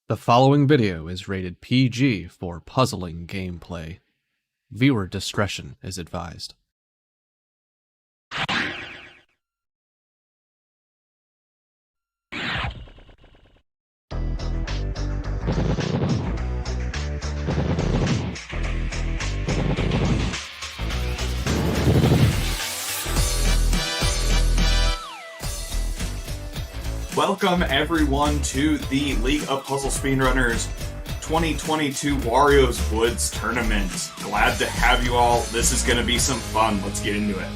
The following video is rated PG for puzzling gameplay. Viewer discretion is advised. Welcome everyone to the League of Puzzle Speedrunners 2022 Wario's Woods Tournament. Glad to have you all. This is going to be some fun. Let's get into it.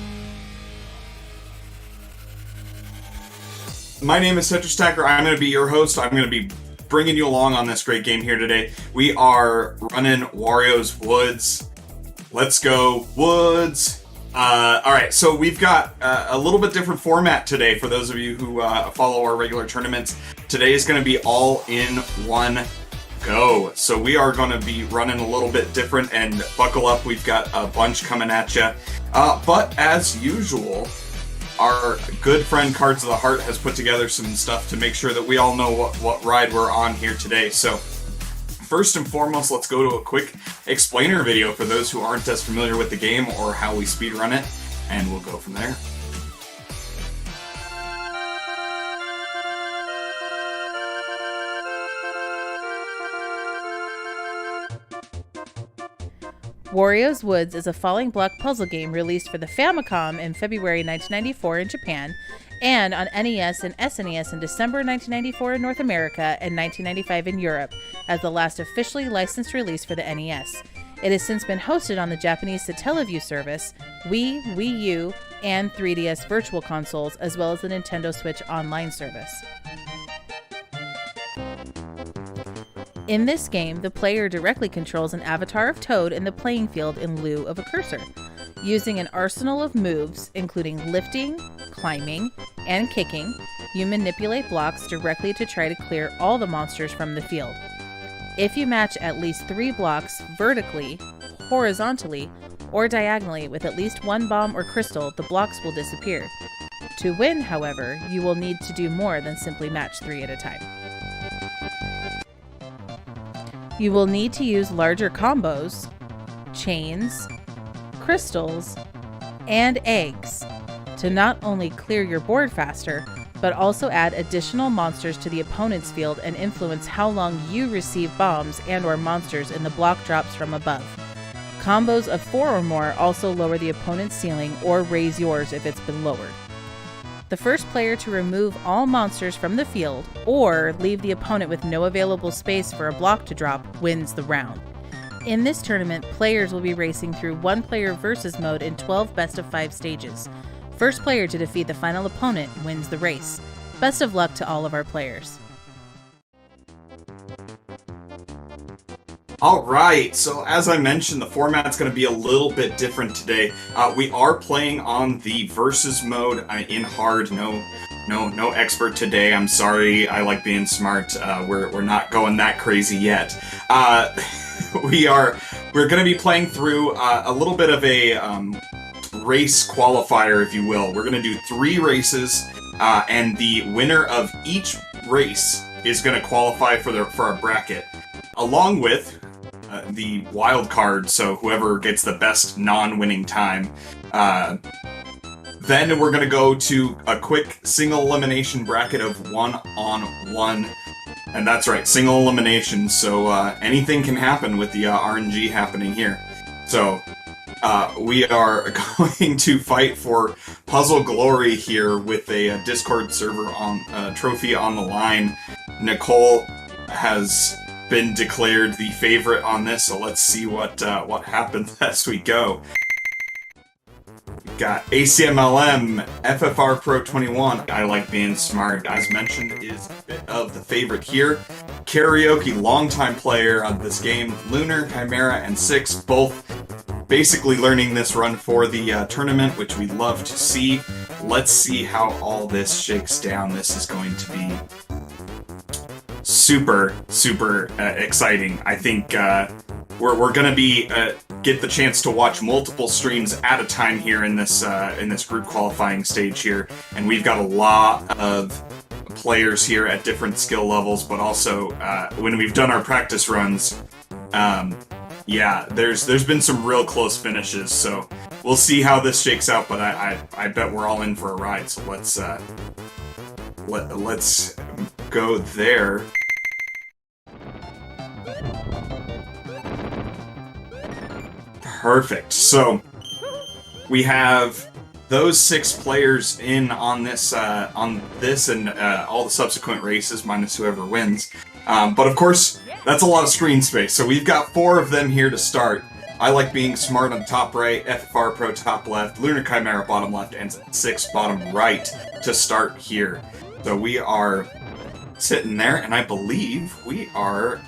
My name is Tetrastacker. I'm going to be your host. I'm going to be bringing you along on this great game here today. We are running Wario's Woods. Let's go Woods! Alright, so we've got a little bit different format today for those of you who follow our regular tournaments. Today is going to be all in one go. So we are going to be running a little bit different, and buckle up, we've got a bunch coming at you. But as usual, our good friend Cards of the Heart has put together some stuff to make sure that we all know what ride we're on here today. So first and foremost, let's go to a quick explainer video for those who aren't as familiar with the game or how we speedrun it, and we'll go from there. Wario's Woods is a falling block puzzle game released for the Famicom in February 1994 in Japan, and on NES and SNES in December 1994 in North America and 1995 in Europe, as the last officially licensed release for the NES. It has since been hosted on the Japanese Satellaview service, Wii, Wii U, and 3DS Virtual Consoles, as well as the Nintendo Switch Online service. In this game, the player directly controls an avatar of Toad in the playing field in lieu of a cursor. Using an arsenal of moves, including lifting, climbing, and kicking, you manipulate blocks directly to try to clear all the monsters from the field. If you match at least 3 blocks vertically, horizontally, or diagonally with at least one bomb or crystal, the blocks will disappear. To win, however, you will need to do more than simply match 3 at a time. You will need to use larger combos, chains, crystals, and eggs to not only clear your board faster, but also add additional monsters to the opponent's field and influence how long you receive bombs and/or monsters in the block drops from above. Combos of 4 or more also lower the opponent's ceiling or raise yours if it's been lowered. The first player to remove all monsters from the field or leave the opponent with no available space for a block to drop wins the round. In this tournament, players will be racing through one-player versus mode in 12 best-of-5 stages. First player to defeat the final opponent wins the race. Best of luck to all of our players. Alright, so as I mentioned, the format's going to be a little bit different today. We are playing on the versus mode in hard. No expert today. I'm sorry. I like being smart. We're not going that crazy yet. We're going to be playing through a little bit of a race qualifier, if you will. We're going to do 3 races, and the winner of each race is going to qualify for our bracket, along with the wild card, so whoever gets the best non-winning time. Then we're going to go to a quick single elimination bracket of 1-on-1. And that's right, single elimination, so anything can happen with the RNG happening here. So we are going to fight for Puzzle Glory here with a Discord server on trophy on the line. Nicole has been declared the favorite on this, so let's see what happens as we go. We've got ACMLM, FFR Pro 21. I like being smart, as mentioned, is a bit of the favorite here. Karaoke, longtime player of this game. Lunar, Chimera, and Six, both basically learning this run for the tournament, which we love to see. Let's see how all this shakes down. This is going to be super exciting. I think we're gonna be get the chance to watch multiple streams at a time here in this group qualifying stage here, and we've got a lot of players here at different skill levels, but also when we've done our practice runs, yeah, there's been some real close finishes. So we'll see how this shakes out. But I bet we're all in for a ride. So let's go there. Perfect. So we have those 6 players in on this and all the subsequent races, minus whoever wins. But of course, that's a lot of screen space. So we've got 4 of them here to start. I like being smart on top right, FFR Pro top left, Lunar Chimera bottom left, and 6 bottom right to start here. So we are sitting there, and I believe we are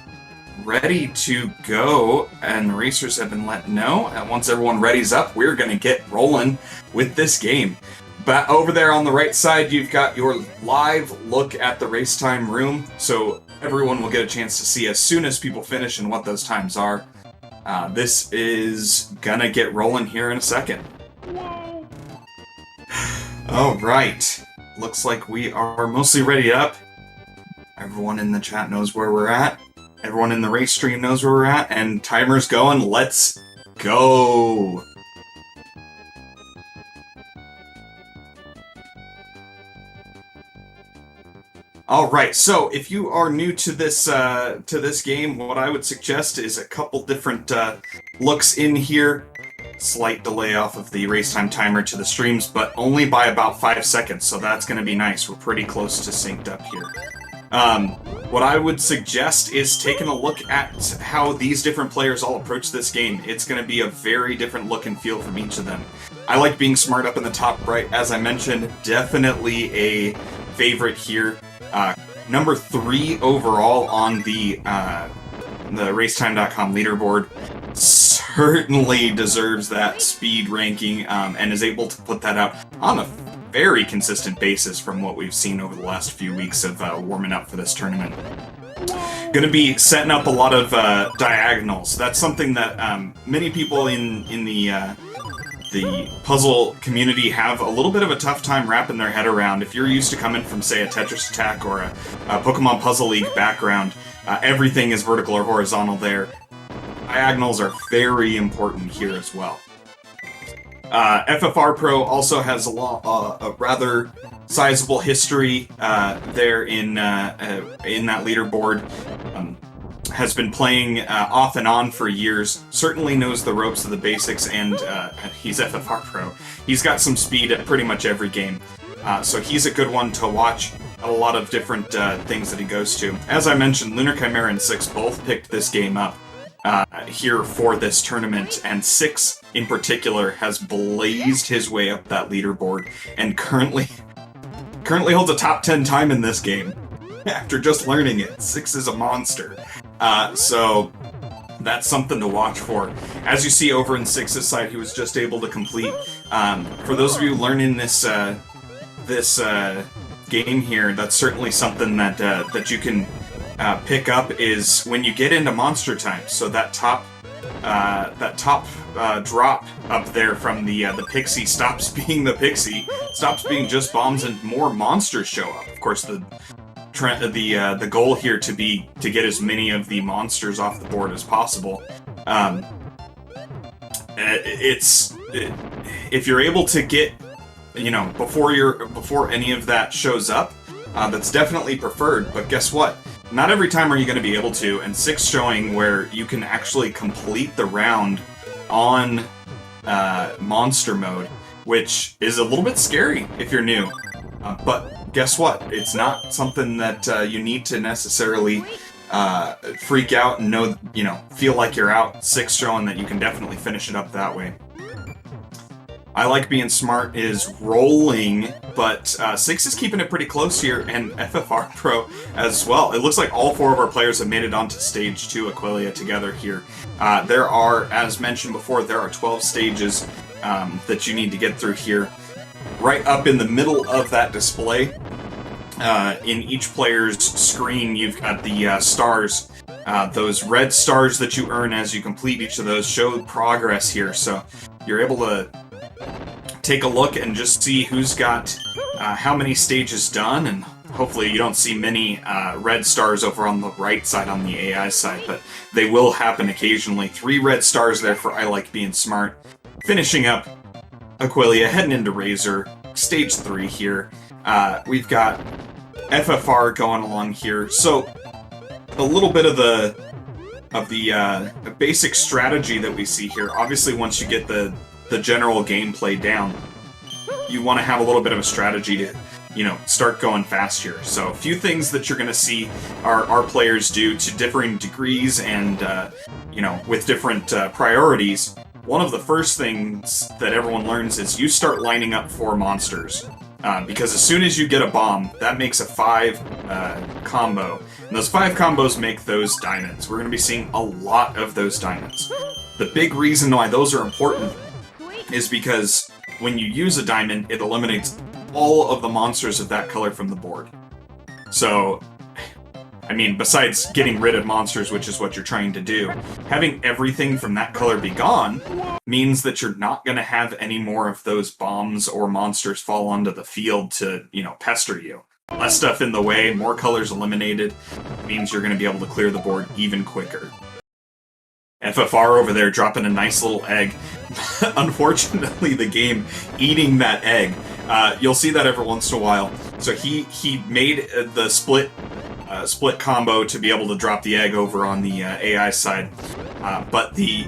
ready to go, and the racers have been let know. And once everyone readies up, we're going to get rolling with this game. But over there on the right side, you've got your live look at the race time room, so everyone will get a chance to see as soon as people finish and what those times are. This is gonna get rolling here in a second. All right, looks like we are mostly ready up. Everyone in the chat knows where we're at. Everyone in the race stream knows where we're at, and timer's going. Let's go! All right, so if you are new to this game, what I would suggest is a couple different looks in here. Slight delay off of the race time timer to the streams, but only by about 5 seconds, so that's going to be nice. We're pretty close to synced up here. What I would suggest is taking a look at how these different players all approach this game. It's going to be a very different look and feel from each of them. I like being smart up in the top right. As I mentioned, definitely a favorite here. Number 3 overall on the Racetime.com leaderboard. Certainly deserves that speed ranking and is able to put that out on a very consistent basis from what we've seen over the last few weeks of warming up for this tournament. Going to be setting up a lot of diagonals. That's something that many people in the puzzle community have a little bit of a tough time wrapping their head around. If you're used to coming from, say, a Tetris Attack or a Pokemon Puzzle League background, everything is vertical or horizontal there. Diagonals are very important here as well. FFR Pro also has a rather sizable history there in that leaderboard. Has been playing off and on for years, certainly knows the ropes of the basics, and he's FFR Pro. He's got some speed at pretty much every game, so he's a good one to watch. A lot of different things that he goes to. As I mentioned, Lunar Chimera and 6 both picked this game up here for this tournament, and 6 in particular has blazed his way up that leaderboard and currently holds a top 10 time in this game. After just learning it, 6 is a monster. So that's something to watch for. As you see over in 6's side, he was just able to complete. For those of you learning this game here, that's certainly something that you can pick up is when you get into monster time. So that top drop up there from the pixie stops being the pixie, stops being just bombs, and more monsters show up. Of course, the goal here to get as many of the monsters off the board as possible. If you're able to get, before any of that shows up, that's definitely preferred. But guess what? Not every time are you going to be able to, and 6 showing where you can actually complete the round on monster mode, which is a little bit scary if you're new. But guess what? It's not something that you need to necessarily freak out and feel like you're out. 6 showing that you can definitely finish it up that way. I like being smart is rolling, but 6 is keeping it pretty close here, and FFR Pro as well. It looks like all 4 of our players have made it onto stage 2 Aquilia together here. There are, as mentioned before, there are 12 stages that you need to get through here. Right up in the middle of that display, in each player's screen, you've got the stars. Those red stars that you earn as you complete each of those show progress here, so you're able to take a look and just see who's got how many stages done, and hopefully you don't see many red stars over on the right side on the AI side, but they will happen occasionally. 3 red stars there for I Like Being Smart. Finishing up Aquilia, heading into Razor, stage 3 here. We've got FFR going along here. So a little bit of the basic strategy that we see here. Obviously, once you get the general gameplay down, you want to have a little bit of a strategy to, start going fast here. So a few things that you're going to see our players do to differing degrees and, with different priorities. One of the first things that everyone learns is you start lining up 4 monsters. Because as soon as you get a bomb, that makes a 5 combo. And those 5 combos make those diamonds. We're going to be seeing a lot of those diamonds. The big reason why those are important is because when you use a diamond, it eliminates all of the monsters of that color from the board. So, besides getting rid of monsters, which is what you're trying to do, having everything from that color be gone means that you're not going to have any more of those bombs or monsters fall onto the field to, pester you. Less stuff in the way, more colors eliminated, means you're going to be able to clear the board even quicker. FFR over there dropping a nice little egg. Unfortunately, the game eating that egg. You'll see that every once in a while. So he made the split combo to be able to drop the egg over on the AI side. But the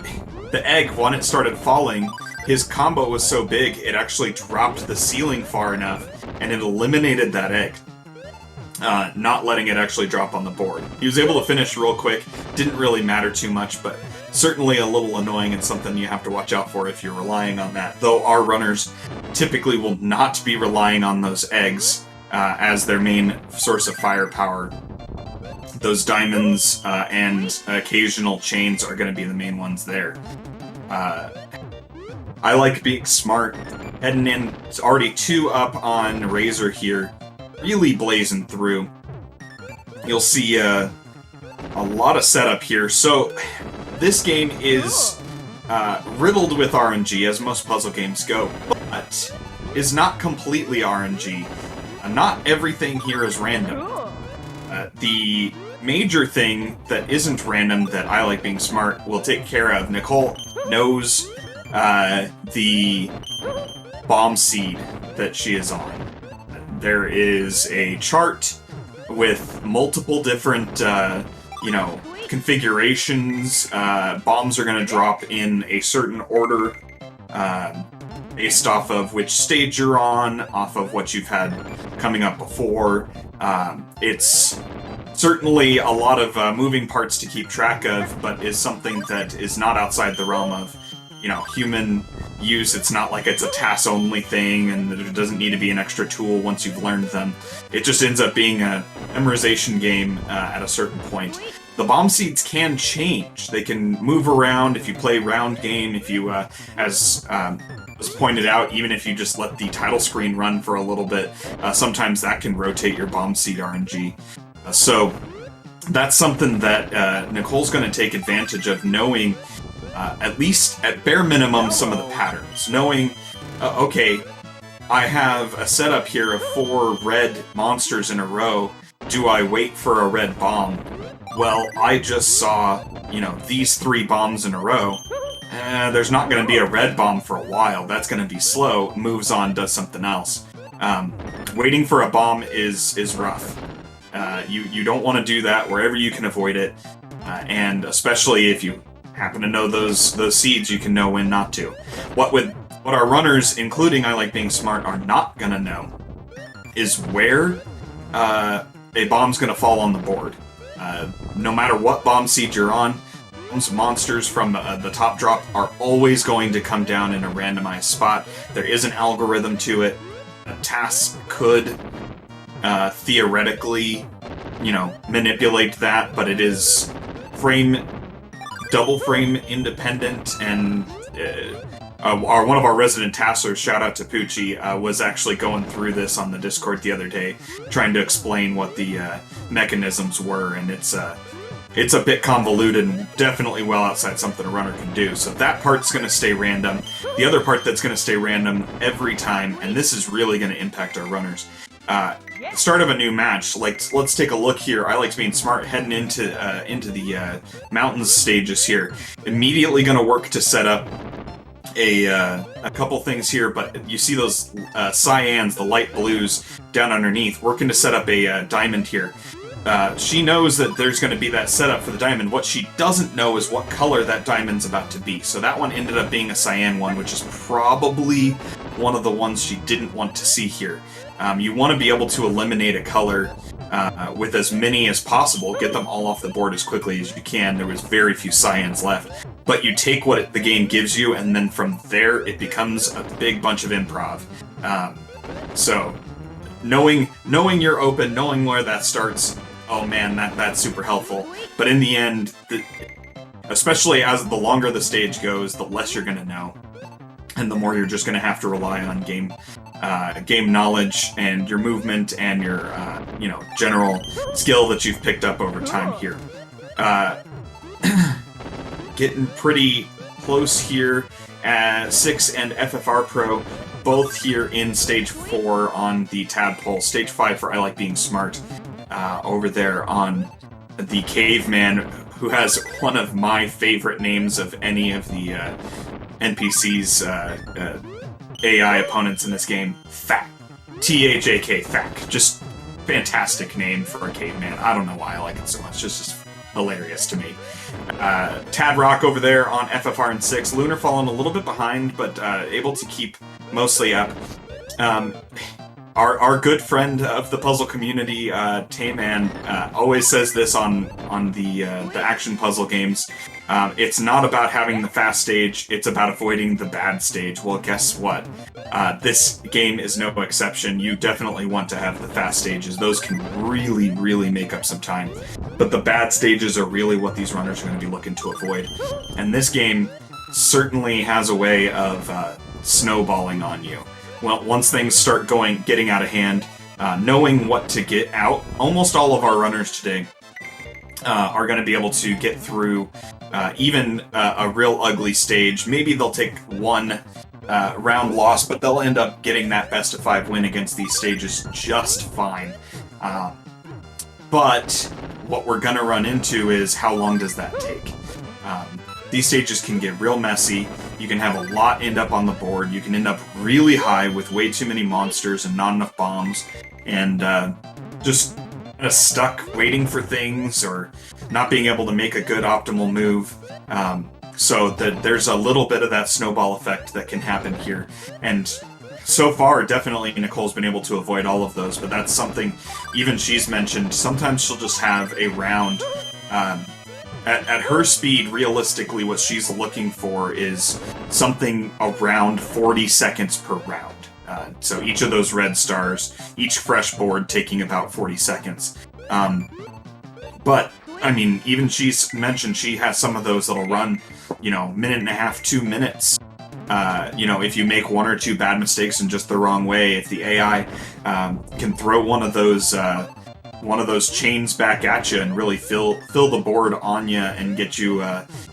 egg, when it started falling, his combo was so big, it actually dropped the ceiling far enough, and it eliminated that egg. Not letting it actually drop on the board. He was able to finish real quick, didn't really matter too much, but certainly a little annoying and something you have to watch out for if you're relying on that. Though our runners typically will not be relying on those eggs as their main source of firepower. Those diamonds and occasional chains are going to be the main ones there. I Like Being Smart, heading in. It's already 2 up on Razor here, really blazing through. You'll see a lot of setup here. So this game is riddled with RNG, as most puzzle games go, but is not completely RNG. Not everything here is random. The major thing that isn't random that I Like Being Smart will take care of. Nicole knows the bomb seed that she is on. There is a chart with multiple different, configurations. Bombs are going to drop in a certain order based off of which stage you're on, off of what you've had coming up before. It's certainly a lot of moving parts to keep track of, but is something that is not outside the realm of, human use. It's not like it's a TAS-only thing, and there doesn't need to be an extra tool once you've learned them. It just ends up being a memorization game at a certain point. The bomb seeds can change. They can move around if you play round game, if you, as was pointed out, even if you just let the title screen run for a little bit, sometimes that can rotate your bomb seed RNG. So that's something that Nicole's going to take advantage of, knowing, at least at bare minimum, some of the patterns. Knowing, okay, I have a setup here of 4 red monsters in a row. Do I wait for a red bomb? Well, I just saw, these 3 bombs in a row. There's not going to be a red bomb for a while. That's going to be slow. Moves on, does something else. Waiting for a bomb is rough. You don't want to do that wherever you can avoid it. And especially if you happen to know those seeds, you can know when not to. What our runners, including I Like Being Smart, are not going to know is where a bomb's going to fall on the board. No matter what bomb seed you're on, monsters from the top drop are always going to come down in a randomized spot. There is an algorithm to it. TAS could theoretically, manipulate that, but it is double frame independent, and one of our resident tasslers, shout out to Poochie, was actually going through this on the Discord the other day, trying to explain what the mechanisms were, and it's a bit convoluted and definitely well outside something a runner can do. So that part's going to stay random. The other part that's going to stay random every time, and this is really going to impact our runners, start of a new match, like, let's take a look here. I like being smart, heading into the mountains stages here. Immediately going to work to set up a couple things here, but you see those cyans, the light blues down underneath, working to set up a diamond here. She knows that there's going to be that setup for the diamond. What she doesn't know is what color that diamond's about to be. So that one ended up being a cyan one, which is probably one of the ones she didn't want to see here. You want to be able to eliminate a color with as many as possible, get them all off the board as quickly as you can. There was very few cyans left. But you take what the game gives you, and then from there it becomes a big bunch of improv. So knowing you're open, knowing where that starts, oh man, that's super helpful. But in the end, especially as the longer the stage goes, the less you're going to know. And the more you're just going to have to rely on game knowledge and your movement and your general skill that you've picked up over time here. Getting pretty close here. 6 and FFR Pro, both here in Stage 4 on the Tadpole. Stage 5 for I Like Being Smart over there on the Caveman, who has one of my favorite names of any of the NPC's AI opponents in this game. Thak. T-H-A-K, Thak. Just fantastic name for a caveman. I don't know why I like it so much. It's just hilarious to me. Tadrock over there on FFR and 6. Lunar falling a little bit behind, but able to keep mostly up. Our good friend of the puzzle community, Tayman, always says this on the action puzzle games. It's not about having the fast stage, it's about avoiding the bad stage. Well, guess what? This game is no exception. You definitely want to have the fast stages. Those can really, really make up some time. But the bad stages are really what these runners are going to be looking to avoid. And this game certainly has a way of snowballing on you. Well, once things start getting out of hand, knowing what to get out, almost all of our runners today are going to be able to get through even a real ugly stage. Maybe they'll take one round loss, but they'll end up getting that best of 5 win against these stages just fine. But what we're going to run into is how long does that take? These stages can get real messy. You can have a lot end up on the board. You can end up really high with way too many monsters and not enough bombs, and just kind of stuck waiting for things or not being able to make a good optimal move. So there's a little bit of that snowball effect that can happen here. And so far, definitely Nicole's been able to avoid all of those, but that's something even she's mentioned. Sometimes she'll just have a round. At her speed, realistically, what she's looking for is something around 40 seconds per round. So each of those red stars, each fresh board taking about 40 seconds. But, I mean, even she's mentioned she has some of those that'll run, minute and a half, 2 minutes. If you make 1 or 2 bad mistakes in just the wrong way, if the AI can throw one of those chains back at you and really fill the board on you and get you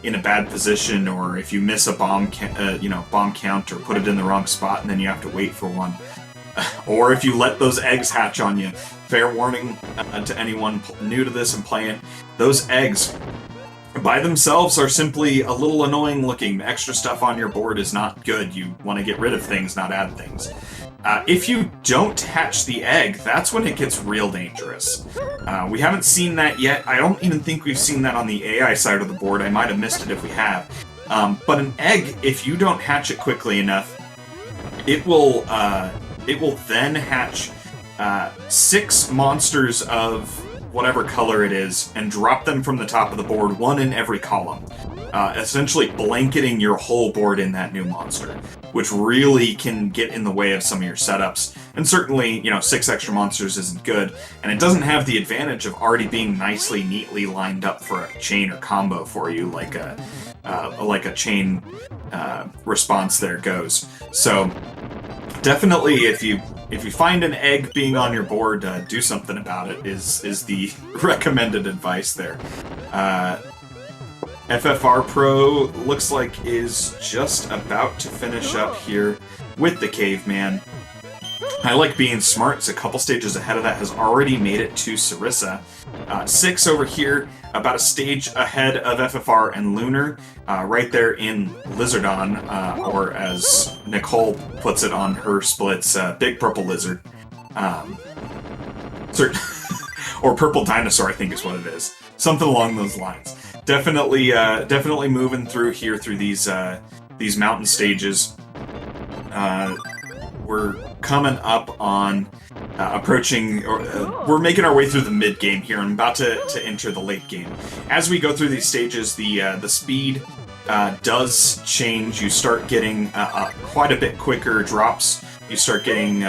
in a bad position, or if you miss a bomb count or put it in the wrong spot and then you have to wait for one, or if you let those eggs hatch on you. Fair warning to anyone new to this and playing, those eggs by themselves are simply a little annoying looking. The extra stuff on your board is not good. You want to get rid of things, not add things. If you don't hatch the egg, that's when it gets real dangerous. We haven't seen that yet. I don't even think we've seen that on the AI side of the board. I might have missed it if we have. But an egg, if you don't hatch it quickly enough, it will then hatch 6 monsters of whatever color it is and drop them from the top of the board, 1 in every column. Essentially blanketing your whole board in that new monster, which really can get in the way of some of your setups. And certainly, 6 extra monsters isn't good, and it doesn't have the advantage of already being nicely, neatly lined up for a chain or combo for you, like a chain response there goes. So definitely, if you find an egg being on your board, do something about it is the recommended advice there. FFR Pro looks like is just about to finish up here with the Caveman. I Like Being Smart is a couple stages ahead of that, has already made it to Sarissa. 6 over here, about a stage ahead of FFR and Lunar, right there in Lizardon, or as Nicole puts it on her splits, Big Purple Lizard. Or Purple Dinosaur, I think is what it is. Something along those lines. Definitely moving through here through these mountain stages. We're coming up on approaching, or we're making our way through the mid game here and about to enter the late game. As we go through these stages, the speed does change. You start getting quite a bit quicker drops. You start getting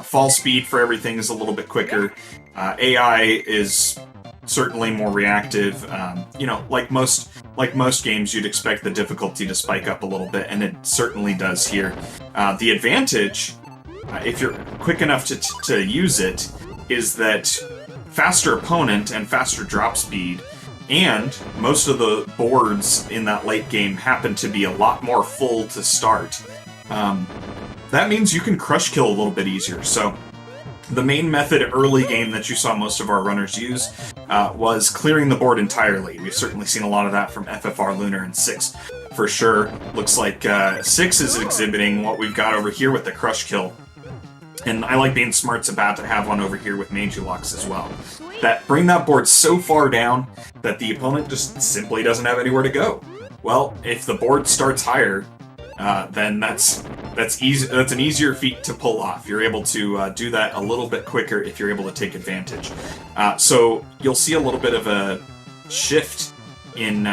fall speed for everything is a little bit quicker. AI is certainly more reactive. Like most games, you'd expect the difficulty to spike up a little bit, and it certainly does here. The advantage, if you're quick enough to use it, is that faster opponent and faster drop speed, and most of the boards in that late game happen to be a lot more full to start. That means you can crush kill a little bit easier. So the main method early game that you saw most of our runners use was clearing the board entirely. We've certainly seen a lot of that from FFR, Lunar, and 6 for sure. Looks like 6 is exhibiting what we've got over here with the crush kill. And I Like Being Smart's about to have one over here with Mangulux as well. Bring that board so far down that the opponent just simply doesn't have anywhere to go. Well, if the board starts higher, then that's easy. That's an easier feat to pull off. You're able to do that a little bit quicker if you're able to take advantage. So you'll see a little bit of a shift in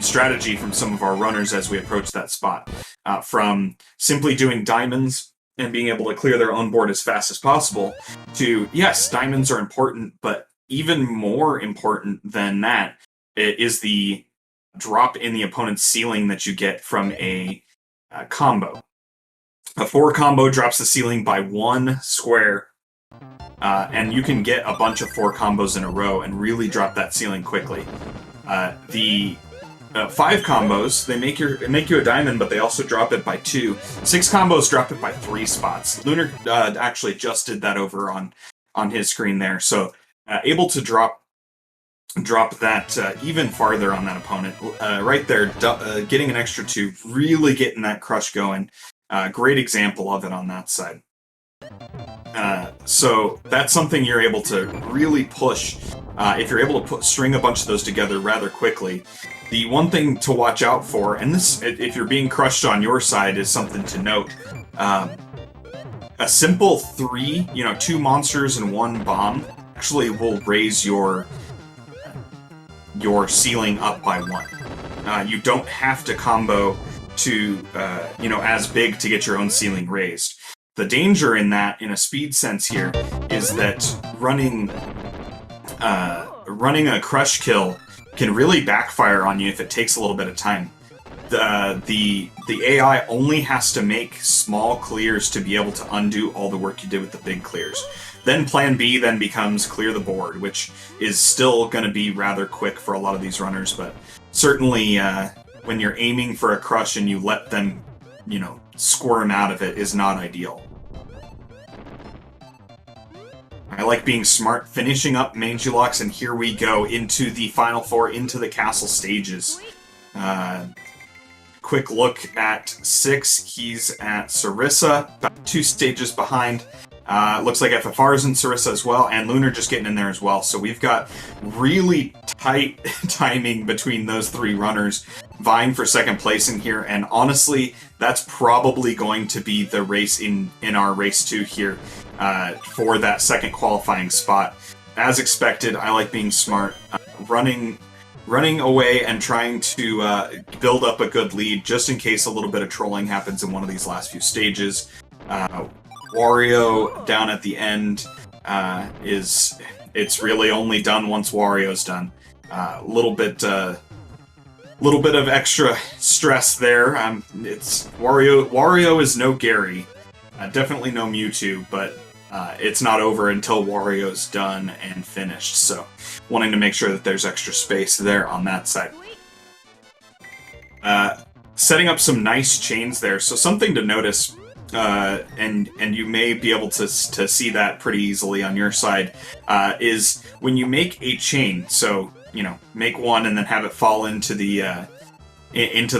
strategy from some of our runners as we approach that spot. From simply doing diamonds and being able to clear their own board as fast as possible to, yes, diamonds are important, but even more important than that is the drop in the opponent's ceiling that you get from a combo. A 4 combo drops the ceiling by 1 square, and you can get a bunch of 4 combos in a row and really drop that ceiling quickly. The 5 combos, they make you a diamond, but they also drop it by 2. 6 combos drop it by 3 spots. Lunar actually just did that over on his screen there, so able to drop that even farther on that opponent. Right there, getting an extra 2, really getting that crush going. Great example of it on that side. So that's something you're able to really push. If you're able to string a bunch of those together rather quickly. The one thing to watch out for, and this, if you're being crushed on your side, is something to note. A simple 3, 2 monsters and 1 bomb actually will raise your ceiling up by 1. You don't have to combo to, as big to get your own ceiling raised. The danger in that, in a speed sense here, is that running a crush kill can really backfire on you if it takes a little bit of time. The AI only has to make small clears to be able to undo all the work you did with the big clears. Then plan B then becomes clear the board, which is still going to be rather quick for a lot of these runners, but certainly when you're aiming for a crush and you let them, squirm out of it is not ideal. I Like Being Smart, finishing up Mangulux, and here we go into the final 4, into the castle stages. Quick look at 6, he's at Sarissa, about 2 stages behind. Looks like FFR is in Sarissa as well, and Lunar just getting in there as well. So we've got really tight timing between those 3 runners vying for second place in here, and honestly, that's probably going to be the race in our race 2 here for that second qualifying spot. As expected, I Like Being Smart, running away and trying to build up a good lead just in case a little bit of trolling happens in one of these last few stages. Wario down at the end it's really only done once Wario's done. Little bit of extra stress there. It's Wario is no Gary, definitely no Mewtwo, but it's not over until Wario's done and finished. So wanting to make sure that there's extra space there on that side. Setting up some nice chains there. So something to notice and you may be able to see that pretty easily on your side, is when you make a chain. So make one and then have it fall into the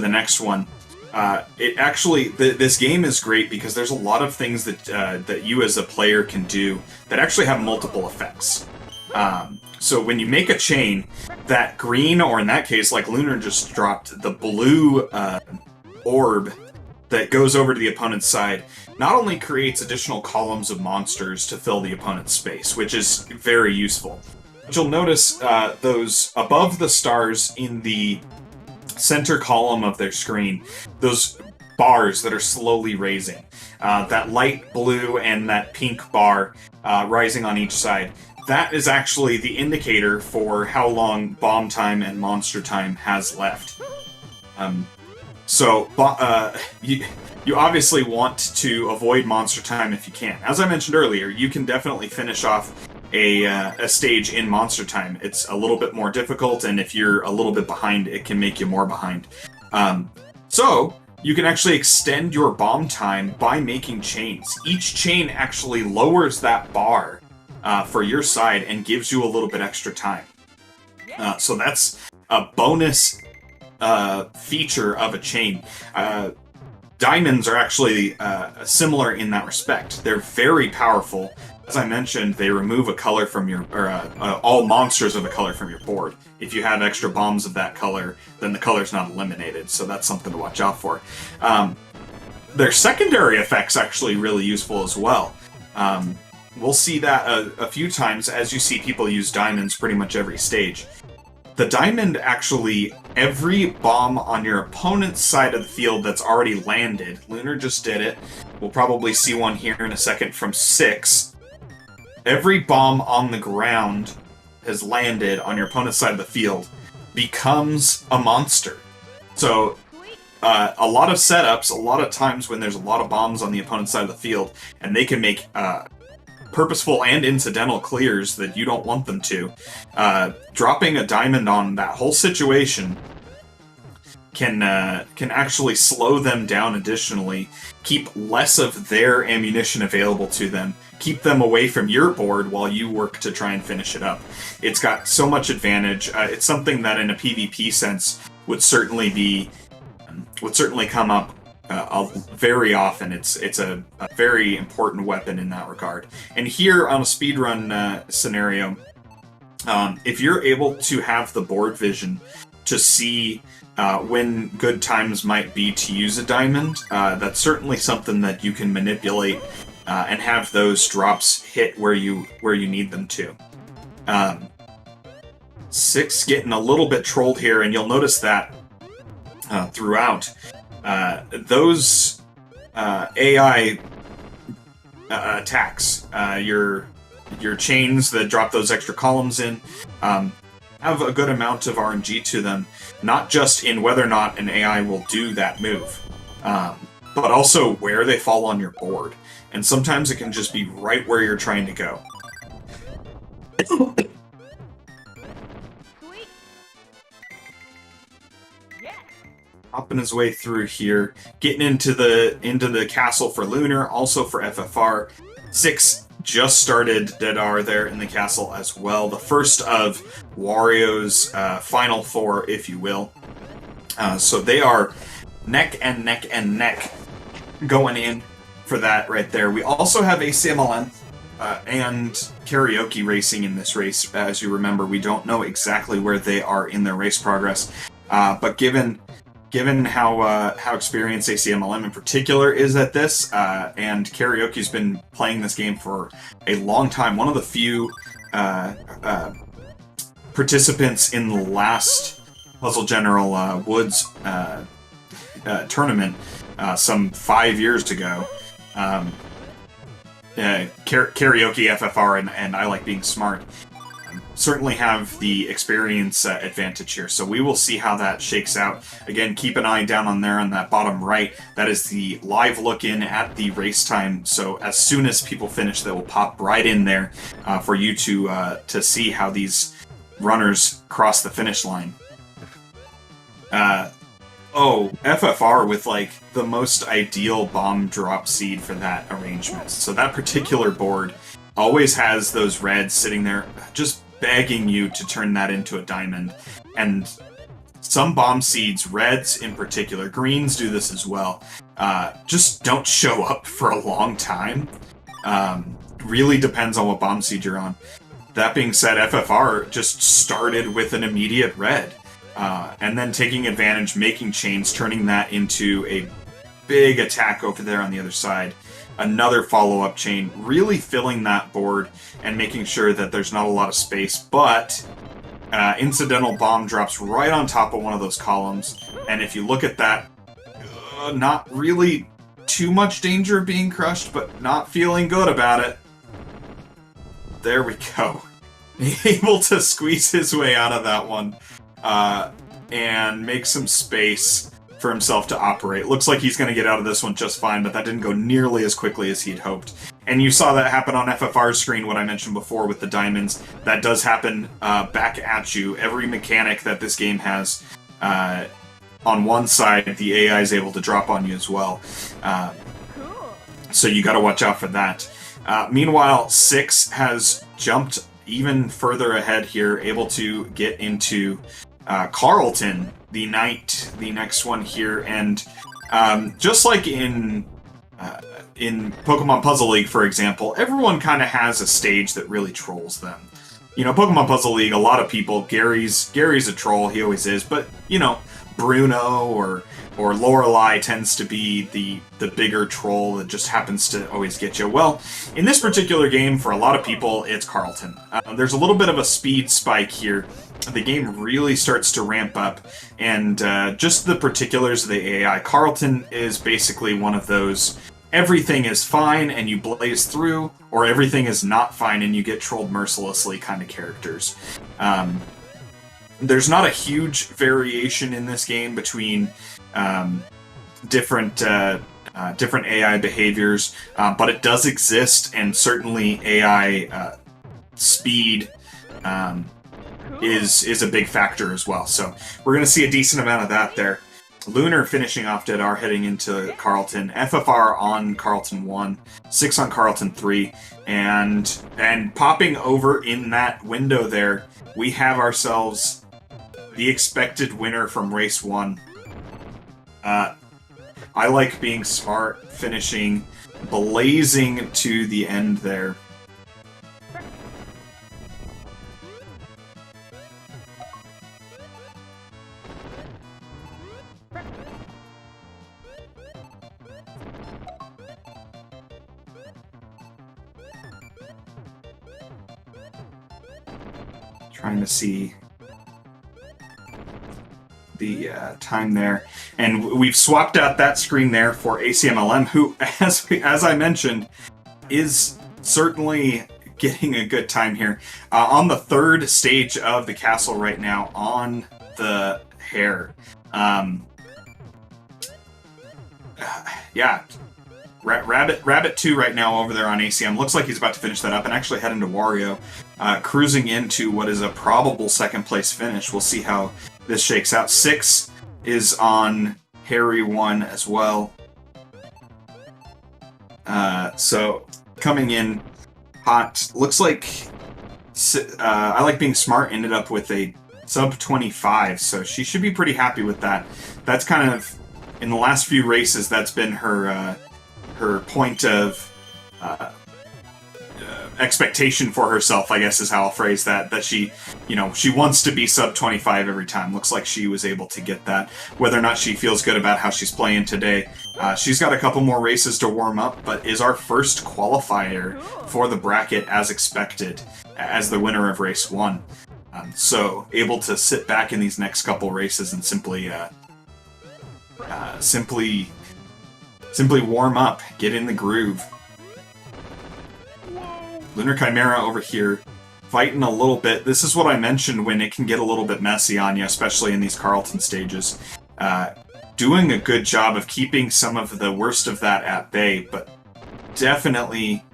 next one. It actually this game is great because there's a lot of things that you as a player can do that actually have multiple effects. So when you make a chain, that green, or in that case, like Lunar just dropped, the blue orb that goes over to the opponent's side, not only creates additional columns of monsters to fill the opponent's space, which is very useful. But you'll notice those above the stars in the center column of their screen, those bars that are slowly raising. That light blue and that pink bar rising on each side. That is actually the indicator for how long bomb time and monster time has left. You obviously want to avoid monster time if you can. As I mentioned earlier, you can definitely finish off a stage in monster time. It's a little bit more difficult, and if you're a little bit behind, it can make you more behind. So you can actually extend your bomb time by making chains. Each chain actually lowers that bar for your side and gives you a little bit extra time. So that's a bonus feature of a chain. Diamonds are actually similar in that respect. They're very powerful. As I mentioned, they remove a color from your, all monsters of a color from your board. If you have extra bombs of that color, then the color's not eliminated, so that's something to watch out for. Their secondary effects actually really useful as well. We'll see that a few times as you see people use diamonds pretty much every stage. The diamond actually, every bomb on your opponent's side of the field that's already landed, Lunar just did it, we'll probably see one here in a second from 6. Every bomb on the ground has landed on your opponent's side of the field becomes a monster. So a lot of setups, a lot of times when there's a lot of bombs on the opponent's side of the field, and they can make purposeful and incidental clears that you don't want them to, dropping a diamond on that whole situation can actually slow them down additionally, keep less of their ammunition available to them, keep them away from your board while you work to try and finish it up. It's got so much advantage. It's something that in a PvP sense would certainly come up very often. It's a very important weapon in that regard. And here on a speedrun scenario, if you're able to have the board vision to see when good times might be to use a diamond, that's certainly something that you can manipulate and have those drops hit where you need them to. 6 getting a little bit trolled here, and you'll notice that throughout. Those AI attacks, your chains that drop those extra columns in, have a good amount of RNG to them, not just in whether or not an AI will do that move, but also where they fall on your board. And sometimes it can just be right where you're trying to go. Hopping his way through here, getting into the castle for Lunar, also for FFR. 6 just started Dead R there in the castle as well. The first of Wario's final 4, if you will. So they are neck and neck and neck going in for that right there. We also have ACMLM and Karaoke racing in this race. As you remember, we don't know exactly where they are in their race progress, but given how experienced ACMLM in particular is at this, and Karaoke's been playing this game for a long time, one of the few participants in the last Puzzle General Woods tournament some 5 years ago. Karaoke, FFR, and I Like Being Smart certainly have the experience advantage here, so we will see how that shakes out. Again, keep an eye down on there on that bottom right. That is the live look in at the race time, so as soon as people finish, they will pop right in there for you to see how these runners cross the finish line. Oh, FFR with, like, the most ideal bomb drop seed for that arrangement. So that particular board always has those reds sitting there just begging you to turn that into a diamond. And some bomb seeds, reds in particular, greens do this as well, just don't show up for a long time. Really depends on what bomb seed you're on. That being said, FFR just started with an immediate red. And then taking advantage, making chains, turning that into a big attack over there on the other side. Another follow-up chain, really filling that board and making sure that there's not a lot of space, but incidental bomb drops right on top of one of those columns. And if you look at that, not really too much danger of being crushed, but not feeling good about it. There we go. Able to squeeze his way out of that one. And make some space for himself to operate. Looks like he's going to get out of this one just fine, but that didn't go nearly as quickly as he'd hoped. And you saw that happen on FFR's screen, what I mentioned before with the diamonds. That does happen back at you. Every mechanic that this game has, on one side, the AI is able to drop on you as well. So you got to watch out for that. Meanwhile, 6 has jumped even further ahead here, able to get into Carlton, the knight, the next one here, and just like in Pokemon Puzzle League, for example, everyone kind of has a stage that really trolls them. You know, Pokemon Puzzle League, a lot of people, Gary's a troll, he always is, but, you know, Bruno or Lorelei tends to be the bigger troll that just happens to always get you. Well, in this particular game, for a lot of people, it's Carlton. There's a little bit of a speed spike here. The game really starts to ramp up, and just the particulars of the AI. Carlton is basically one of those everything is fine and you blaze through, or everything is not fine and you get trolled mercilessly kind of characters. There's not a huge variation in this game between different AI behaviors, but it does exist, and certainly AI speed is a big factor as well. So we're going to see a decent amount of that there. Lunar finishing off Dead R, heading into Carlton. FFR on Carlton 1, 6 on Carlton 3, and popping over in that window there, we have ourselves the expected winner from Race 1. I like being smart, finishing, blazing to the end there. Trying to see the time there, and we've swapped out that screen there for ACMLM, who, as I mentioned, is certainly getting a good time here. On the third stage of the castle right now, on the hare. Yeah. Rabbit 2 right now over there on ACM. Looks like he's about to finish that up and actually head into Wario. Cruising into what is a probable second place finish. We'll see how this shakes out. 6 is on Harry 1 as well. So coming in hot. Looks like I Like Being Smart ended up with a sub 25, so she should be pretty happy with that. That's kind of, in the last few races, that's been her point of expectation for herself, I guess is how I'll phrase that. That she wants to be sub 25 every time. Looks like she was able to get that. Whether or not she feels good about how she's playing today, she's got a couple more races to warm up, but is our first qualifier for the bracket as expected, as the winner of race 1. So able to sit back in these next couple races and simply warm up, get in the groove. Lunar Chimera over here, fighting a little bit. This is what I mentioned when it can get a little bit messy on you, especially in these Carlton stages. Doing a good job of keeping some of the worst of that at bay, but definitely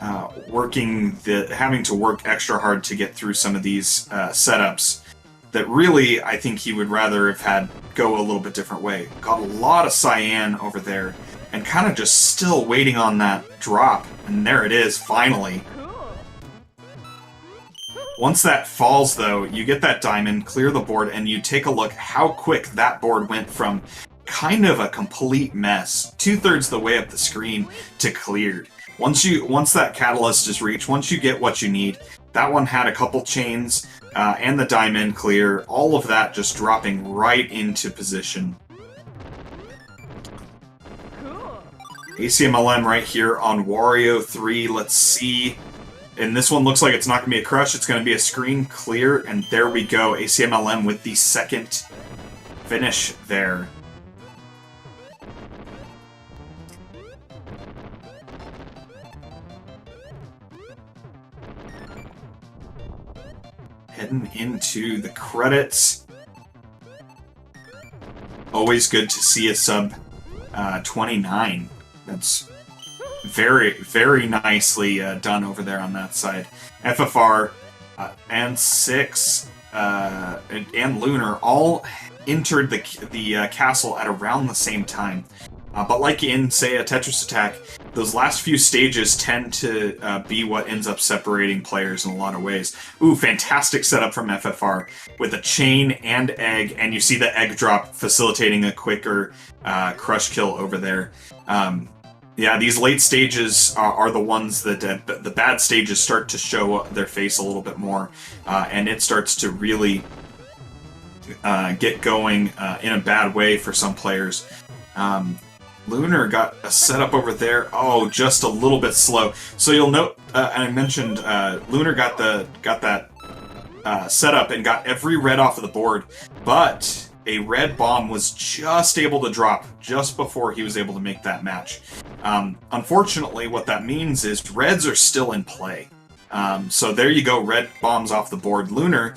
having to work extra hard to get through some of these setups that really I think he would rather have had go a little bit different way. Got a lot of cyan over there, and kind of just still waiting on that drop, and there it is, finally. Once that falls, though, you get that diamond, clear the board, and you take a look how quick that board went from kind of a complete mess, 2/3 the way up the screen, to cleared. Once that catalyst is reached, once you get what you need, that one had a couple chains, and the diamond clear, all of that just dropping right into position. ACMLM right here on Wario 3, let's see. And this one looks like it's not going to be a crush, it's going to be a screen clear, and there we go, ACMLM with the second finish there. Heading into the credits. Always good to see a sub 29. That's very, very nicely done over there on that side. FFR and 6 and Lunar all entered the castle at around the same time. But like in, say, a Tetris Attack, those last few stages tend to be what ends up separating players in a lot of ways. Ooh, fantastic setup from FFR with a chain and egg, and you see the egg drop facilitating a quicker crush kill over there. Yeah, these late stages are the ones that the bad stages start to show their face a little bit more, and it starts to really get going in a bad way for some players. Lunar got a setup over there. Oh, just a little bit slow. So you'll note, and I mentioned Lunar got that setup and got every red off of the board, but a red bomb was just able to drop just before he was able to make that match. Unfortunately, what that means is reds are still in play. So there you go, red bombs off the board. Lunar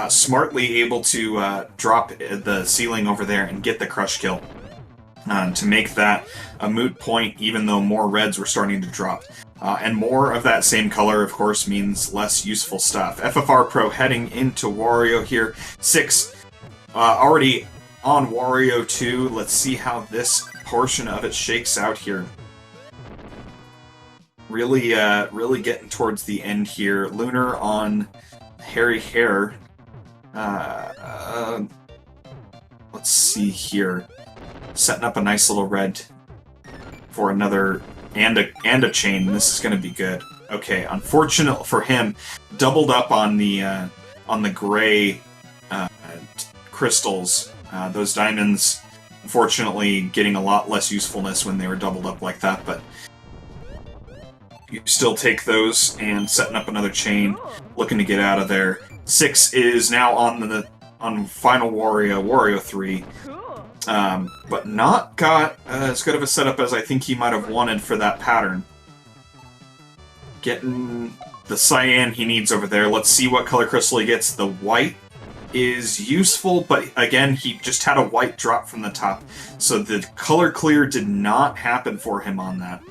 smartly able to drop the ceiling over there and get the crush kill to make that a moot point, even though more reds were starting to drop. And more of that same color, of course, means less useful stuff. FFR Pro heading into Wario here. 6 already on Wario 2. Let's see how this portion of it shakes out here. Really getting towards the end here. Lunar on Hairy Hair. Let's see here. Setting up a nice little red for another and a chain. This is going to be good. Okay, unfortunate for him, doubled up on the gray crystals. Those diamonds, unfortunately, getting a lot less usefulness when they were doubled up like that, but you still take those and setting up another chain, looking to get out of there. 6 is now on final Wario 3. But not got as good of a setup as I think he might have wanted for that pattern. Getting the cyan he needs over there. Let's see what color crystal he gets. The white is useful, but again, he just had a white drop from the top, so the color clear did not happen for him on that.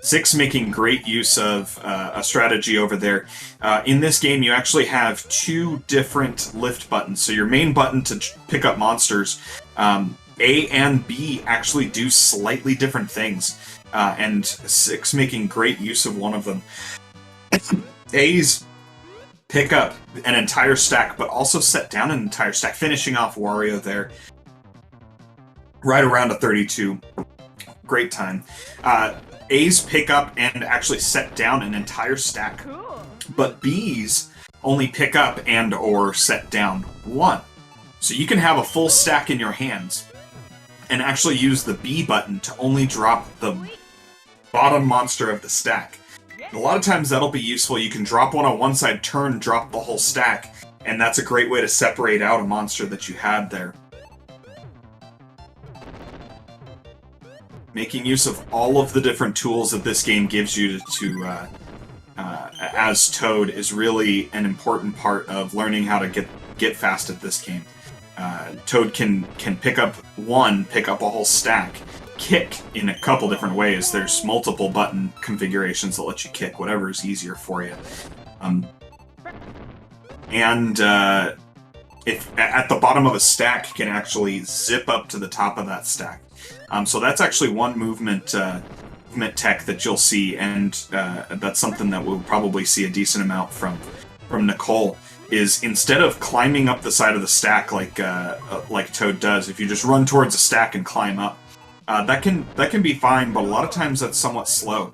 6 making great use of a strategy over there. In this game, you actually have 2 different lift buttons. So your main button to pick up monsters, A and B actually do slightly different things. And 6 making great use of one of them. A's pick up an entire stack, but also set down an entire stack, finishing off Wario there. Right around a 32. Great time. A's pick up and actually set down an entire stack. Cool. But B's only pick up and or set down 1. So you can have a full stack in your hands and actually use the B button to only drop the bottom monster of the stack. A lot of times that'll be useful. You can drop one on one side, turn, drop the whole stack, and that's a great way to separate out a monster that you had there. Making use of all of the different tools that this game gives you as Toad is really an important part of learning how to get fast at this game. Toad can pick up a whole stack, kick in a couple different ways. There's multiple button configurations that let you kick, whatever is easier for you. And if at the bottom of a stack, can actually zip up to the top of that stack. So that's actually one movement tech that you'll see, and that's something that we'll probably see a decent amount from Nicole. Is instead of climbing up the side of the stack like Toad does, if you just run towards a stack and climb up, that can be fine, but a lot of times that's somewhat slow.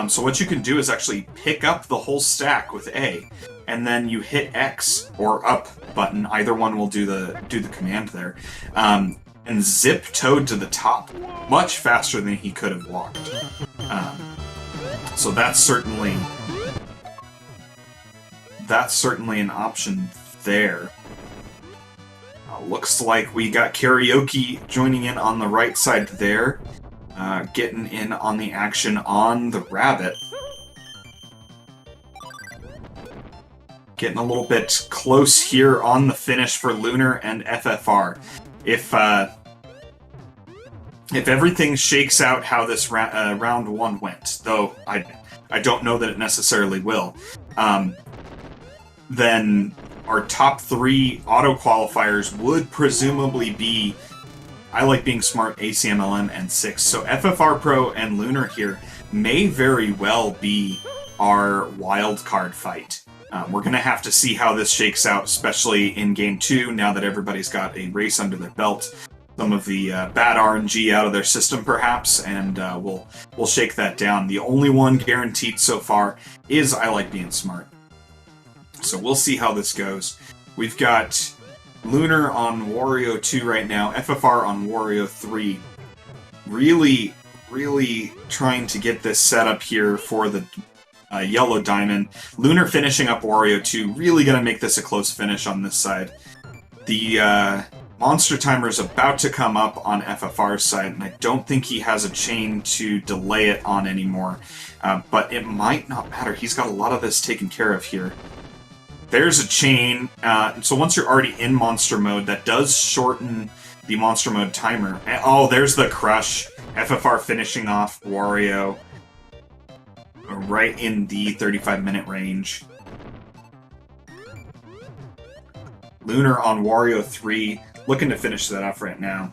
So what you can do is actually pick up the whole stack with A, and then you hit X or up button. Either one will do the command there, and zip Toad to the top much faster than he could have walked. So that's certainly an option there. Looks like we got Karaoke joining in on the right side there, getting in on the action on the rabbit. Getting a little bit close here on the finish for Lunar and FFR. If everything shakes out how this round one went, though I don't know that it necessarily will, then our top 3 auto qualifiers would presumably be I Like Being Smart, ACMLM, and 6. So FFR Pro and Lunar here may very well be our wild card fight. We're going to have to see how this shakes out, especially in Game 2, now that everybody's got a race under their belt. Some of the bad RNG out of their system, perhaps, and we'll shake that down. The only one guaranteed so far is I Like Being Smart. So we'll see how this goes. We've got Lunar on Wario 2 right now, FFR on Wario 3. Really, really trying to get this set up here for the Yellow Diamond. Lunar finishing up Wario 2, really going to make this a close finish on this side. The Monster Timer is about to come up on FFR's side, and I don't think he has a chain to delay it on anymore. But it might not matter. He's got a lot of this taken care of here. There's a chain, so once you're already in monster mode, that does shorten the monster mode timer. Oh, there's the crush. FFR finishing off Wario right in the 35-minute range. Lunar on Wario 3, looking to finish that off right now.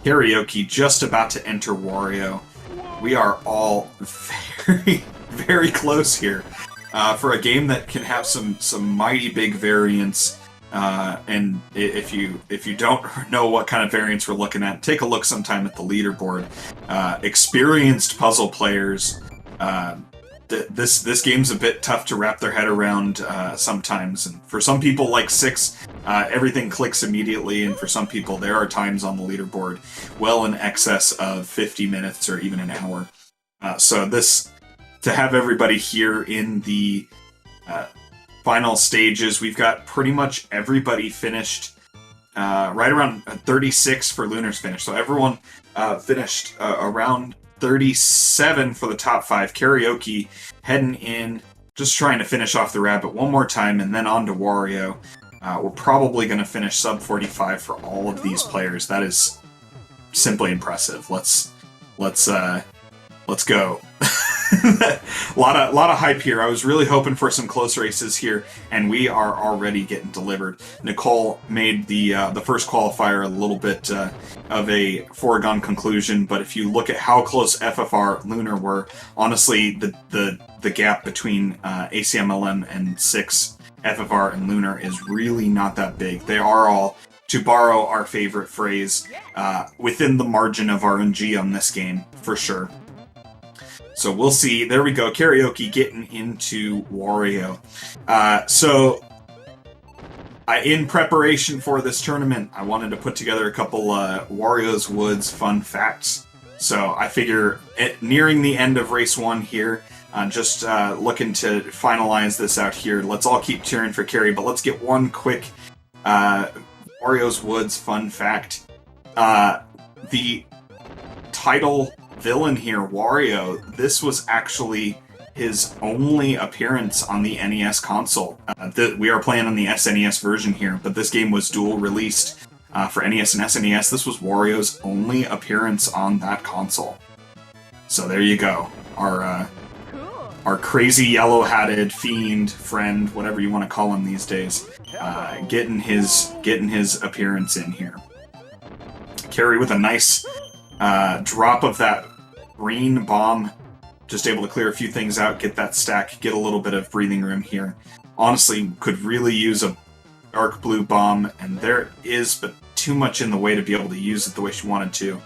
Karaoke just about to enter Wario. We are all very, very close here for a game that can have some mighty big variance. And if you don't know what kind of variance we're looking at, take a look sometime at the leaderboard. Experienced puzzle players. This game's a bit tough to wrap their head around sometimes, and for some people like 6, everything clicks immediately, and for some people there are times on the leaderboard well in excess of 50 minutes or even an hour. So this, to have everybody here in the final stages, we've got pretty much everybody finished right around 36 for Lunar's finish. So everyone finished around 37 for the top 5. Karaoke heading in, just trying to finish off the rabbit one more time, and then on to Wario. We're probably going to finish sub 45 for all of these players. That is simply impressive. Let's go. A lot of hype here. I was really hoping for some close races here, and we are already getting delivered. Nicole made the first qualifier a little bit of a foregone conclusion, but if you look at how close FFR Lunar were, honestly, the gap between ACMLM and 6, FFR and Lunar, is really not that big. They are all, to borrow our favorite phrase, within the margin of RNG on this game, for sure. So we'll see. There we go. Karaoke getting into Wario. In preparation for this tournament, I wanted to put together a couple Wario's Woods fun facts. So I figure nearing the end of race 1 here, just looking to finalize this out here. Let's all keep cheering for Carrie, but let's get one quick Wario's Woods fun fact. The title villain here, Wario, this was actually his only appearance on the NES console. We are playing on the SNES version here, but this game was dual released for NES and SNES. This was Wario's only appearance on that console. So there you go. Our our crazy yellow-hatted fiend friend, whatever you want to call him these days, getting his appearance in here. Carry with a nice drop of that green bomb, just able to clear a few things out, get that stack, get a little bit of breathing room here. Honestly, could really use a dark blue bomb, and there is but too much in the way to be able to use it the way she wanted to.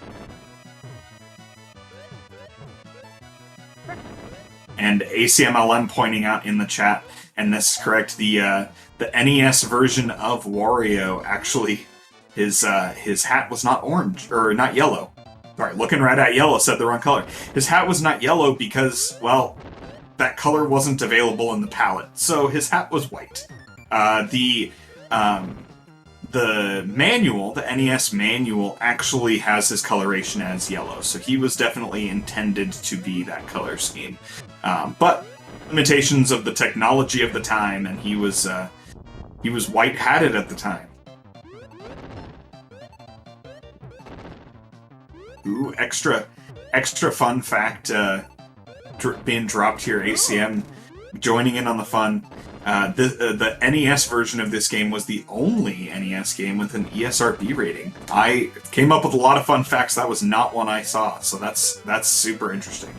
And ACMLM pointing out in the chat, and this is correct, the NES version of Wario, actually, his hat was not orange, or not yellow. Sorry, looking right at yellow said the wrong color. His hat was not yellow because, well, that color wasn't available in the palette, so his hat was white. The manual, the NES manual, actually has his coloration as yellow, so he was definitely intended to be that color scheme. But limitations of the technology of the time, and he was white-hatted at the time. Ooh, extra fun fact being dropped here. ACM joining in on the fun. The NES version of this game was the only NES game with an ESRB rating. I came up with a lot of fun facts. That was not one I saw, so that's super interesting.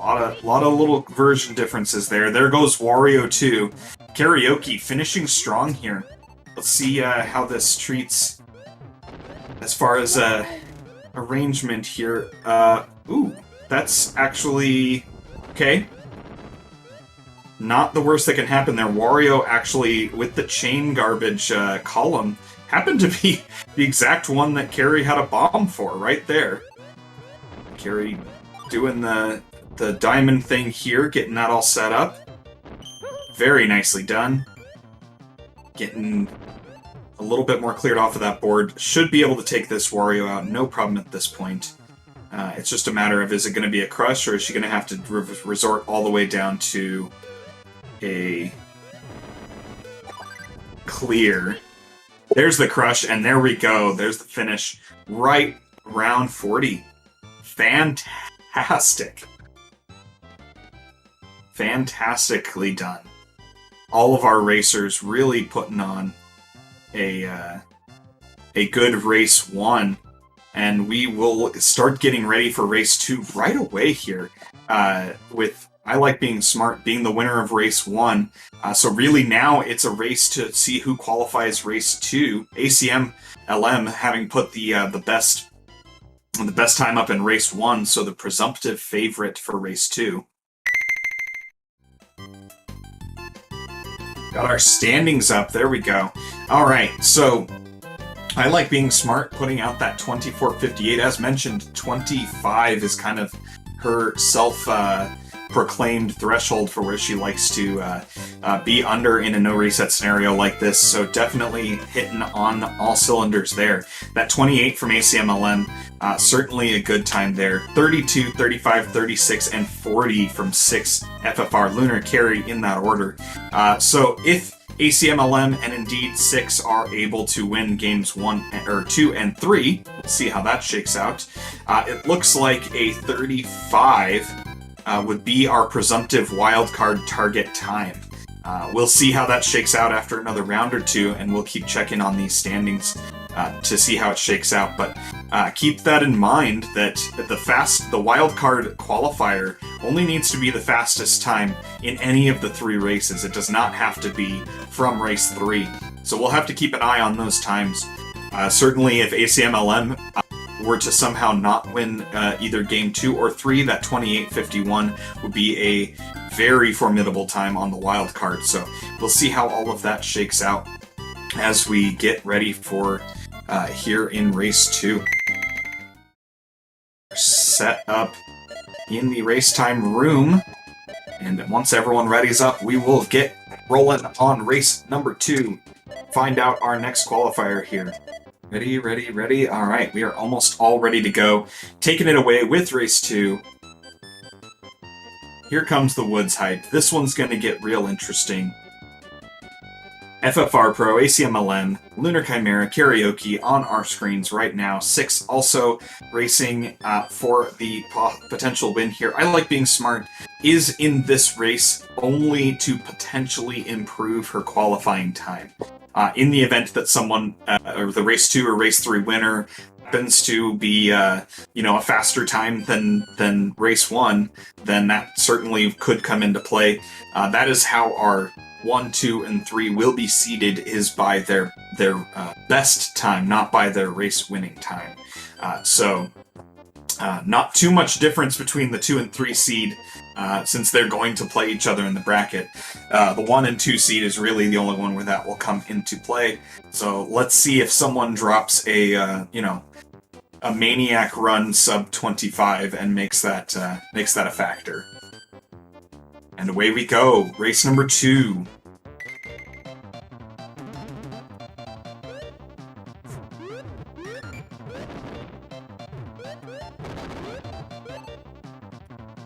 A lot of little version differences there. There goes Wario 2. Karaoke finishing strong here. Let's see how this treats as far as arrangement here. Ooh, that's actually okay. Not the worst that can happen there. Wario actually, with the chain garbage column, happened to be the exact one that Carrie had a bomb for right there. Carrie doing the diamond thing here, getting that all set up. Very nicely done. Getting a little bit more cleared off of that board. Should be able to take this Wario out, no problem at this point. It's just a matter of, is it going to be a crush, or is she going to have to resort all the way down to a clear? There's the crush, and there we go. There's the finish. Right round 40. Fantastic. Fantastically done. All of our racers really putting on a good race 1, and we will start getting ready for race 2 right away here. With I Like Being Smart being the winner of race 1, so really now it's a race to see who qualifies race 2. ACM LM having put the best time up in race 1, so the presumptive favorite for race 2. Got our standings up. There we go. All right, so I Like Being Smart putting out that 24:58. As mentioned, 25 is kind of her self-proclaimed threshold for where she likes to be under in a no reset scenario like this. So definitely hitting on all cylinders there. That 28 from ACMLM, certainly a good time there. 32, 35, 36, and 40 from 6 FFR Lunar Carry in that order. So if ACMLM and indeed 6 are able to win games 2 and 3, let's see how that shakes out. It looks like a 35 would be our presumptive wildcard target time. We'll see how that shakes out after another round or two, and we'll keep checking on these standings to see how it shakes out. But keep that in mind that the wildcard qualifier only needs to be the fastest time in any of the 3 races. It does not have to be from race 3. So we'll have to keep an eye on those times. Certainly if ACMLM were to somehow not win either game 2 or 3, that 28:51 would be a very formidable time on the wild card. So we'll see how all of that shakes out as we get ready for here in race 2. Set up in the race time room, and once everyone readies up, we will get rolling on race number 2. Find out our next qualifier here. Ready, ready, ready. All right, we are almost all ready to go. Taking it away with race 2 here comes the Woods hype. This one's going to get real interesting. FFR Pro, ACMLM, Lunar Chimera, Karaoke on our screens right now. 6 also racing for the potential win here. I Like Being Smart is in this race only to potentially improve her qualifying time. In the event that someone, or the race 2 or race 3 winner, happens to be, a faster time than race 1, then that certainly could come into play. That is how our 1, 2, and 3 will be seeded, is by their best time, not by their race-winning time. So, not too much difference between the 2 and 3 seed, since they're going to play each other in the bracket. The 1 and 2 seed is really the only one where that will come into play. So let's see if someone drops a maniac run sub 25 and makes that a factor. And away we go, race number 2.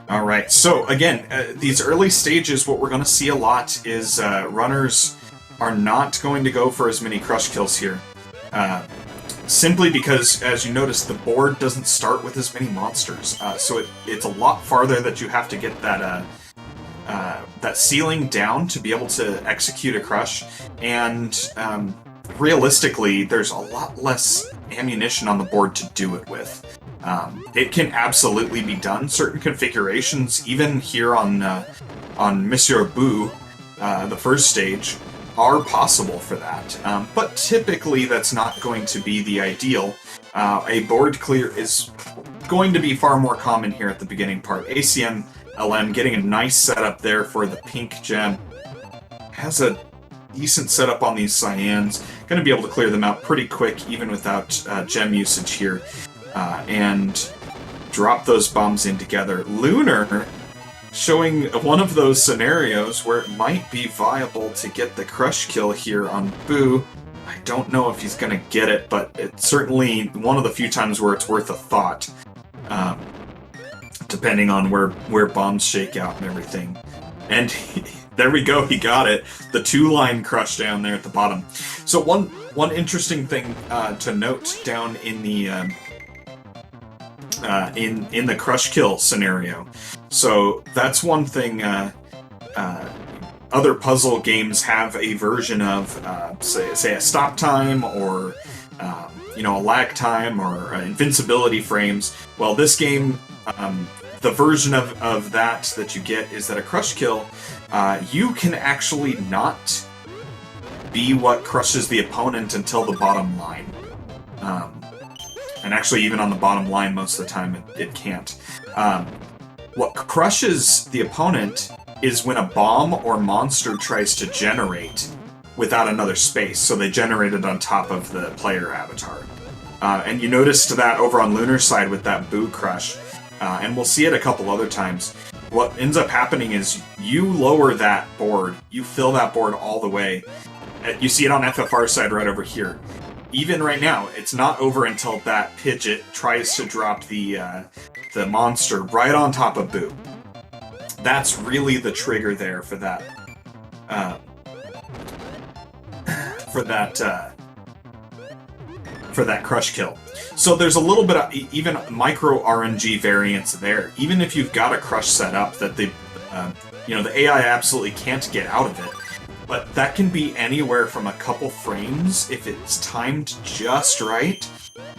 Alright, so again, these early stages, what we're going to see a lot is runners are not going to go for as many crush kills here. Simply because, as you notice, the board doesn't start with as many monsters. So it's a lot farther that you have to get that ceiling down to be able to execute a crush. And realistically, there's a lot less ammunition on the board to do it with. It can absolutely be done. Certain configurations, even here on Monsieur Boo, the first stage, are possible for that. But typically that's not going to be the ideal. A board clear is going to be far more common here at the beginning part. ACM LM getting a nice setup there for the pink gem. Has a decent setup on these cyans. Going to be able to clear them out pretty quick even without gem usage here. And drop those bombs in together. Lunar showing one of those scenarios where it might be viable to get the crush kill here on Boo. I don't know if he's going to get it, but it's certainly one of the few times where it's worth a thought. Depending on where bombs shake out and everything. And there we go, he got it. The 2-line crush down there at the bottom. So one interesting thing to note down in the in the crush kill scenario. So that's one thing. Other puzzle games have a version of say a stop time or a lag time or invincibility frames. Well, this game, the version of that you get is that a crush kill, you can actually not be what crushes the opponent until the bottom line. And actually, even on the bottom line, most of the time, it can't. What crushes the opponent is when a bomb or monster tries to generate without another space, so they generate it on top of the player avatar. And you noticed that over on Lunar's side with that Boo crush, and we'll see it a couple other times. What ends up happening is you lower that board, you fill that board all the way. You see it on FFR side right over here. Even right now, it's not over until that Pidgeot tries to drop the monster right on top of Boo. That's really the trigger there for that. For that crush kill. So there's a little bit of even micro RNG variance there. Even if you've got a crush set up that the AI absolutely can't get out of it. But that can be anywhere from a couple frames if it's timed just right,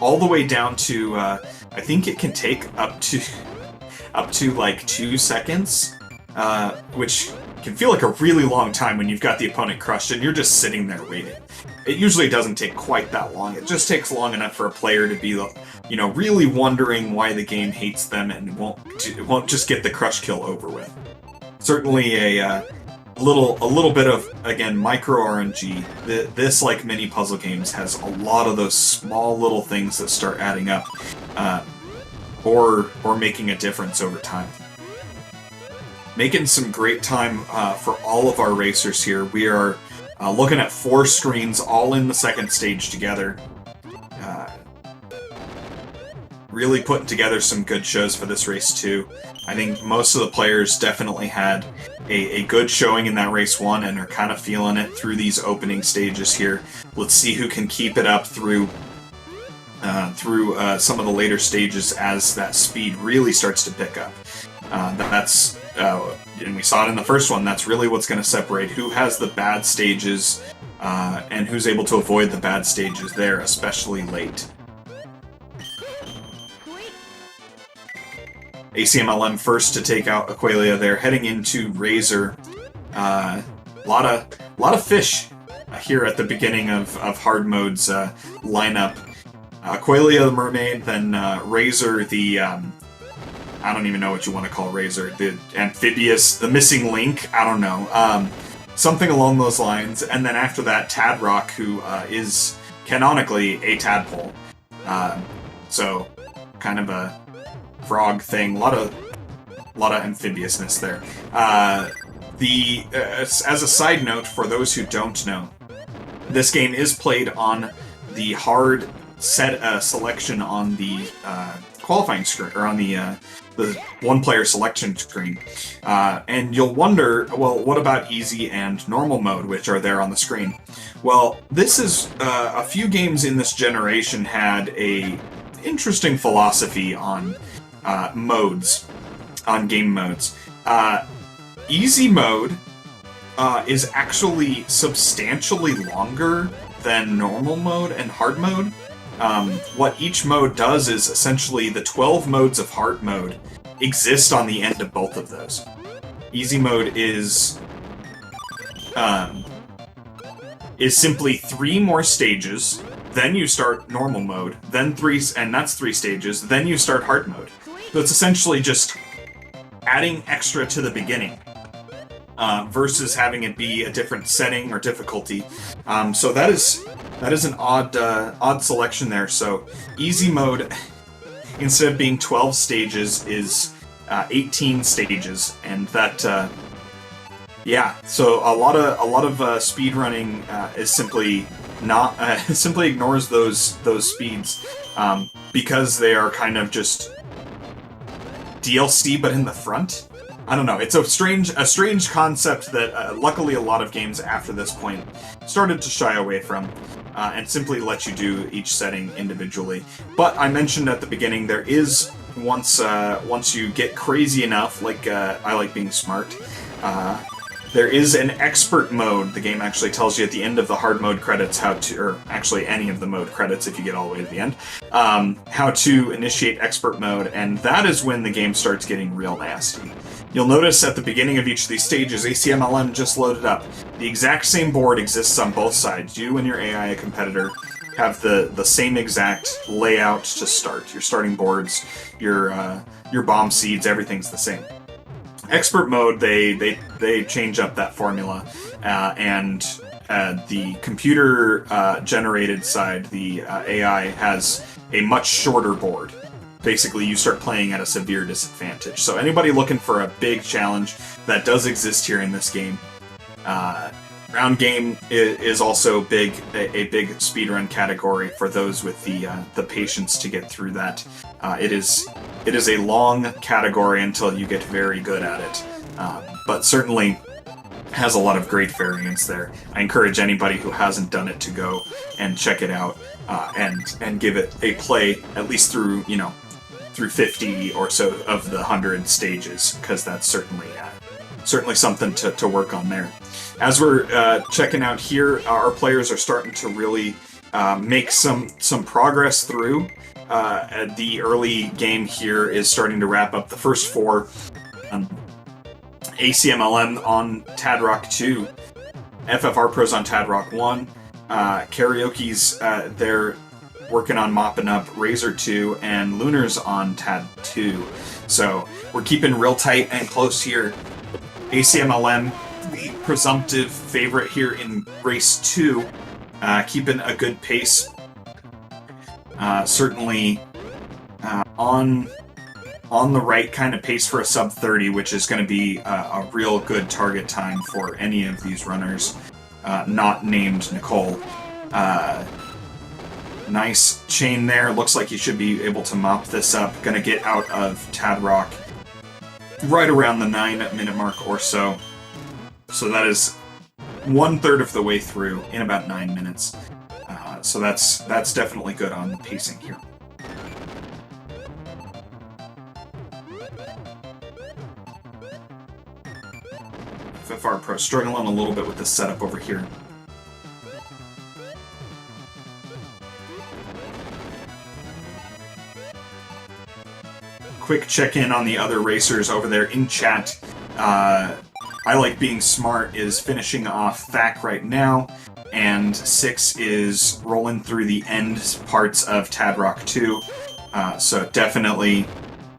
all the way down to I think it can take up to like 2 seconds, which can feel like a really long time when you've got the opponent crushed and you're just sitting there waiting. It usually doesn't take quite that long. It just takes long enough for a player to be, really wondering why the game hates them and won't just get the crush kill over with. Certainly a little bit of, again, micro RNG. This, like many puzzle games, has a lot of those small little things that start adding up, or making a difference over time. Making some great time for all of our racers here. We are looking at 4 screens all in the second stage together. really putting together some good shows for this race too. I think most of the players definitely had a good showing in that race 1 and are kind of feeling it through these opening stages here. Let's see who can keep it up through some of the later stages as that speed really starts to pick up. And we saw it in the first one, that's really what's going to separate who has the bad stages and who's able to avoid the bad stages there, especially late. ACMLM first to take out Aqualia there, heading into Razor. A lot of fish here at the beginning of hard mode's lineup. Aqualia the mermaid, then Razor the I don't even know what you want to call Razor, the amphibious, the missing link, I don't know, something along those lines. And then after that, Tadrock, who is canonically a tadpole, so kind of a frog thing, a lot of amphibiousness there. As a side note, for those who don't know, this game is played on the hard selection on the qualifying screen, or on the one-player selection screen. And you'll wonder, well, what about easy and normal mode, which are there on the screen? Well, this is a few games in this generation had a interesting philosophy on modes, on game modes. Easy mode is actually substantially longer than normal mode and hard mode. What each mode does is essentially the 12 modes of hard mode exist on the end of both of those. Easy mode is simply 3 more stages, then you start normal mode, then 3, and that's 3 stages, then you start hard mode. So it's essentially just adding extra to the beginning, versus having it be a different setting or difficulty. So that is an odd selection there. So easy mode, instead of being 12 stages, is 18 stages, and that yeah. So a lot of speedrunning is simply not simply ignores those speeds because they are kind of just DLC, but in the front. I don't know. It's a strange concept that luckily a lot of games after this point started to shy away from, and simply let you do each setting individually. But I mentioned at the beginning, there is once you get crazy enough, like I like being smart. There is an expert mode. The game actually tells you at the end of the hard mode credits how to, or actually any of the mode credits if you get all the way to the end, how to initiate expert mode, and that is when the game starts getting real nasty. You'll notice at the beginning of each of these stages, ACMLM just loaded up. The exact same board exists on both sides. You and your AI competitor have the same exact layout to start. Your starting boards, your bomb seeds, everything's the same. Expert mode, they change up that formula, and the computer generated side, the AI, has a much shorter board. Basically, you start playing at a severe disadvantage. So anybody looking for a big challenge, that does exist here in this game. Round game is also a big speedrun category for those with the patience to get through that. It is a long category until you get very good at it, but certainly has a lot of great variants there. I encourage anybody who hasn't done it to go and check it out and give it a play, at least through 50 or so of the 100 stages, because that's certainly something to work on there. As we're checking out here, our players are starting to really make some progress through. The early game here is starting to wrap up the first 4. ACMLM on Tadrock 2, FFR Pros on Tadrock 1, Karaoke's they're working on mopping up Razor 2, and Lunar's on Tad 2. So we're keeping real tight and close here. ACMLM, the presumptive favorite here in race 2, keeping a good pace. Certainly on the right kind of pace for a sub 30, which is going to be a real good target time for any of these runners, not named Nicole. Nice chain there. Looks like you should be able to mop this up. Gonna get out of Tadrock right around the 9-minute mark or so. So that is 1/3 of the way through in about 9 minutes. So that's definitely good on the pacing here. FFR Pro struggling a little bit with the setup over here. Quick check-in on the other racers over there in chat. I Like Being Smart is finishing off Thack right now, and 6 is rolling through the end parts of Tadrock 2. So definitely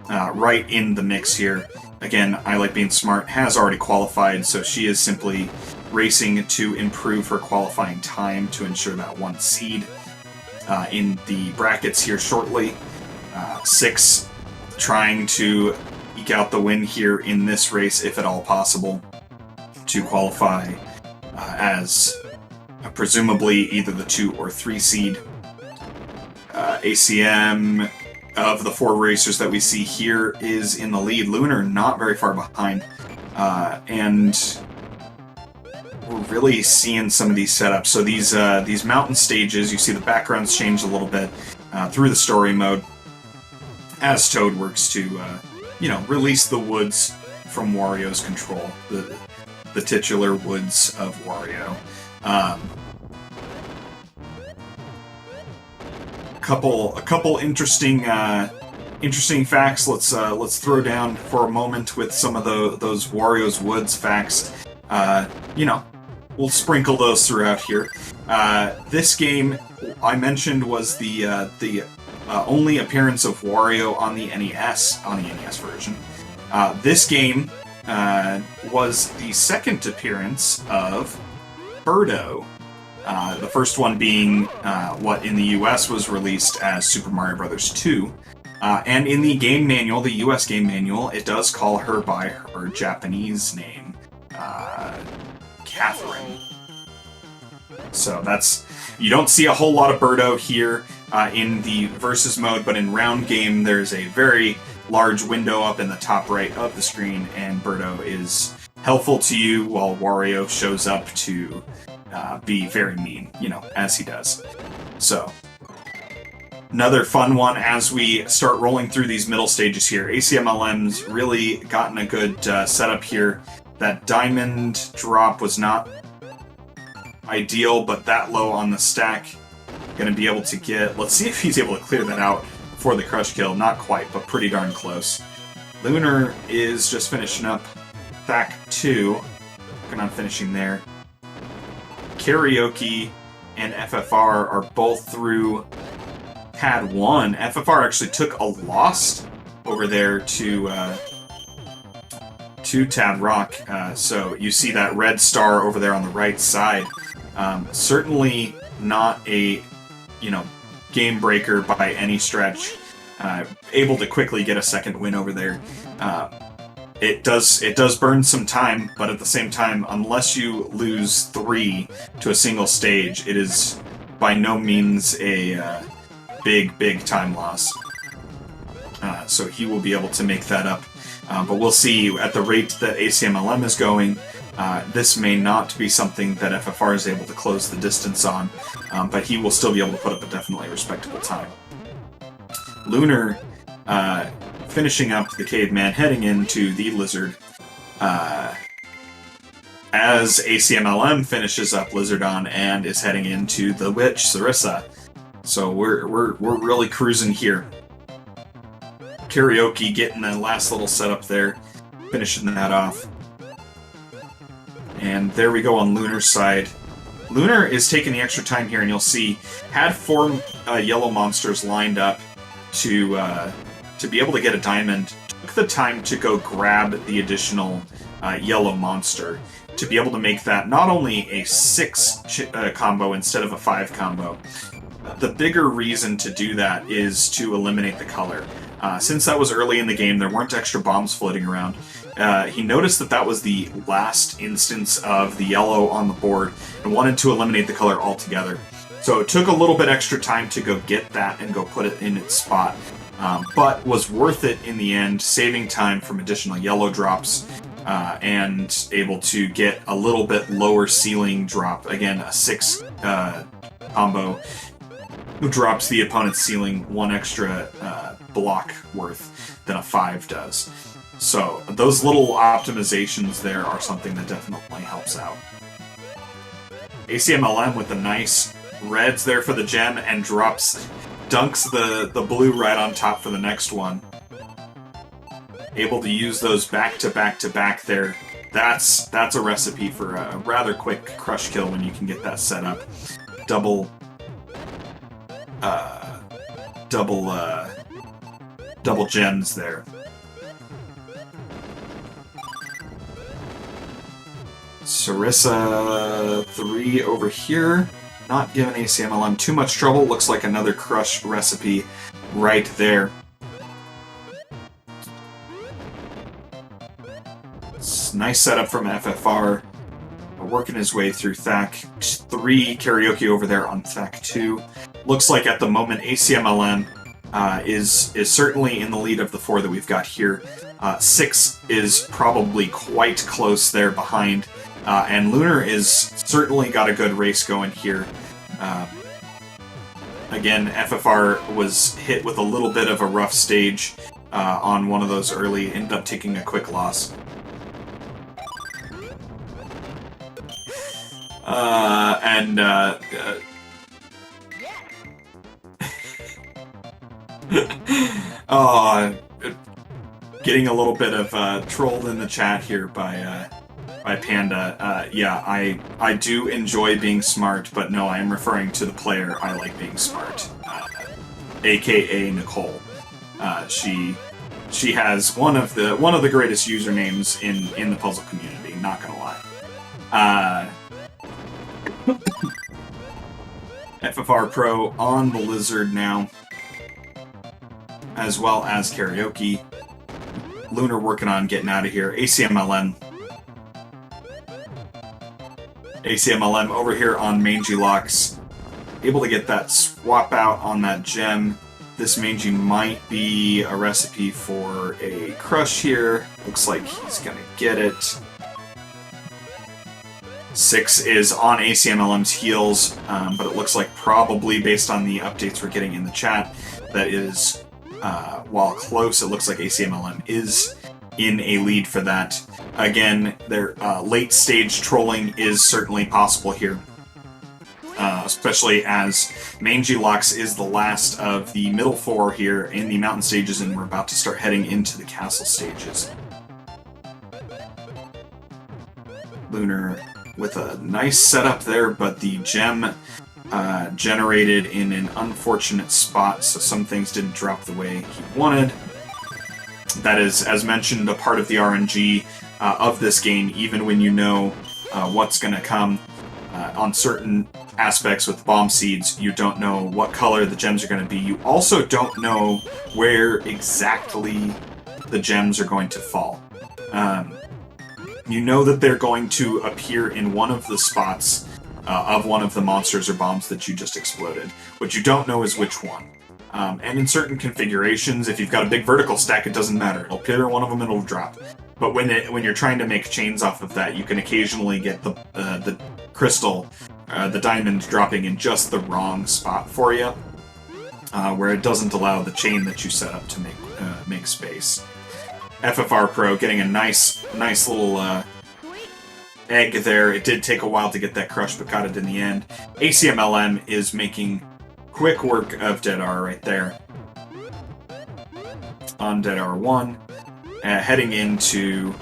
right in the mix here. Again, I Like Being Smart has already qualified, so she is simply racing to improve her qualifying time to ensure that 1 seed in the brackets here shortly. 6 trying to eke out the win here in this race, if at all possible, to qualify as presumably either the 2 or 3 seed. ACM, of the 4 racers that we see here, is in the lead. Lunar not very far behind. And we're really seeing some of these setups. So these mountain stages, you see the backgrounds change a little bit through the story mode as Toad works to, release the woods from Wario's control. The titular woods of Wario. A couple interesting facts. Let's throw down for a moment with some of those Wario's Woods facts. We'll sprinkle those throughout here. This game I mentioned was the only appearance of Wario on the NES version. This game was the second appearance of Birdo. The first one being what in the US was released as Super Mario Bros. 2. And in the game manual, the US game manual, it does call her by her Japanese name, Catherine. So you don't see a whole lot of Birdo here in the versus mode, but in round game, there's a very large window up in the top right of the screen, and Birdo is helpful to you while Wario shows up to be very mean, as he does. So, another fun one as we start rolling through these middle stages here. ACMLM's really gotten a good setup here. That diamond drop was not ideal, but that low on the stack, going to be able to get... Let's see if he's able to clear that out before the crush kill. Not quite, but pretty darn close. Lunar is just finishing up Thack 2. Working on finishing there. Karaoke and FFR are both through Pad 1. FFR actually took a loss over there to Tadrock. So you see that red star over there on the right side. Certainly not a, game breaker by any stretch. Able to quickly get a second win over there. It does burn some time, but at the same time, unless you lose 3 to a single stage, it is by no means a big time loss. So he will be able to make that up. But we'll see at the rate that ACMLM is going. This may not be something that FFR is able to close the distance on, but he will still be able to put up a definitely respectable time. Lunar finishing up the caveman, heading into the lizard. As ACMLM finishes up Lizardon and is heading into the witch, Sarissa. So we're really cruising here. Karaoke getting the last little setup there, finishing that off. And there we go on Lunar's side. Lunar is taking the extra time here, and you'll see, had 4 yellow monsters lined up to be able to get a diamond, took the time to go grab the additional yellow monster to be able to make that not only a 6 combo instead of a 5 combo. The bigger reason to do that is to eliminate the color. Since that was early in the game, there weren't extra bombs floating around. He noticed that was the last instance of the yellow on the board and wanted to eliminate the color altogether. So it took a little bit extra time to go get that and go put it in its spot, but was worth it in the end, saving time from additional yellow drops and able to get a little bit lower ceiling drop. Again, a 6 combo drops the opponent's ceiling 1 extra block worth than a 5 does. So those little optimizations there are something that definitely helps out. ACMLM with the nice reds there for the gem and dunks the blue right on top for the next one. Able to use those back to back to back there. That's a recipe for a rather quick crush kill when you can get that set up. Double gems there. Sarissa 3 over here. Not giving ACMLM too much trouble. Looks like another crush recipe right there. Nice setup from FFR. Working his way through Thack 3. Karaoke over there on Thack 2. Looks like at the moment ACMLM is certainly in the lead of the 4 that we've got here. 6 is probably quite close there behind. And Lunar is certainly got a good race going here. Again, FFR was hit with a little bit of a rough stage on one of those early, ended up taking a quick loss. Getting a little bit of trolled in the chat here by Panda. Yeah, I do enjoy being smart, but no, I am referring to the player I like being smart, aka Nicole. She has one of the greatest usernames in the puzzle community. Not gonna lie. FFR Pro on the Lizard now, as well as Karaoke. Lunar working on getting out of here. ACMLM over here on Mangy Locks. Able to get that swap out on that gem. This Mangy might be a recipe for a crush here. Looks like he's gonna get it. 6 is on ACMLM's heels, but it looks like probably based on the updates we're getting in the chat, that is, while close, it looks like ACMLM is in a lead for that. Again, their late stage trolling is certainly possible here, especially as Mangy Locks is the last of the middle 4 here in the mountain stages, and we're about to start heading into the castle stages. Lunar with a nice setup there, but the gem generated in an unfortunate spot, so some things didn't drop the way he wanted. That is, as mentioned, a part of the RNG of this game, even when you know what's going to come. On certain aspects with bomb seeds, you don't know what color the gems are going to be. You also don't know where exactly the gems are going to fall. You know that they're going to appear in one of the spots of one of the monsters or bombs that you just exploded. What you don't know is which one. And in certain configurations, if you've got a big vertical stack, it doesn't matter. It'll appear in one of them and it'll drop. But when you're trying to make chains off of that, you can occasionally get the crystal, the diamond dropping in just the wrong spot for you, where it doesn't allow the chain that you set up to make space. FFR Pro getting a nice little egg there. It did take a while to get that crush, but got it in the end. ACMLM is making quick work of Dead R right there. On Dead R1. Heading into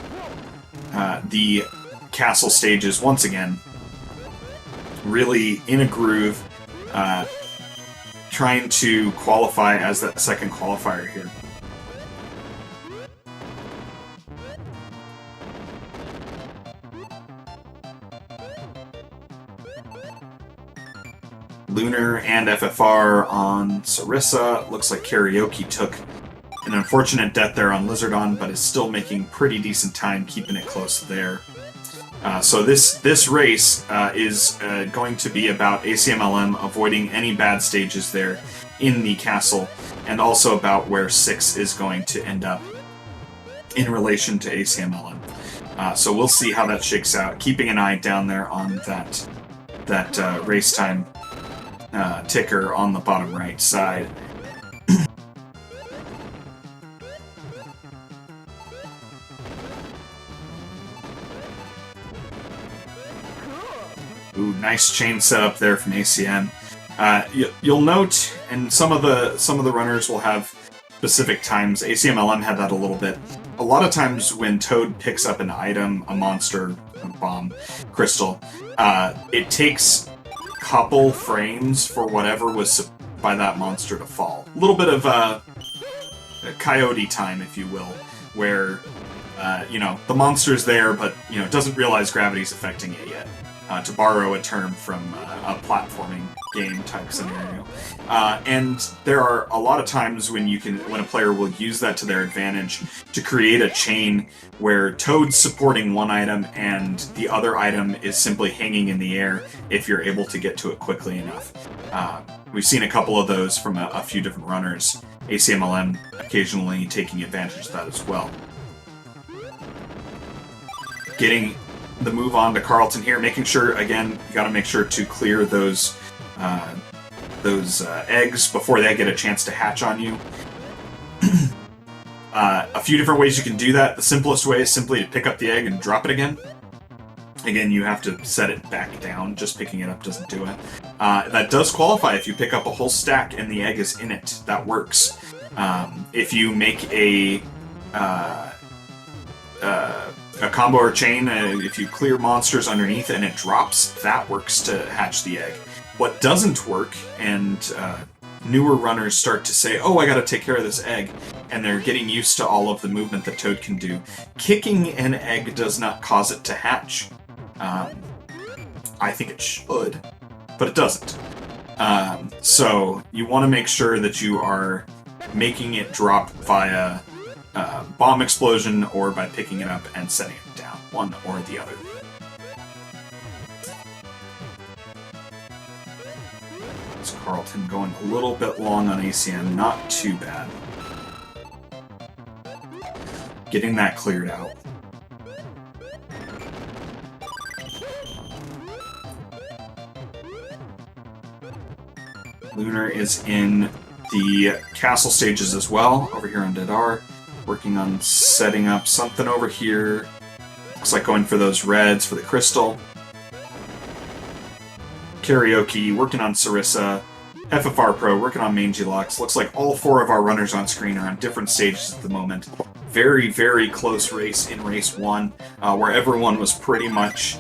the castle stages once again. Really in a groove. Trying to qualify as that second qualifier here. Lunar and FFR on Sarissa. Looks like Karaoke took an unfortunate death there on Lizardon, but is still making pretty decent time, keeping it close there. So this race is going to be about ACMLM avoiding any bad stages there in the castle, and also about where 6 is going to end up in relation to ACMLM. So we'll see how that shakes out, keeping an eye down there on that race time ticker on the bottom right side. Ooh, nice chain setup there from ACM. You'll note, and some of the runners will have specific times. ACMLM had that a little bit. A lot of times when Toad picks up an item, a monster, a bomb, crystal, it takes a couple frames for whatever was by that monster to fall. A little bit of a coyote time, if you will, where the monster's there, but it doesn't realize gravity's affecting it yet. To borrow a term from a platforming game type scenario, and there are a lot of times when a player will use that to their advantage to create a chain where Toad's supporting one item and the other item is simply hanging in the air if you're able to get to it quickly enough. We've seen a couple of those from a few different runners. ACMLM occasionally taking advantage of that as well. Getting the move on to Carlton here, making sure, again, you got to make sure to clear those eggs before they get a chance to hatch on you. A few different ways you can do that. The simplest way is simply to pick up the egg and drop it again. Again, you have to set it back down. Just picking it up doesn't do it. That does qualify if you pick up a whole stack and the egg is in it. That works. If you make a combo or chain, if you clear monsters underneath and it drops, that works to hatch the egg. What doesn't work, and newer runners start to say, oh, I gotta take care of this egg, and they're getting used to all of the movement that Toad can do. Kicking an egg does not cause it to hatch. I think it should, but it doesn't. So you want to make sure that you are making it drop via bomb explosion or by picking it up and setting it down, one or the other. It's Carlton going a little bit long on ACM, not too bad. Getting that cleared out. Lunar is in the castle stages as well, over here on Dedar. Working on setting up something over here. Looks like going for those reds for the crystal. Karaoke, working on Sarissa. FFR Pro, working on Mangy Locks. Looks like all 4 of our runners on screen are on different stages at the moment. Very, very close race in Race 1, where everyone was pretty much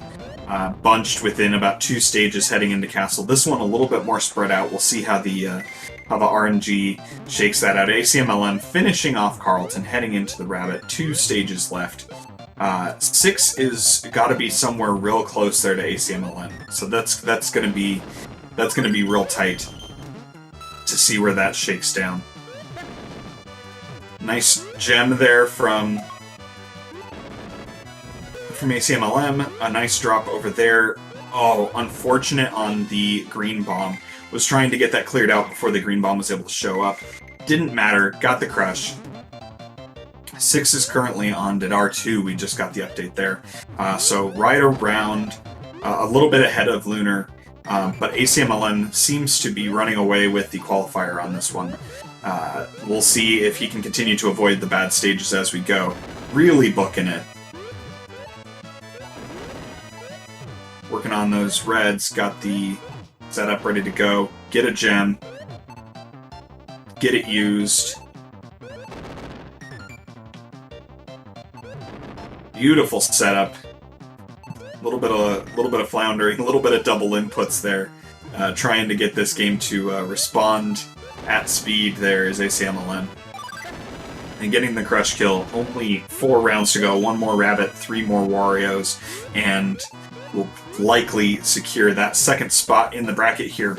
bunched within about 2 stages heading into Castle. This one a little bit more spread out. We'll see how the RNG shakes that out. ACMLM finishing off Carlton, heading into the Rabbit. 2 stages left. 6 is got to be somewhere real close there to ACMLM. So that's gonna be real tight to see where that shakes down. Nice gem there from ACMLM. A nice drop over there. Oh, unfortunate on the green bomb. Was trying to get that cleared out before the green bomb was able to show up. Didn't matter. Got the crush. 6 is currently on Dedar 2. We just got the update there. So right around, a little bit ahead of Lunar. But ACMLM seems to be running away with the qualifier on this one. We'll see if he can continue to avoid the bad stages as we go. Really booking it. Working on those reds, got the setup ready to go. Get a gem. Get it used. Beautiful setup. A little bit of floundering, a little bit of double inputs there. Trying to get this game to respond at speed there is ACMLM. And getting the crush kill. Only 4 rounds to go. 1 more Rabbit, 3 more Warios, and will likely secure that second spot in the bracket here.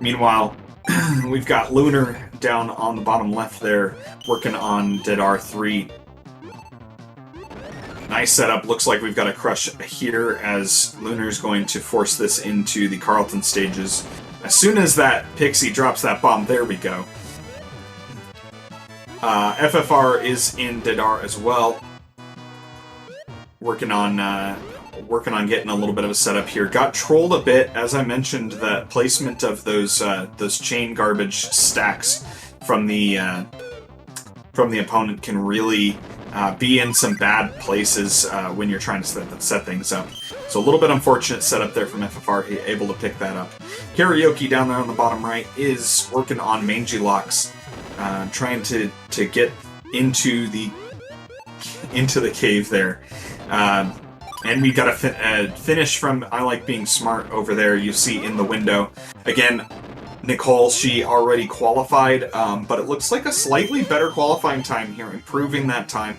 Meanwhile, we've got Lunar down on the bottom left there, working on Dedar 3. Nice setup. Looks like we've got a crush here as Lunar's going to force this into the Carlton stages. As soon as that Pixie drops that bomb, there we go. FFR is in Dedar as well. Working on getting a little bit of a setup here. Got trolled a bit, as I mentioned. The placement of those chain garbage stacks from the opponent can really be in some bad places when you're trying to set things up. So a little bit unfortunate setup there from FFR, able to pick that up. Karaoke down there on the bottom right is working on Mangy Locks, trying to get into the cave there. And we got a finish from I Like Being Smart over there, you see in the window. Again, Nicole, she already qualified, but it looks like a slightly better qualifying time here, improving that time,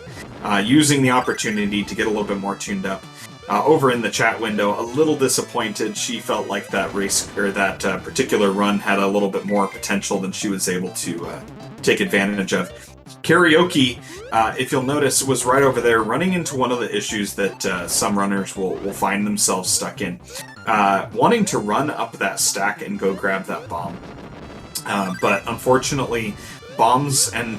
using the opportunity to get a little bit more tuned up. Over in the chat window, a little disappointed. She felt like that race, or that particular run had a little bit more potential than she was able to take advantage of. Karaoke, if you'll notice, was right over there, running into one of the issues that some runners will find themselves stuck in. Wanting to run up that stack and go grab that bomb. But unfortunately, bombs and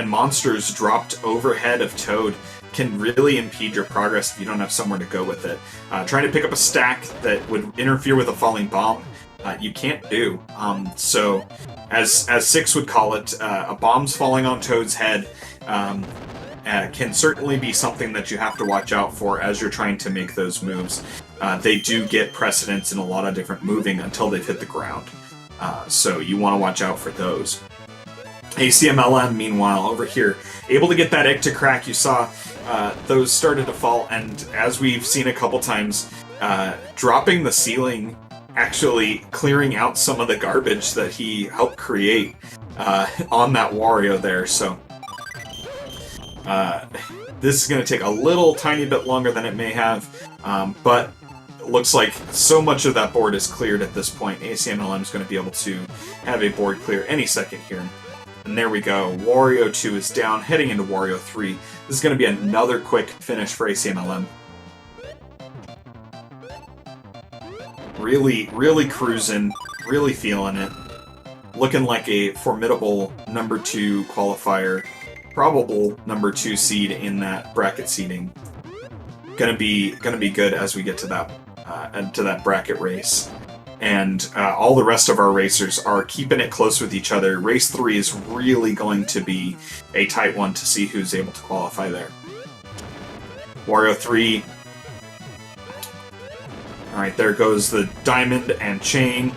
monsters dropped overhead of Toad can really impede your progress if you don't have somewhere to go with it. Trying to pick up a stack that would interfere with a falling bomb, you can't do. So, as Six would call it, a bomb's falling on Toad's head can certainly be something that you have to watch out for as you're trying to make those moves. They do get precedence in a lot of different moving until they've hit the ground. So you want to watch out for those. ACMLM, meanwhile, over here, able to get that egg to crack. You saw those started to fall, and as we've seen a couple times, dropping the ceiling, actually clearing out some of the garbage that he helped create on that Wario there. So this is going to take a little tiny bit longer than it may have, but it looks like so much of that board is cleared at this point. ACMLM is going to be able to have a board clear any second here. And there we go. Wario 2 is down, heading into Wario 3. This is going to be another quick finish for ACMLM. Really cruising, really feeling it. Looking like a formidable number 2 qualifier, probable number 2 seed in that bracket seeding. Gonna be good as we get to that bracket race. And all the rest of our racers are keeping it close with each other. Race 3 is really going to be a tight one to see who's able to qualify there. Wario 3. Alright, there goes the diamond and chain.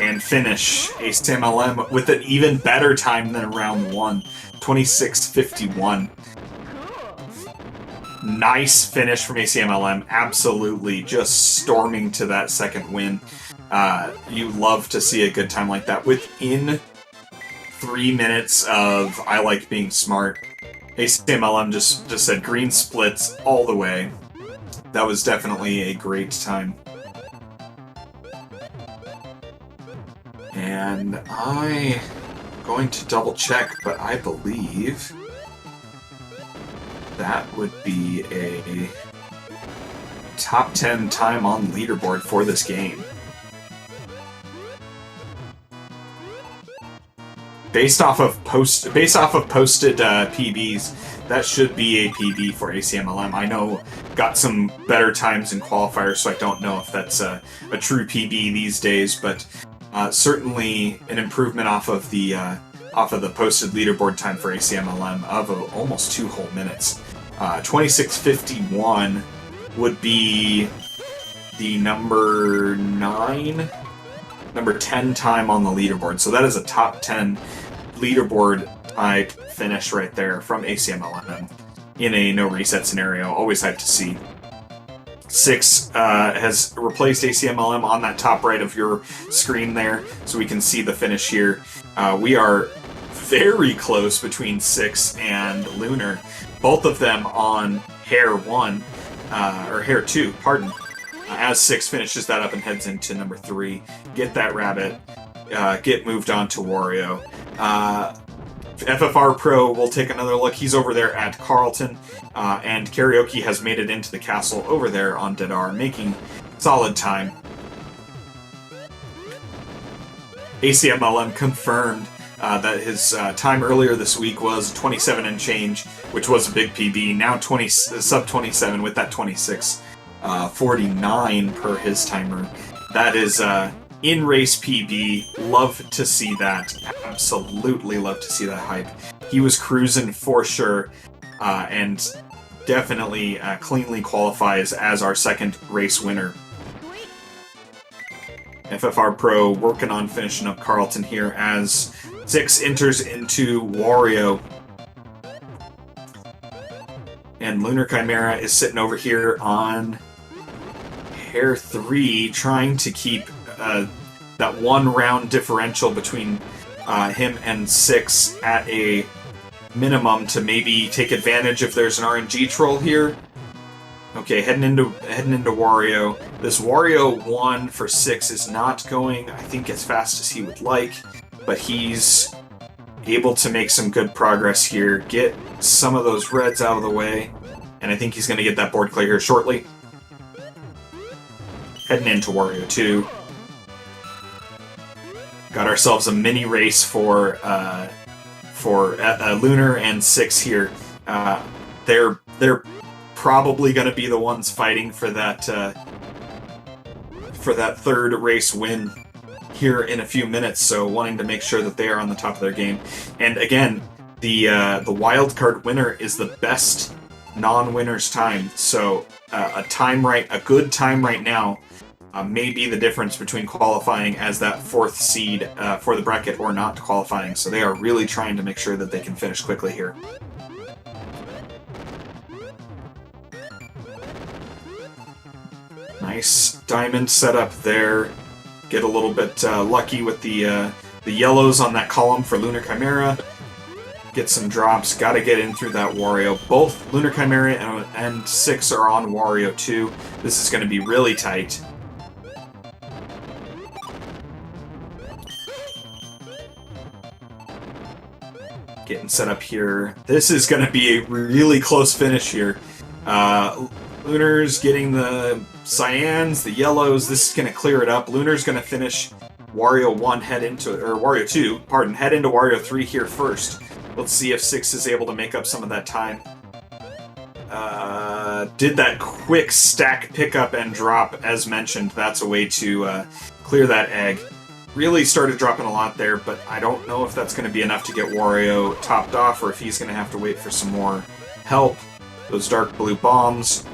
And finish. ACMLM with an even better time than round 1. 26:51. Nice finish from ACMLM. Absolutely just storming to that second win. You love to see a good time like that. Within 3 minutes of I Like Being Smart, ACMLM just said green splits all the way. That was definitely a great time. And I'm going to double check, but I believe that would be a top 10 time on the leaderboard for this game. Based off of posted PBs, that should be a PB for ACMLM. I know got some better times in qualifiers, so I don't know if that's a true PB these days, but certainly an improvement off of the posted leaderboard time for ACMLM of almost 2 whole minutes. 26:51 would be the number 10 time on the leaderboard. So that is a top 10 leaderboard type finish right there from ACMLM in a no reset scenario. Always hyped to see. 6 has replaced ACMLM on that top right of your screen there, so we can see the finish here. We are very close between 6 and Lunar. Both of them on Hair 1, or Hair 2, pardon. As 6 finishes that up and heads into number 3. Get that rabbit. Get moved on to Wario. FFR Pro will take another look. He's over there at Carlton, and Karaoke has made it into the castle over there on Dedar, making solid time. ACMLM confirmed that his time earlier this week was 27 and change, which was a big PB. Now sub 27 with that 26:49 per his timer. That is in-race PB. Love to see that. Absolutely love to see that hype. He was cruising for sure, and definitely cleanly qualifies as our second race winner. FFR Pro working on finishing up Carlton here as 6 enters into Wario. And Lunar Chimera is sitting over here on Hair 3, trying to keep that 1 round differential between him and 6 at a minimum to maybe take advantage if there's an RNG troll here. Okay, heading into Wario. This Wario 1 for 6 is not going, I think, as fast as he would like, but he's able to make some good progress here, get some of those reds out of the way, and I think he's going to get that board clear here shortly. Heading into Wario 2. Got ourselves a mini race for Lunar and 6 here. They're probably going to be the ones fighting for that third race win here in a few minutes, so wanting to make sure that they are on the top of their game. And again, the wildcard winner is the best non-winner's time, so a good time right now may be the difference between qualifying as that 4th seed for the bracket or not qualifying, so they are really trying to make sure that they can finish quickly here. Nice diamond setup there. Get a little bit lucky with the yellows on that column for Lunar Chimera. Get some drops. Got to get in through that Wario. Both Lunar Chimera and 6 are on Wario 2. This is going to be really tight. Getting set up here. This is going to be a really close finish here. Lunar's getting the cyans, the yellows. This is going to clear it up. Lunar's going to finish Wario 1, head into Wario 2, head into Wario 3 here first. Let's see if 6 is able to make up some of that time. Did that quick stack pickup and drop, as mentioned. That's a way to clear that egg. Really started dropping a lot there, but I don't know if that's going to be enough to get Wario topped off, or if he's going to have to wait for some more help. Those dark blue bombs.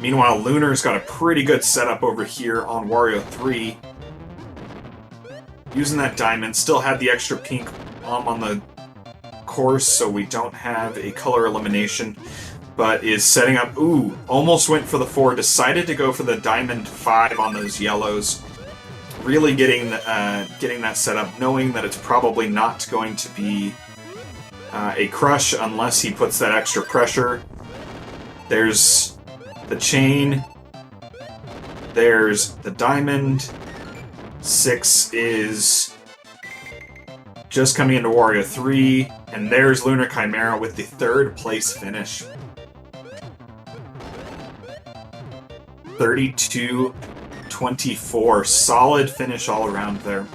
Meanwhile, Lunar's got a pretty good setup over here on Wario 3. Using that diamond, still had the extra pink on the course, so we don't have a color elimination, but is setting up... Ooh, almost went for the 4, decided to go for the diamond 5 on those yellows. Really getting that set up, knowing that it's probably not going to be a crush unless he puts that extra pressure. There's the chain. There's the diamond. 6 is just coming into Wario 3. And there's Lunar Chimera with the 3rd place finish. 32-24. Solid finish all around there.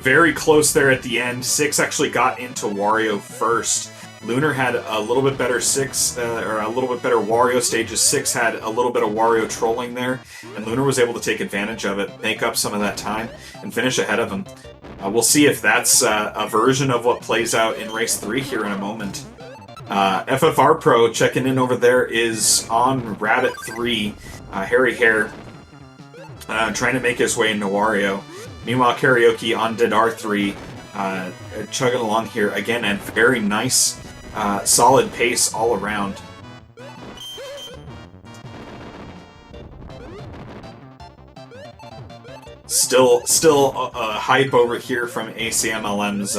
Very close there at the end. 6 actually got into Wario first. Lunar had a little bit better Wario stages. 6 had a little bit of Wario trolling there, and Lunar was able to take advantage of it, make up some of that time, and finish ahead of him. We'll see if that's a version of what plays out in Race 3 here in a moment. FFR Pro checking in over there is on Rabbit 3, Harry Hare, trying to make his way into Wario. Meanwhile, Karaoke on Dedar 3, chugging along here again at very nice, solid pace all around. Still hype over here from ACMLM's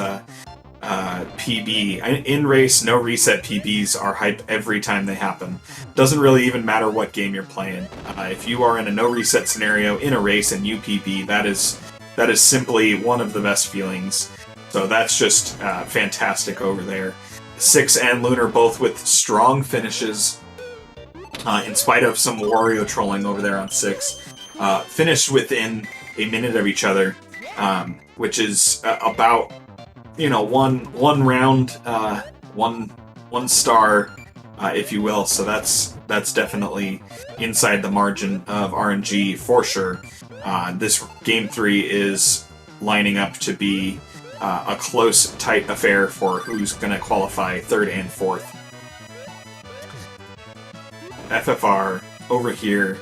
PB. In race, no reset PBs are hype every time they happen. Doesn't really even matter what game you're playing. If you are in a no reset scenario in a race and you PB, that is That is simply one of the best feelings. So that's just fantastic over there. 6 and Lunar both with strong finishes, in spite of some Wario trolling over there on 6. Finished within a minute of each other, which is about, one round, one star, if you will. So that's definitely inside the margin of RNG for sure. This Game 3 is lining up to be a close, tight affair for who's going to qualify 3rd and 4th. FFR over here,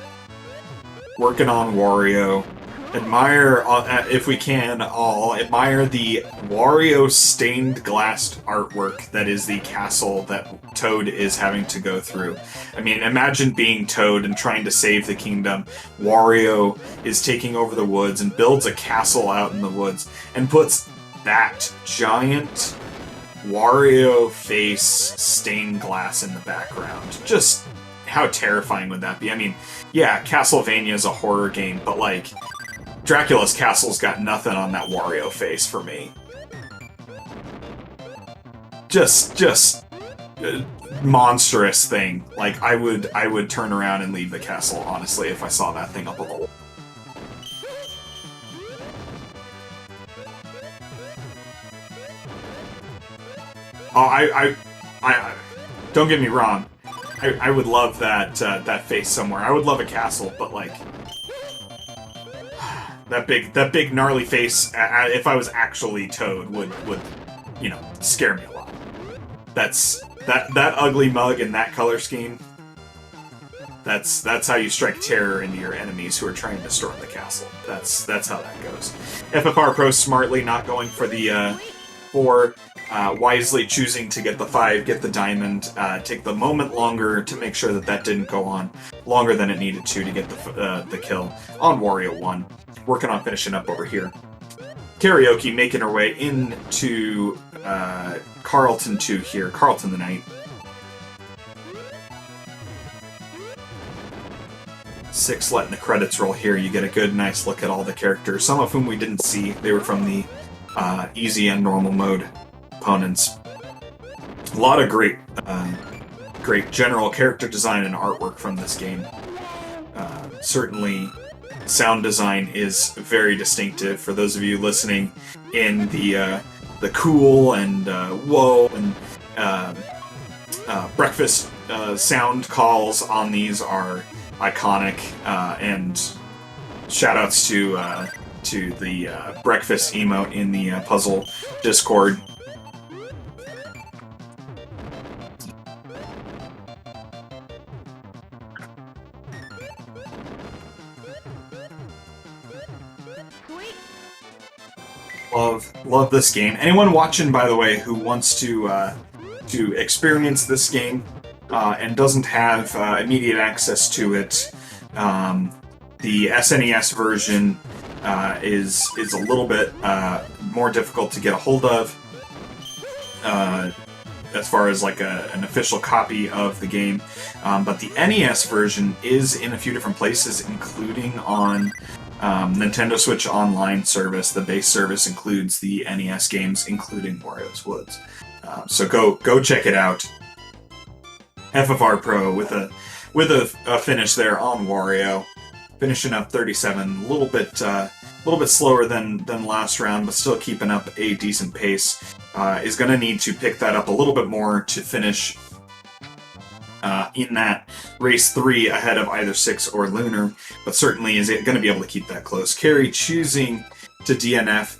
working on Wario. Admire, if we can, all admire the Wario stained glass artwork that is the castle that Toad is having to go through. I mean, imagine being Toad and trying to save the kingdom. Wario is taking over the woods and builds a castle out in the woods and puts that giant Wario face stained glass in the background. Just how terrifying would that be? I mean, yeah, Castlevania is a horror game, but like, Dracula's Castle's got nothing on that Wario face for me. Just monstrous thing. Like, I would turn around and leave the castle, honestly, if I saw that thing up on the wall. Oh, I don't get me wrong. I would love that face somewhere. I would love a castle, but like, that big gnarly face, if I was actually Toad, would scare me a lot. That ugly mug and that color scheme. That's how you strike terror into your enemies who are trying to storm the castle. That's how that goes. FFR Pro smartly not going for the 4, wisely choosing to get the 5, get the diamond, take the moment longer to make sure that didn't go on longer than it needed to get the kill on Wario 1. Working on finishing up over here. Karaoke making her way into Carlton 2 here. Carlton the Knight. 6 letting the credits roll here. You get a good, nice look at all the characters, some of whom we didn't see. They were from the easy and normal mode opponents. A lot of great general character design and artwork from this game. Certainly, sound design is very distinctive. For those of you listening in the cool and whoa and breakfast sound calls on these are iconic, and shoutouts to the breakfast emote in the Puzzle Discord. Love this game. Anyone watching, by the way, who wants to experience this game and doesn't have immediate access to it, the SNES version is a little bit more difficult to get a hold of as far as like an official copy of the game. But the NES version is in a few different places, including on Nintendo Switch Online service. The base service includes the NES games, including Wario's Woods. So go check it out. FFR Pro with a finish there on Wario, finishing up 37, a little bit slower than last round, but still keeping up a decent pace. Is going to need to pick that up a little bit more to finish in that race 3 ahead of either 6 or Lunar, but certainly is going to be able to keep that close. Carrie choosing to DNF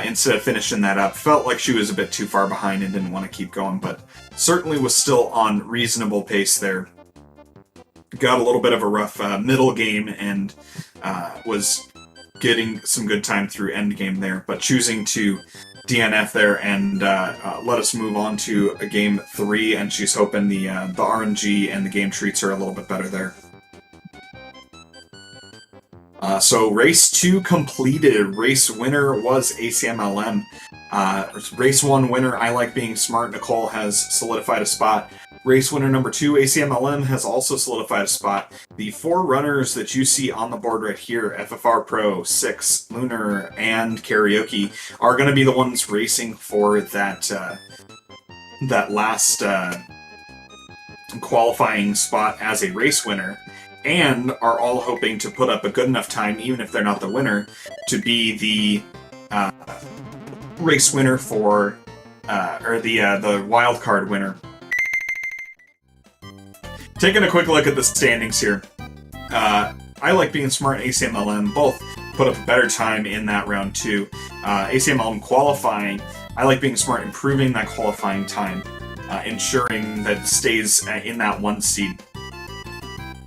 instead of finishing that up. Felt like she was a bit too far behind and didn't want to keep going, but certainly was still on reasonable pace there. Got a little bit of a rough middle game and was getting some good time through end game there, but choosing to DNF there and let us move on to a game 3, and she's hoping the RNG and the game treats her a little bit better there. So race 2 completed. Race winner was ACMLM. Race 1 winner, I Like Being Smart, Nicole, has solidified a spot. Race winner number 2, ACMLM, has also solidified a spot. The 4 runners that you see on the board right here, FFR Pro, 6, Lunar, and Karaoke, are going to be the ones racing for that last qualifying spot as a race winner, and are all hoping to put up a good enough time, even if they're not the winner, to be the race winner for, or the wild card winner. Taking a quick look at the standings here, I Like Being Smart and ACMLM both put up a better time in that round 2. ACMLM qualifying, I Like Being Smart improving that qualifying time, ensuring that it stays in that 1 seed.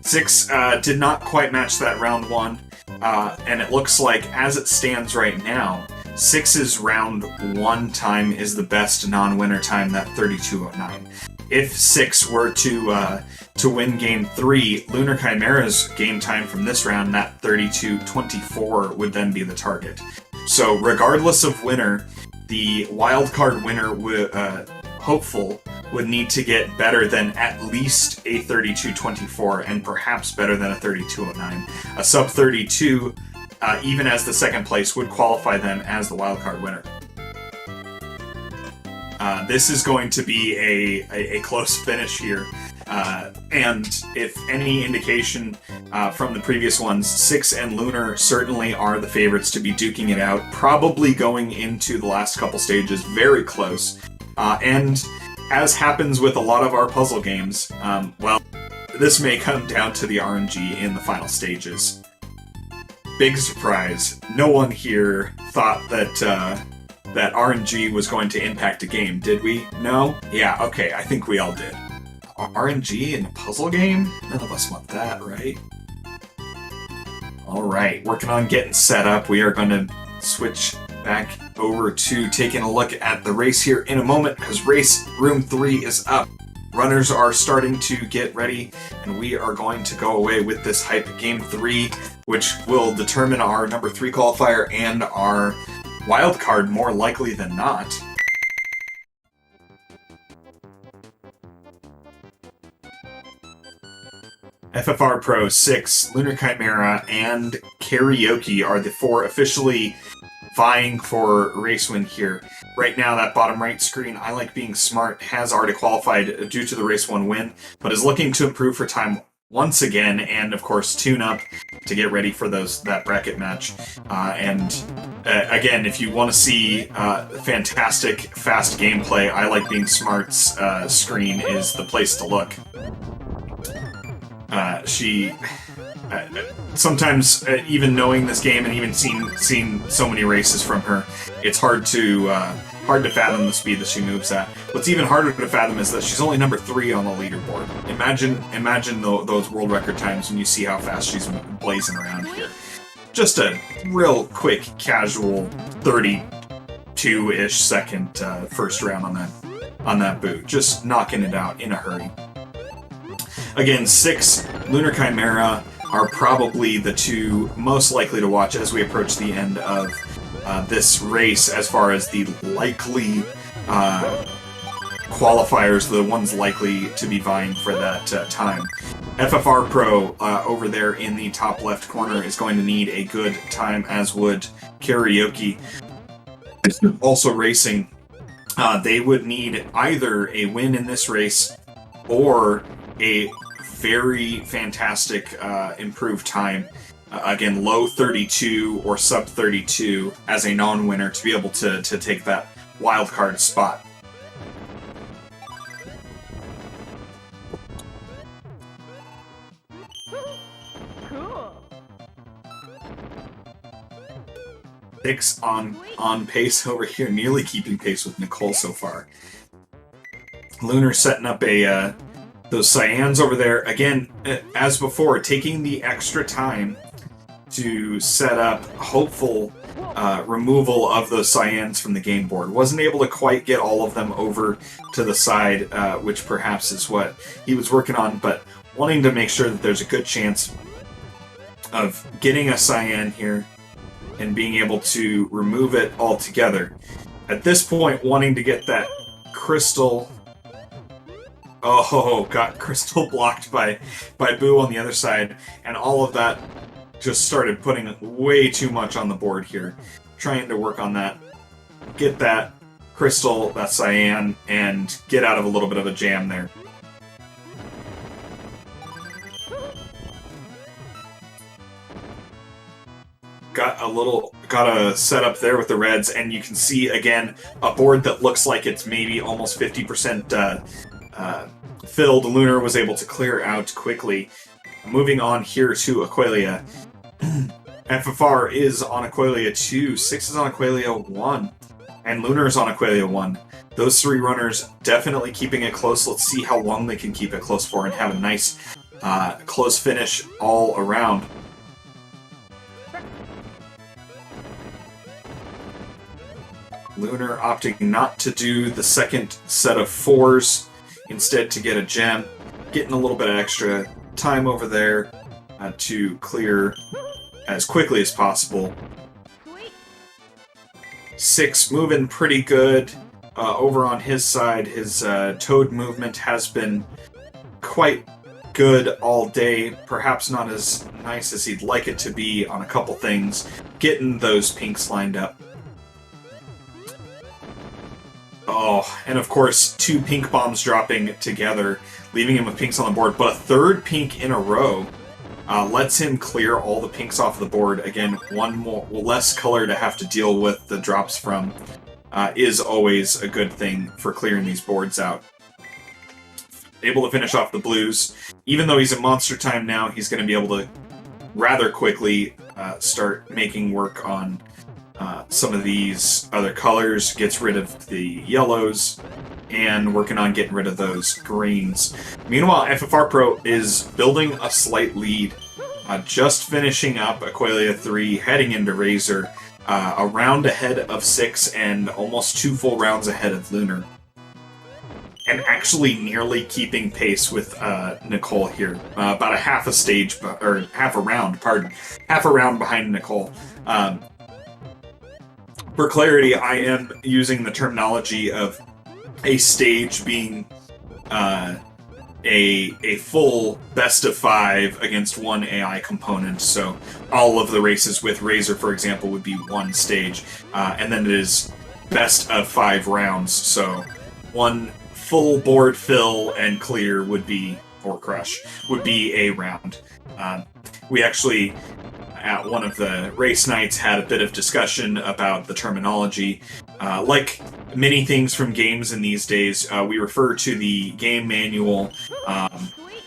6 did not quite match that round 1, and it looks like, as it stands right now, 6's round 1 time is the best non-winner time, that 32:09. If 6 were to win Game 3, Lunar Chimera's game time from this round, that 32:24, would then be the target. So regardless of winner, the wildcard winner hopeful would need to get better than at least a 32:24 and perhaps better than a 32:09. A sub 32, even as the second place, would qualify them as the wildcard winner. This is going to be a close finish here. And if any indication from the previous ones, 6 and Lunar certainly are the favorites to be duking it out, probably going into the last couple stages very close. And as happens with a lot of our puzzle games, well, this may come down to the RNG in the final stages. Big surprise, no one here thought that RNG was going to impact a game, did we? No? Yeah, okay, I think we all did. RNG in a puzzle game? None of us want that, right? Alright, working on getting set up. We are going to switch back over to taking a look at the race here in a moment, because race room 3 is up. Runners are starting to get ready, and we are going to go away with this hype Game 3, which will determine our number 3 qualifier and our wild card more likely than not. FFR Pro, 6, Lunar Chimera, and Karaoke are the 4 officially vying for race win here. Right now, that bottom right screen, I Like Being Smart, has already qualified due to the race 1 win, but is looking to improve her time once again, and of course tune up to get ready for that bracket match. Again, if you want to see fantastic fast gameplay, I Like Being Smart's screen is the place to look. She sometimes, even knowing this game and even seeing so many races from her, it's hard to fathom the speed that she moves at. What's even harder to fathom is that she's only number 3 on the leaderboard. Imagine those world record times when you see how fast she's blazing around here. Just a real quick, casual 32-ish second first round on that boot. Just knocking it out in a hurry. Again, 6, Lunar Chimera, are probably the 2 most likely to watch as we approach the end of this race, as far as the likely qualifiers, the ones likely to be vying for that time. FFR Pro, over there in the top left corner, is going to need a good time, as would Karaoke. Also racing, they would need either a win in this race or a very fantastic improved time. Again, low 32 or sub 32 as a non-winner to be able to take that wildcard spot. Cool. 6 on pace over here, nearly keeping pace with Nicole so far. Lunar setting up those cyans over there. Again, as before, taking the extra time to set up hopeful removal of those cyans from the game board. Wasn't able to quite get all of them over to the side, which perhaps is what he was working on, but wanting to make sure that there's a good chance of getting a cyan here and being able to remove it altogether. At this point, wanting to get that crystal... Oh, got crystal blocked by Boo on the other side, and all of that just started putting way too much on the board here. Trying to work on that, get that crystal, that cyan, and get out of a little bit of a jam there. Got a setup there with the reds, and you can see again a board that looks like it's maybe almost 50% filled. Lunar was able to clear out quickly. Moving on here to Aqualia. FFR is on Aqualia 2, 6 is on Aqualia 1, and Lunar is on Aqualia 1. Those three runners definitely keeping it close. Let's see how long they can keep it close for and have a nice close finish all around. Lunar opting not to do the second set of 4s, instead to get a gem, getting a little bit of extra time over there to clear as quickly as possible. 6 moving pretty good over on his side. His toad movement has been quite good all day, perhaps not as nice as he'd like it to be on a couple things, getting those pinks lined up. Oh, and of course, 2 pink bombs dropping together, leaving him with pinks on the board, but a third pink in a row lets him clear all the pinks off the board. Again, less color to have to deal with the drops from is always a good thing for clearing these boards out. Able to finish off the blues. Even though he's in monster time now, he's going to be able to rather quickly start making work on some of these other colors, gets rid of the yellows, and working on getting rid of those greens. Meanwhile, FFR Pro is building a slight lead, just finishing up Aqualia 3, heading into Razor, a round ahead of 6 and almost 2 full rounds ahead of Lunar. And actually nearly keeping pace with Nicole here. About a half a round behind Nicole. For clarity, I am using the terminology of a stage being a full best of 5 against 1 AI component. So all of the races with Razor, for example, would be 1 stage. And then it is best of 5 rounds. So 1 full board fill and clear would be, or crush, would be a round. We actually, at one of the race nights, had a bit of discussion about the terminology. Like many things from games in these days, we refer to the game manual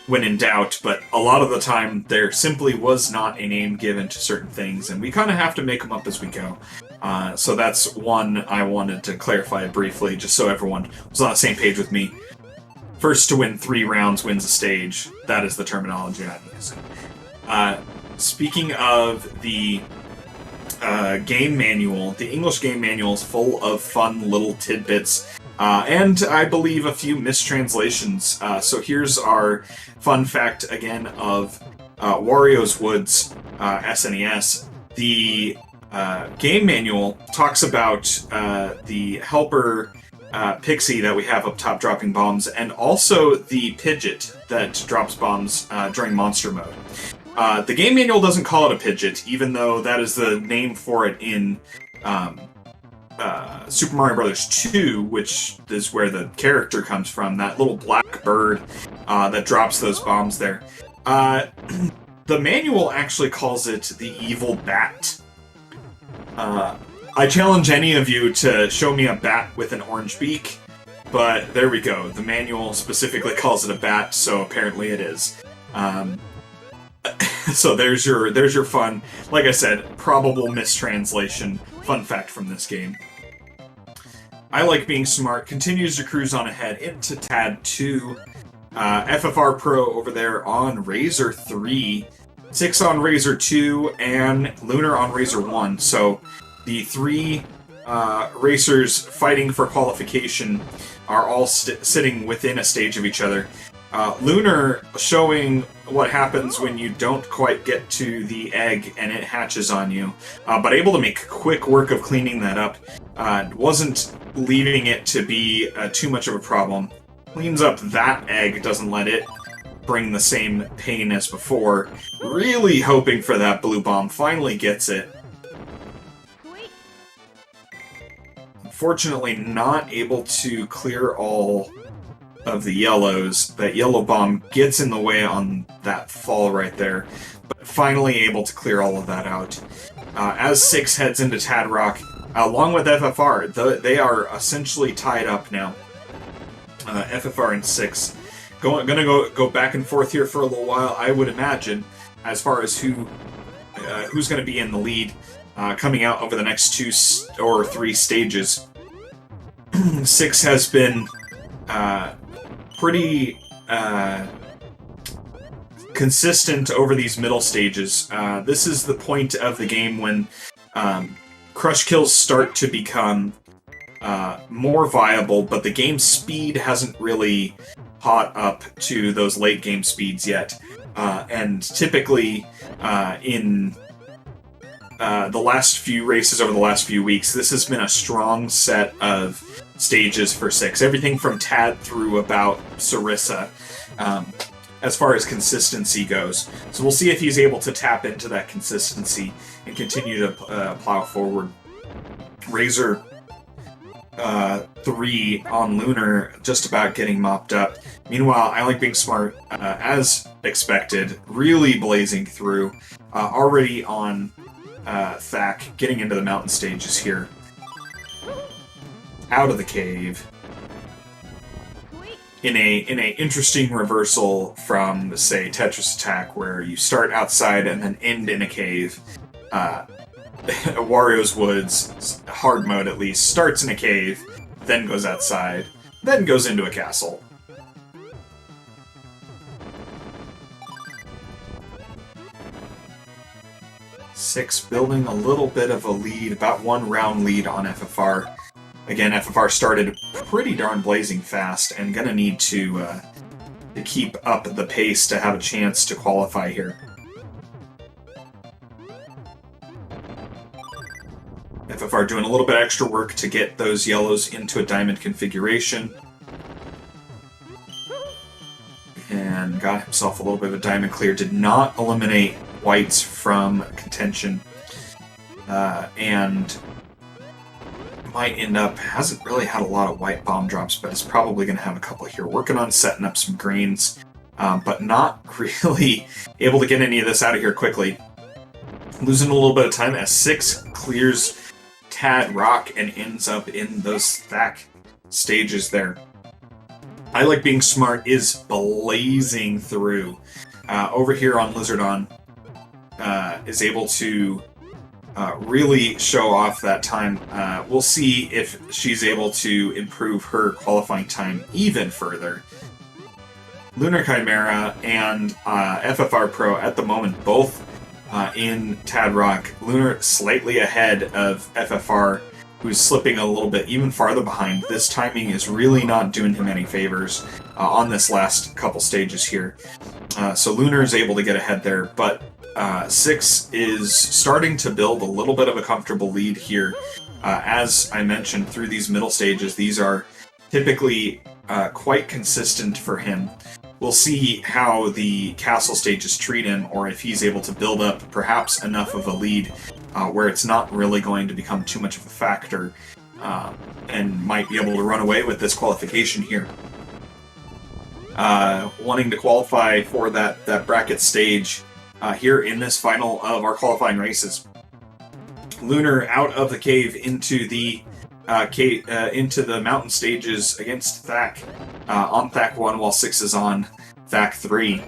when in doubt, but a lot of the time there simply was not a name given to certain things, and we kind of have to make them up as we go. So that's one I wanted to clarify briefly, just so everyone was on the same page with me. First to win 3 rounds wins a stage. That is the terminology I'm using. Speaking of the game manual, the English game manual is full of fun little tidbits, and I believe a few mistranslations. So here's our fun fact again of Wario's Woods SNES. The game manual talks about the helper pixie that we have up top dropping bombs, and also the Pidgeot that drops bombs during monster mode. The game manual doesn't call it a Pidgeot, even though that is the name for it in Super Mario Bros. 2, which is where the character comes from, that little black bird that drops those bombs there. The manual actually calls it the evil bat. I challenge any of you to show me a bat with an orange beak, but there we go. The manual specifically calls it a bat, so apparently it is. So there's your fun, like I said, probable mistranslation fun fact from this game. I Like Being Smart continues to cruise on ahead into TAD 2. FFR Pro over there on Razor 3, 6 on Razor 2, and Lunar on Razor 1. So the 3 racers fighting for qualification are all sitting within a stage of each other. Lunar showing what happens when you don't quite get to the egg and it hatches on you, but able to make quick work of cleaning that up. Wasn't leaving it to be too much of a problem. Cleans up that egg, doesn't let it bring the same pain as before. Really hoping for that blue bomb, finally gets it. Unfortunately, not able to clear all of the yellows. That yellow bomb gets in the way on that fall right there, but finally able to clear all of that out. As 6 heads into Tad Rock, along with FFR, they are essentially tied up now. FFR and 6. Gonna go back and forth here for a little while, I would imagine, as far as who's going to be in the lead coming out over the next 2 or 3 stages. 6 has been pretty consistent over these middle stages. This is the point of the game when crush kills start to become more viable, but the game speed hasn't really caught up to those late game speeds yet. And typically in the last few races over the last few weeks, this has been a strong set of stages for 6. Everything from Tad through about Sarissa, as far as consistency goes. So we'll see if he's able to tap into that consistency and continue to plow forward. Razor 3 on Lunar, just about getting mopped up. Meanwhile, I Like Being Smart, as expected, really blazing through. Already on Thack, getting into the mountain stages here. Out of the cave. In a interesting reversal from, say, Tetris Attack, where you start outside and then end in a cave. Wario's Woods, hard mode at least, starts in a cave, then goes outside, then goes into a castle. Six building a little bit of a lead, about 1 round lead on FFR. Again, FFR started pretty darn blazing fast, and gonna need to keep up the pace to have a chance to qualify here. FFR doing a little bit extra work to get those yellows into a diamond configuration. And got himself a little bit of a diamond clear. Did not eliminate whites from contention. And might end up, hasn't really had a lot of white bomb drops, but is probably going to have a couple here. Working on setting up some greens, but not really able to get any of this out of here quickly. Losing a little bit of time as 6 clears Tad Rock and ends up in those Thack stages there. I Like Being Smart is blazing through. Over here on Lizardon, is able to really show off that time. We'll see if she's able to improve her qualifying time even further. Lunar Chimera and FFR Pro at the moment both in Tad Rock. Lunar slightly ahead of FFR, who's slipping a little bit even farther behind. This timing is really not doing him any favors on this last couple stages here. So Lunar is able to get ahead there, but 6 is starting to build a little bit of a comfortable lead here. As I mentioned, through these middle stages, these are typically quite consistent for him. We'll see how the castle stages treat him, or if he's able to build up perhaps enough of a lead where it's not really going to become too much of a factor, and might be able to run away with this qualification here. Wanting to qualify for that bracket stage here in this final of our qualifying races. Lunar out of the cave into the mountain stages against Thack on Thack 1, while 6 is on Thack 3.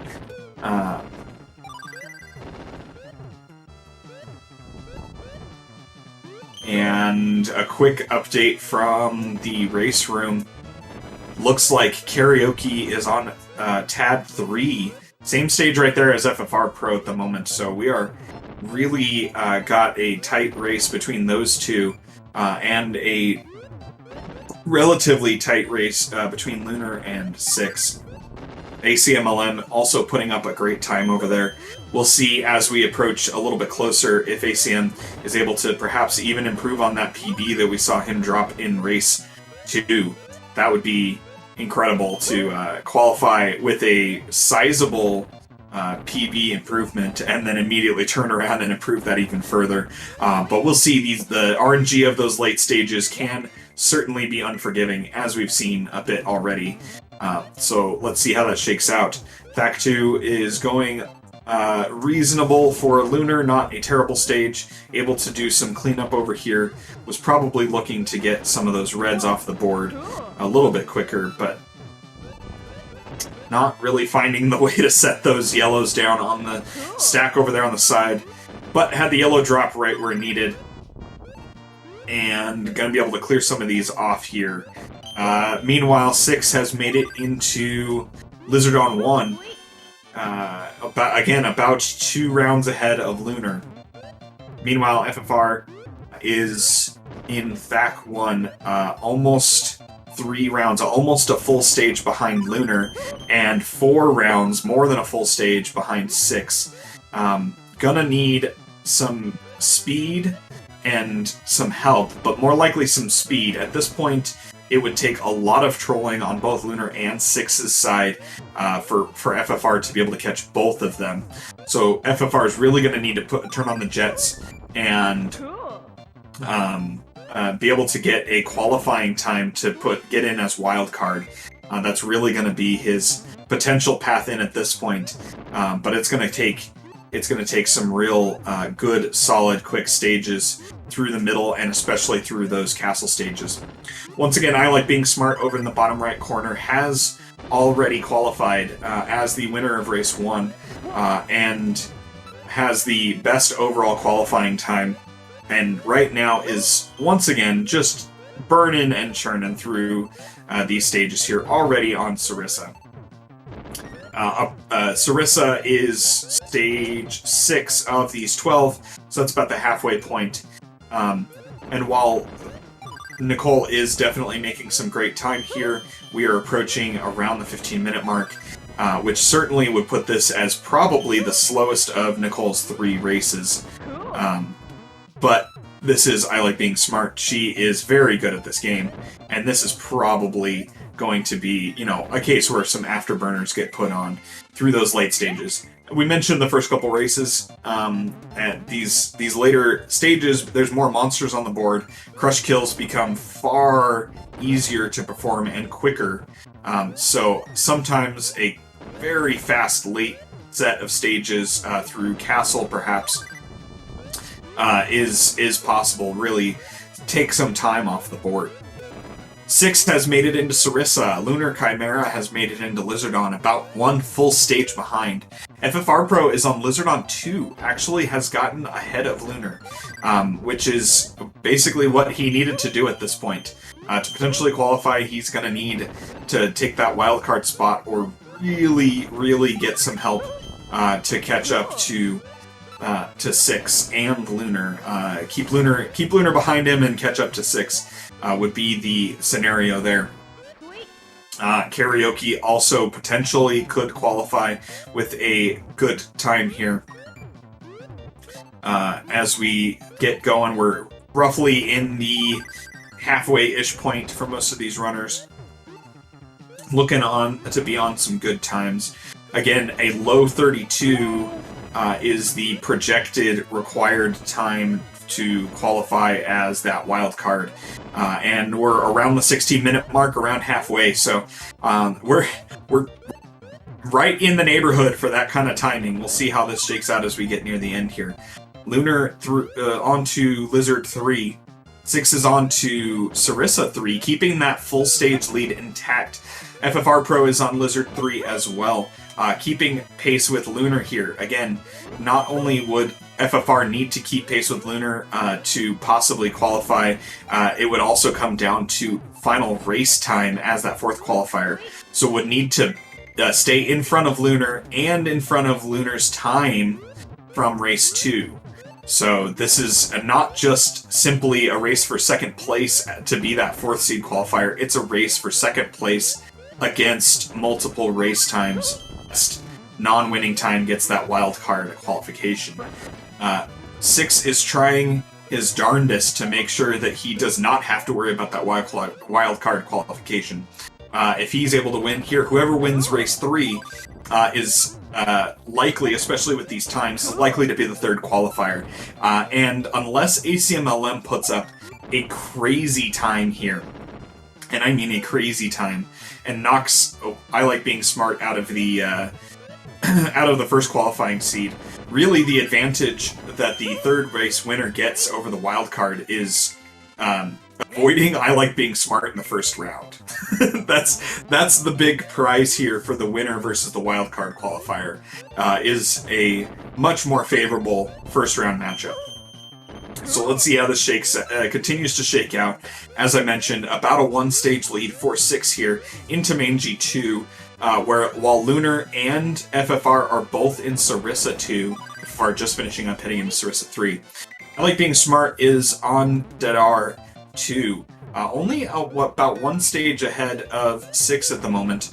And a quick update from the race room. Looks like Karaoke is on Tad 3. Same stage right there as FFR Pro at the moment, so we are really got a tight race between those two, and a relatively tight race between Lunar and 6. ACMLM also putting up a great time over there. We'll see as we approach a little bit closer if ACM is able to perhaps even improve on that PB that we saw him drop in race 2. That would be incredible to qualify with a sizable PB improvement and then immediately turn around and improve that even further. But we'll see. The RNG of those late stages can certainly be unforgiving, as we've seen a bit already. So let's see how that shakes out. Thac 2 is going reasonable for Lunar, not a terrible stage. Able to do some cleanup over here. Was probably looking to get some of those reds off the board a little bit quicker, but not really finding the way to set those yellows down on the stack over there on the side. But had the yellow drop right where needed. And going to be able to clear some of these off here. Meanwhile, 6 has made it into Lizard on 1. About 2 rounds ahead of Lunar. Meanwhile, FFR is in Thac 1, almost 3 rounds, almost a full stage behind Lunar, and 4 rounds, more than a full stage behind 6. Gonna need some speed and some help, but more likely some speed. At this point, it would take a lot of trolling on both Lunar and 6's side for FFR to be able to catch both of them. So FFR is really going to need to turn on the jets and be able to get a qualifying time to get in as wild card. That's really going to be his potential path in at this point. But it's going to take some real good, solid, quick stages through the middle, and especially through those castle stages. Once again, I Like Being Smart over in the bottom right corner has already qualified as the winner of race 1 and has the best overall qualifying time, and right now is once again just burning and churning through these stages here already on Sarissa. Sarissa is stage 6 of these 12, so that's about the halfway point. And while Nicole is definitely making some great time here, we are approaching around the 15-minute mark, which certainly would put this as probably the slowest of Nicole's 3 races. But this is I Like Being Smart. She is very good at this game, and this is probably going to be, a case where some afterburners get put on through those late stages. We mentioned the first couple races. At these later stages, there's more monsters on the board. Crush kills become far easier to perform and quicker. So sometimes a very fast late set of stages through Castle, perhaps, is possible. Really take some time off the board. 6 has made it into Sarissa. Lunar Chimera has made it into Lizardon, about 1 full stage behind. FFR Pro is on Lizardon 2, actually has gotten ahead of Lunar, which is basically what he needed to do at this point. To potentially qualify, he's going to need to take that wildcard spot or really get some help to catch up to 6 and Lunar. Keep Lunar behind him and catch up to 6. Would be the scenario there. Karaoke also potentially could qualify with a good time here. As we get going, we're roughly in the halfway-ish point for most of these runners. Looking on to be on some good times. Again, a low 32 is the projected required time to qualify as that wild card. And we're around the 16-minute mark, around halfway, so we're right in the neighborhood for that kind of timing. We'll see how this shakes out as we get near the end here. Lunar onto Lizard 3. 6 is on to Sarissa 3, keeping that full stage lead intact. FFR Pro is on Lizard 3 as well, keeping pace with Lunar here. Again, not only would FFR need to keep pace with Lunar to possibly qualify, it would also come down to final race time as that 4th qualifier. So would need to stay in front of Lunar and in front of Lunar's time from race 2. So this is not just simply a race for second place to be that 4th seed qualifier, it's a race for second place against multiple race times. Non-winning time gets that wild card qualification. 6 is trying his darndest to make sure that he does not have to worry about that wild card qualification. If he's able to win here, whoever wins race 3 is likely, especially with these times, is likely to be the third qualifier. And unless ACMLM puts up a crazy time here, and I mean a crazy time, and knocks I Like Being Smart out of the out of the first qualifying seed, really the advantage that the third race winner gets over the wild card is avoiding I Like Being Smart in the first round. That's the big prize here for the winner versus the wild card qualifier, is a much more favorable first round matchup. So let's see how this continues to shake out. As I mentioned, about a one-stage lead for 6 here into main G2, where while Lunar and FFR are both in Sarissa 2, FFR just finishing up heading into Sarissa 3. I Like Being Smart is on Dedar 2, only about one stage ahead of 6 at the moment.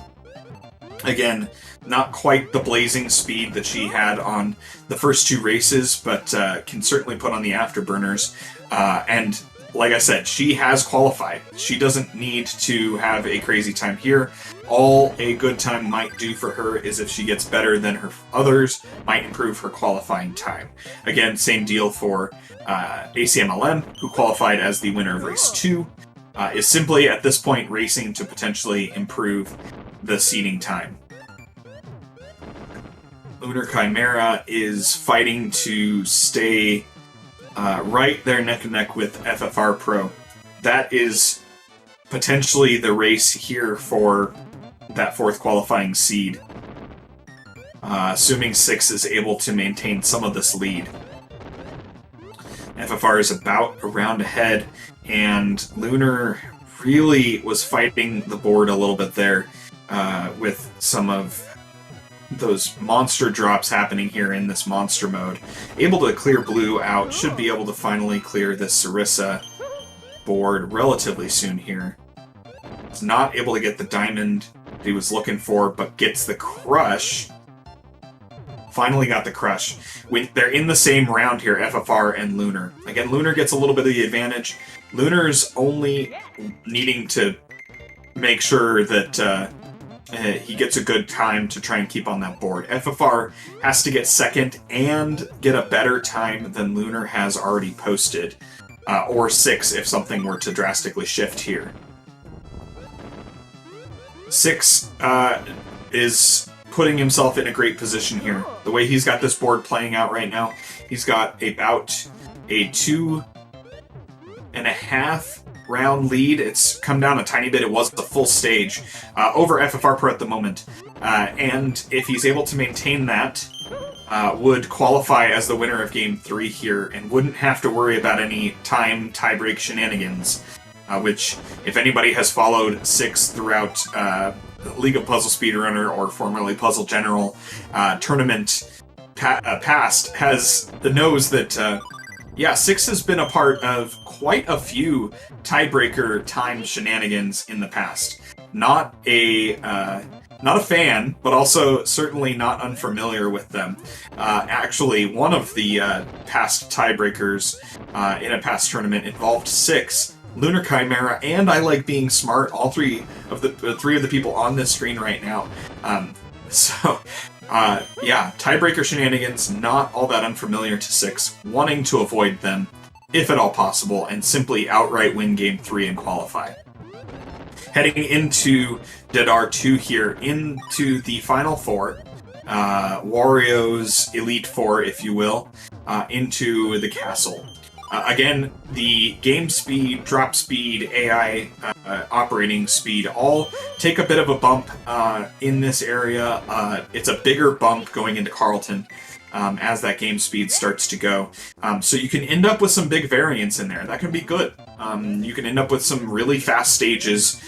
Again, not quite the blazing speed that she had on the first 2 races, but can certainly put on the afterburners. And like I said, she has qualified. She doesn't need to have a crazy time here. All a good time might do for her is if she gets better than her others, might improve her qualifying time. Again, same deal for ACMLM, who qualified as the winner of race 2, is simply at this point racing to potentially improve the seeding time. Lunar Chimera is fighting to stay right there neck and neck with FFR Pro. That is potentially the race here for that 4th qualifying seed, assuming 6 is able to maintain some of this lead. FFR is about a round ahead, and Lunar really was fighting the board a little bit there with some of those monster drops happening here in this monster mode. Able to clear blue out, should be able to finally clear this Sarissa board relatively soon here. It's not able to get the diamond he was looking for, but gets the crush. Finally got the crush. They're in the same round here, FFR and Lunar. Again, Lunar gets a little bit of the advantage. Lunar's only needing to make sure that he gets a good time to try and keep on that board. FFR has to get second and get a better time than Lunar has already posted, or 6 if something were to drastically shift here. 6 is putting himself in a great position here. The way he's got this board playing out right now, he's got about a 2.5 round lead. It's come down a tiny bit. It was the full stage over FFR Pro at the moment. And if he's able to maintain that, would qualify as the winner of Game 3 here and wouldn't have to worry about any time tiebreak shenanigans, which, if anybody has followed 6 throughout League of Puzzle Speedrunner, or formerly Puzzle General tournament past, knows that 6 has been a part of quite a few tiebreaker time shenanigans in the past. Not a fan, but also certainly not unfamiliar with them. Actually, one of the past tiebreakers in a past tournament involved 6, Lunar Chimera, and I Like Being Smart, all three of the people on this screen right now. Tiebreaker shenanigans, not all that unfamiliar to 6, wanting to avoid them, if at all possible, and simply outright win Game 3 and qualify. Heading into Dedar 2 here, into the Final 4, Wario's Elite 4, if you will, into the castle. Again, the game speed, drop speed, AI operating speed all take a bit of a bump in this area. It's a bigger bump going into Carlton as that game speed starts to go. So you can end up with some big variance in there. That can be good. You can end up with some really fast stages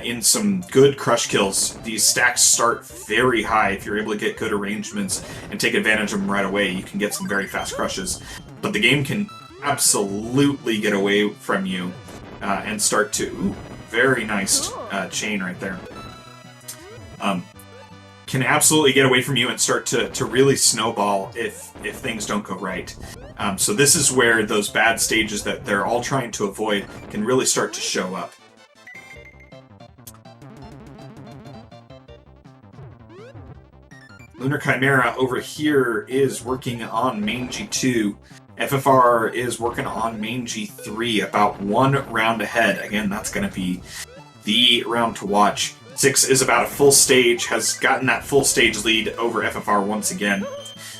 in some good crush kills. These stacks start very high. If you're able to get good arrangements and take advantage of them right away, you can get some very fast crushes. But the game can absolutely get away from you and start to... very nice chain right there. can absolutely get away from you and start to really snowball if things don't go right. So this is where those bad stages that they're all trying to avoid can really start to show up. Lunar Chimera over here is working on main G2. FFR is working on main G3, about 1 round ahead. Again, that's going to be the round to watch. 6 is about a full stage, has gotten that full stage lead over FFR once again.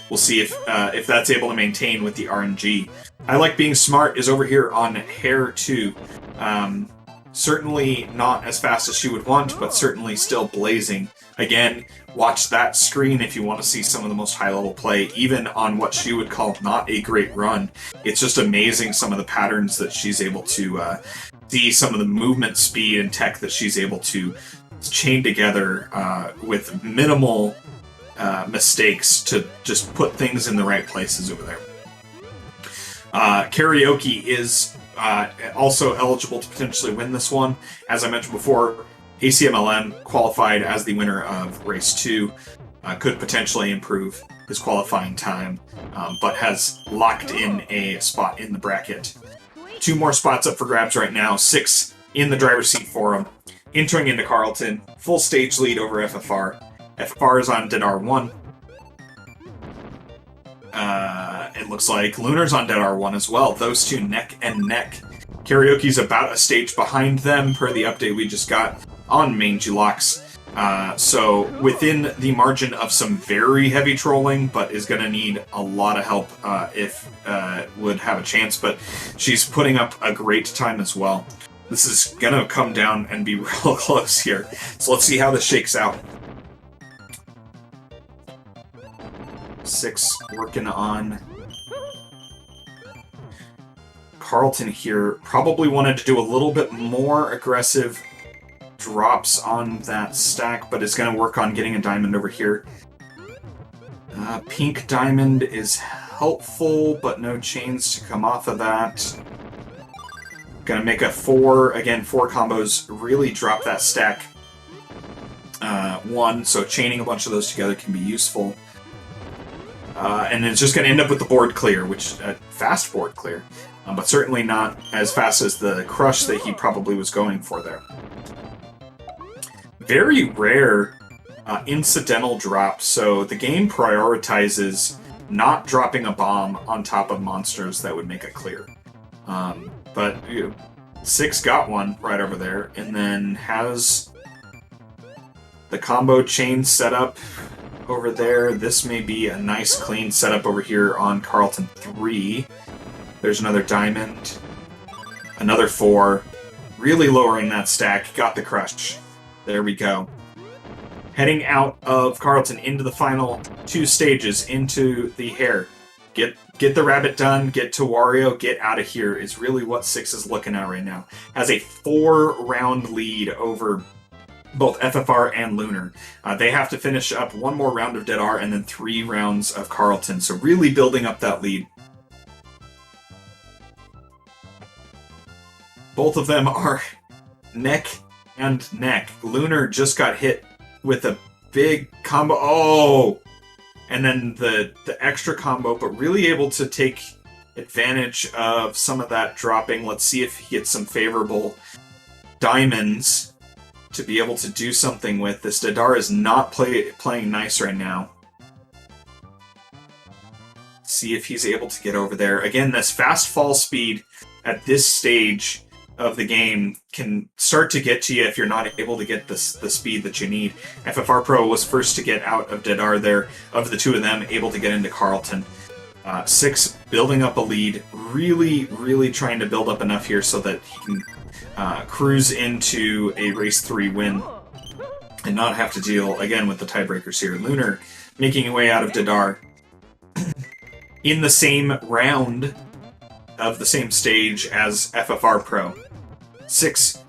We'll see if that's able to maintain with the RNG. I Like Being Smart is over here on Hair 2. Certainly not as fast as she would want, but certainly still blazing. Again, watch that screen if you want to see some of the most high-level play, even on what she would call not a great run. It's just amazing some of the patterns that she's able to see, some of the movement speed and tech that she's able to chain together with minimal mistakes to just put things in the right places over there. Karaoke is also eligible to potentially win this one. As I mentioned before, ACMLM qualified as the winner of Race 2, could potentially improve his qualifying time, but has locked in a spot in the bracket. 2 more spots up for grabs right now, 6 in the driver's seat for him. Entering into Carlton, full stage lead over FFR. FFR is on Dead R1. It looks like Lunar's on Dead R1 as well. Those two neck and neck. Karaoke's about a stage behind them per the update we just got on main G-Locks. So within the margin of some very heavy trolling, but is going to need a lot of help if would have a chance. But she's putting up a great time as well. This is going to come down and be real close here. So let's see how this shakes out. 6 working on Carlton here. Probably wanted to do a little bit more aggressive drops on that stack, but is going to work on getting a diamond over here. Pink diamond is helpful, but no chains to come off of that. Gonna make a 4, again, 4 combos, really drop that stack 1, so chaining a bunch of those together can be useful. And it's just gonna end up with the board clear, which, fast board clear, but certainly not as fast as the crush that he probably was going for there. Very rare incidental drop, so the game prioritizes not dropping a bomb on top of monsters that would make it clear. But 6 got one right over there, and then has the combo chain set up over there. This may be a nice clean setup over here on Carlton 3. There's another diamond, another 4, really lowering that stack, got the crush. There we go. Heading out of Carlton into the final 2 stages, into the hair. Get the rabbit done, get to Wario, get out of here is really what 6 is looking at right now. Has a 4-round lead over both FFR and Lunar. They have to finish up 1 more round of Dead R and then 3 rounds of Carlton, so really building up that lead. Both of them are neck and neck. Lunar just got hit with a big combo. Oh! And then the extra combo, but really able to take advantage of some of that dropping. Let's see if he gets some favorable diamonds to be able to do something with. This Dadar is not playing nice right now. See if he's able to get over there. Again, this fast fall speed at this stage of the game can start to get to you if you're not able to get the speed that you need. FFR Pro was first to get out of Dead R there. Of the 2 of them, able to get into Carlton. 6 building up a lead. Really, really trying to build up enough here so that he can cruise into a Race 3 win and not have to deal, again, with the tiebreakers here. Lunar making a way out of Dead R. In the same round of the same stage as FFR Pro. 6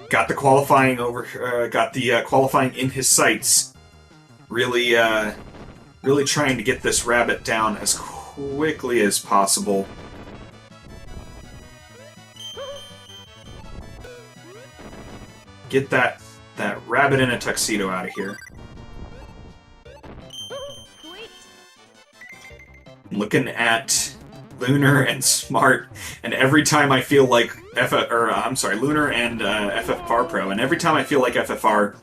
got the qualifying qualifying in his sights. Really, really trying to get this rabbit down as quickly as possible. Get that that rabbit in a tuxedo out of here. Sweet. Looking at Lunar and Smart, and every time I feel like Lunar and FFR Pro, and every time I feel like FFR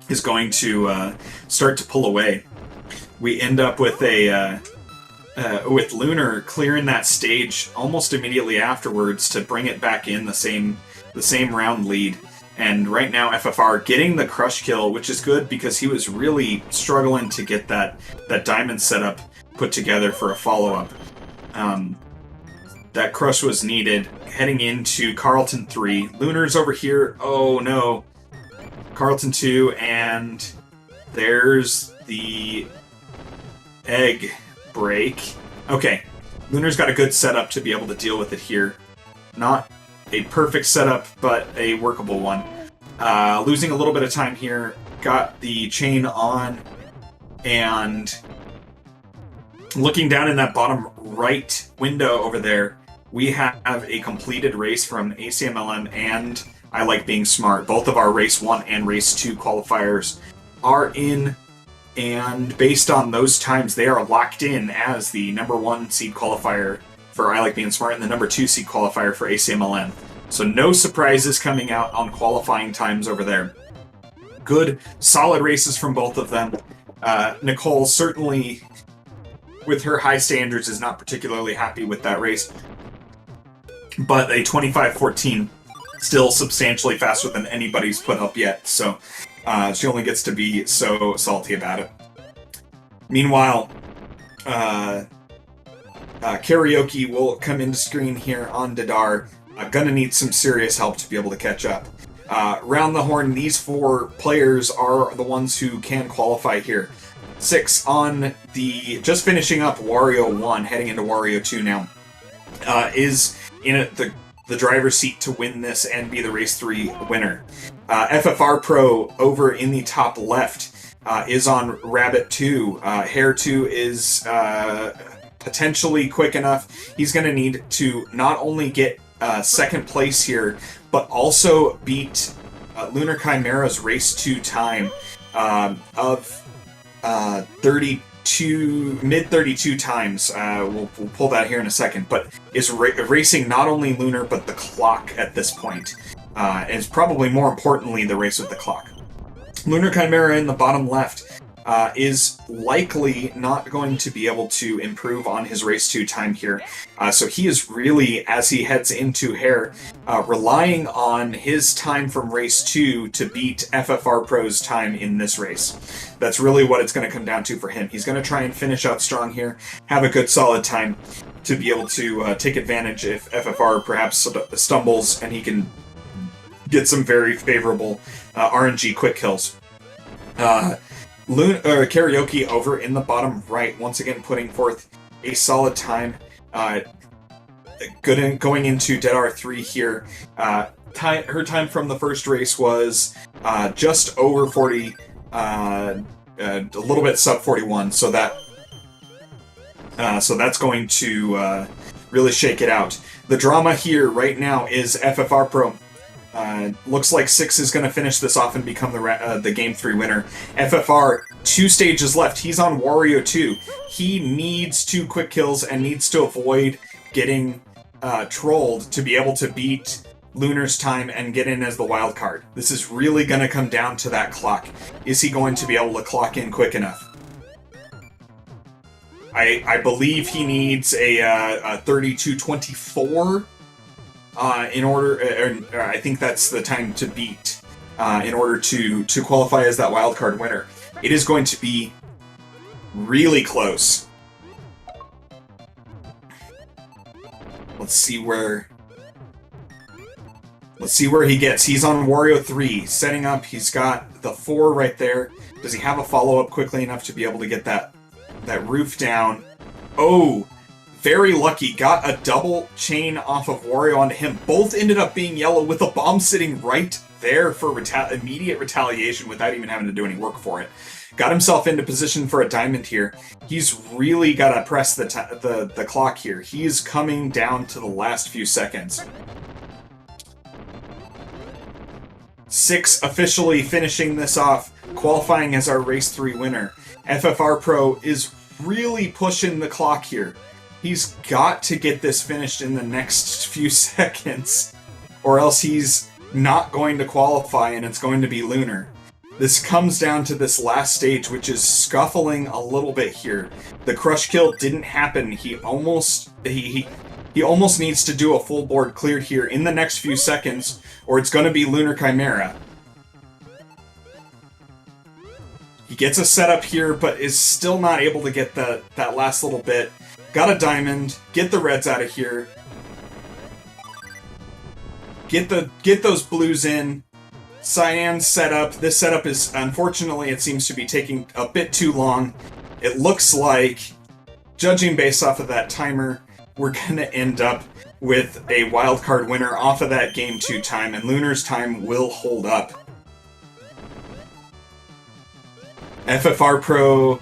is going to start to pull away, we end up with with Lunar clearing that stage almost immediately afterwards to bring it back in the same round lead. And right now FFR getting the crush kill, which is good because he was really struggling to get that diamond setup put together for a follow-up. That crush was needed. Heading into Carlton 3. Lunar's over here. Oh no. Carlton 2, and there's the egg break. Okay. Lunar's got a good setup to be able to deal with it here. Not a perfect setup, but a workable one. Losing a little bit of time here. Got the chain on, and looking down in that bottom right window over there, we have a completed race from ACMLM and I Like Being Smart. Both of our Race 1 and Race 2 qualifiers are in, and based on those times, they are locked in as the number 1 seed qualifier for I Like Being Smart and the number 2 seed qualifier for ACMLM. So no surprises coming out on qualifying times over there. Good, solid races from both of them. Nicole certainly, with her high standards, is not particularly happy with that race. But a 25-14, still substantially faster than anybody's put up yet, so she only gets to be so salty about it. Meanwhile, Karaoke will come into screen here on Didar. Gonna need some serious help to be able to catch up. Round the horn, these 4 players are the ones who can qualify here. 6 on the, just finishing up Wario 1, heading into Wario 2 now, is in the driver's seat to win this and be the Race 3 winner. FFR Pro over in the top left is on Rabbit 2. Hare 2 is potentially quick enough. He's going to need to not only get second place here, but also beat Lunar Chimera's Race 2 time of mid-32 times. We'll pull that here in a second, but is racing not only Lunar, but the clock at this point. And it's probably more importantly the race with the clock. Lunar Chimera in the bottom left is likely not going to be able to improve on his Race 2 time here. So he is really, as he heads into Hare, relying on his time from Race 2 to beat FFR Pro's time in this race. That's really what it's going to come down to for him. He's going to try and finish out strong here, have a good solid time to be able to take advantage if FFR perhaps stumbles and he can get some very favorable RNG quick kills. Karaoke over in the bottom right, once again putting forth a solid time. Going into Dead R3 here. Her time from the first race was just over 40, a little bit sub 41. So that's going to really shake it out. The drama here right now is FFR Pro. Looks like 6 is going to finish this off and become the Game 3 winner. FFR, 2 stages left. He's on Wario 2. He needs 2 quick kills and needs to avoid getting trolled to be able to beat Lunar's time and get in as the wild card. This is really going to come down to that clock. Is he going to be able to clock in quick enough? I believe he needs a 32:24 in order, or I think that's the time to beat in order to qualify as that wildcard winner. It is going to be really close. Let's see where he gets. He's on Wario 3, setting up. He's got the 4 right there. Does he have a follow-up quickly enough to be able to get that roof down? Oh, very lucky. Got a double chain off of Wario onto him. Both ended up being yellow with a bomb sitting right there for immediate retaliation without even having to do any work for it. Got himself into position for a diamond here. He's really got to press the clock here. He is coming down to the last few seconds. Six officially finishing this off, qualifying as our Race 3 winner. FFR Pro is really pushing the clock here. He's got to get this finished in the next few seconds, or else he's not going to qualify and it's going to be Lunar. This comes down to this last stage, which is scuffling a little bit here. The crush kill didn't happen. He almost needs to do a full board clear here in the next few seconds, or it's going to be Lunar Chimera. He gets a setup here, but is still not able to get that last little bit. Got a diamond. Get the reds out of here. Get those blues in. Cyan setup. This setup is, unfortunately, it seems to be taking a bit too long. It looks like, judging based off of that timer, we're going to end up with a wildcard winner off of that Game 2 time, and Lunar's time will hold up. FFR Pro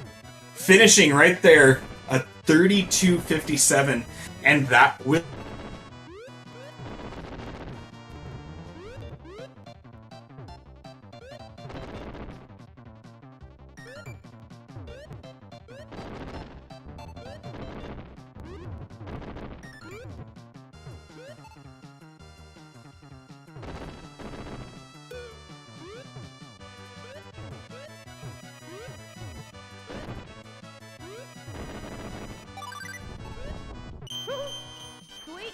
finishing right there, a 32.57, and that will... Sweet.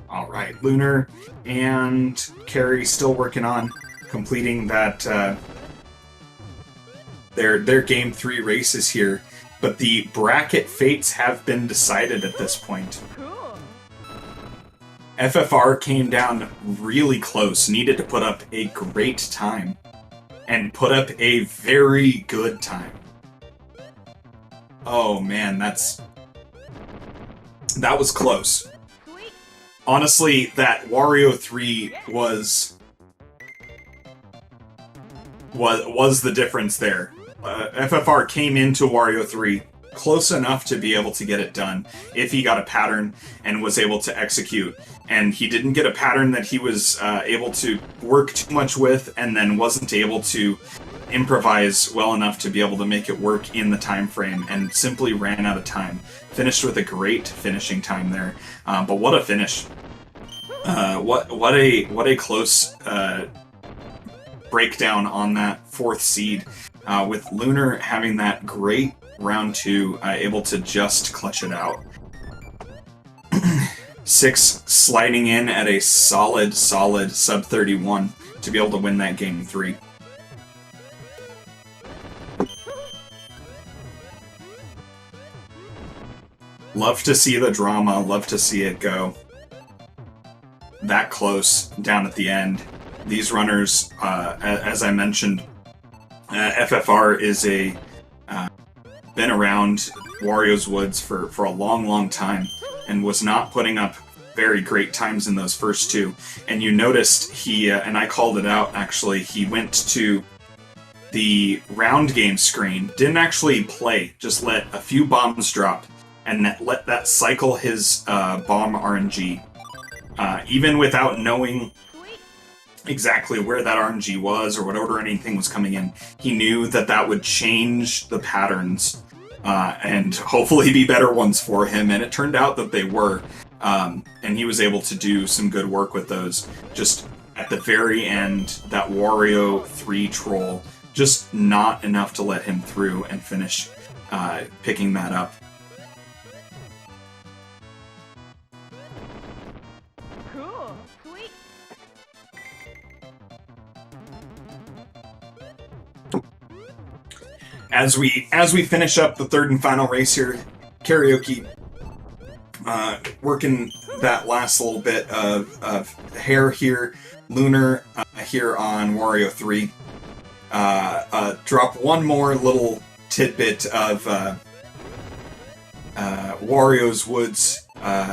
All right, Lunar and Carrie still working on completing that their Game 3 races here, but the bracket fates have been decided at this point. Cool. FFR came down really close, needed to put up a great time, and put up a very good time. Oh man, that was close. Sweet. Honestly, that Wario 3 was the difference there. FFR came into Wario 3 close enough to be able to get it done if he got a pattern and was able to execute. And he didn't get a pattern that he was able to work too much with, and then wasn't able to improvise well enough to be able to make it work in the time frame, and simply ran out of time. Finished with a great finishing time there, but what a finish! What a close breakdown on that 4th seed, with Lunar having that great round 2, able to just clutch it out. 6 sliding in at a solid sub 31 to be able to win that Game 3. Love to see the drama, love to see it go that close down at the end. These runners, as I mentioned, FFR is been around Wario's Woods for a long time, and was not putting up very great times in those first 2. And you noticed he, and I called it out actually, he went to the round game screen, didn't actually play, just let a few bombs drop, and let that cycle his bomb RNG. Even without knowing exactly where that RNG was or what order anything was coming in, he knew that would change the patterns and hopefully be better ones for him, and it turned out that they were. And he was able to do some good work with those. Just at the very end, that Wario 3 troll, just not enough to let him through and finish picking that up. Cool. Sweet. as we finish up the third and final race here, Karaoke working that last little bit of hair here, Lunar here on Wario 3. Drop one more little tidbit of Wario's Woods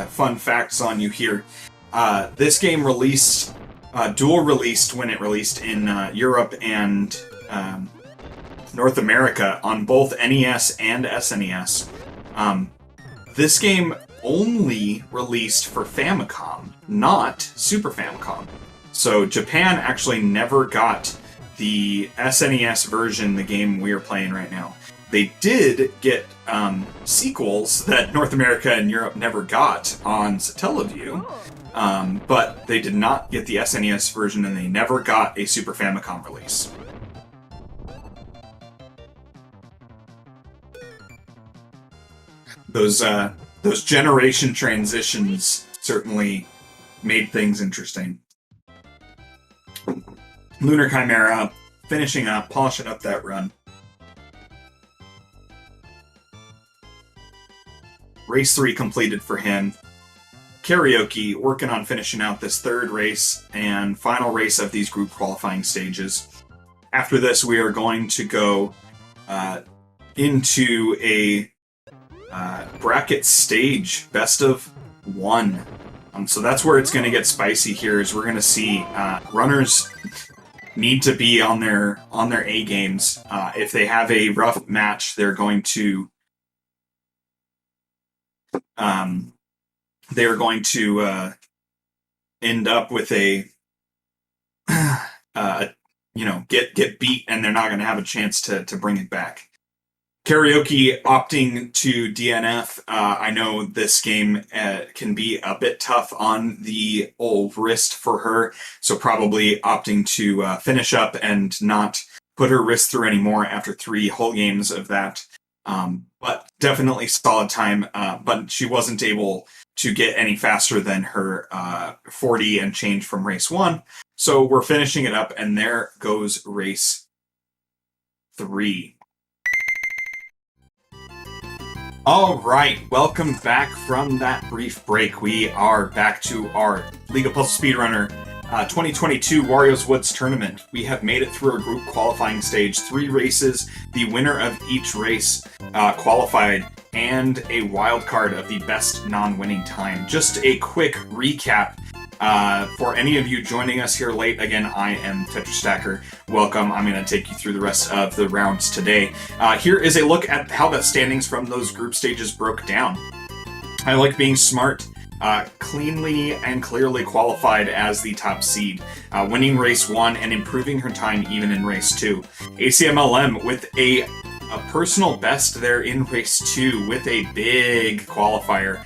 fun facts on you here. This game released, dual released when it released in Europe and North America on both NES and SNES. This game only released for Famicom, not Super Famicom. So Japan actually never got the SNES version, the game we are playing right now. They did get sequels that North America and Europe never got on Satellaview, but they did not get the SNES version, and they never got a Super Famicom release. Those generation transitions certainly made things interesting. Lunar Chimera finishing up, polishing up that run. Race 3 completed for him. Karaoke working on finishing out this third race and final race of these group qualifying stages. After this, we are going to go into a bracket stage, best of 1. So that's where it's going to get spicy here, is we're going to see runners need to be on their A games. If they have a rough match, they're going to end up with a get beat, and they're not going to have a chance to bring it back. Karaoke opting to DNF. I know this game can be a bit tough on the old wrist for her, so probably opting to finish up and not put her wrist through anymore after 3 whole games of that. But definitely solid time, but she wasn't able to get any faster than her 40 and change from race 1. So we're finishing it up, and there goes race 3. All right, welcome back from that brief break. We are back to our League of Puzzle Speedrunner 2022 Wario's Woods tournament. We have made it through our group qualifying stage, 3 races. The winner of each race qualified, and a wild card of the best non-winning time. Just a quick recap. For any of you joining us here late, again, I am TetraStacker. Welcome. I'm going to take you through the rest of the rounds today. Here is a look at how the standings from those group stages broke down. I Like Being Smart cleanly and clearly qualified as the top seed, winning race 1 and improving her time even in race 2. ACMLM with a personal best there in race 2 with a big qualifier.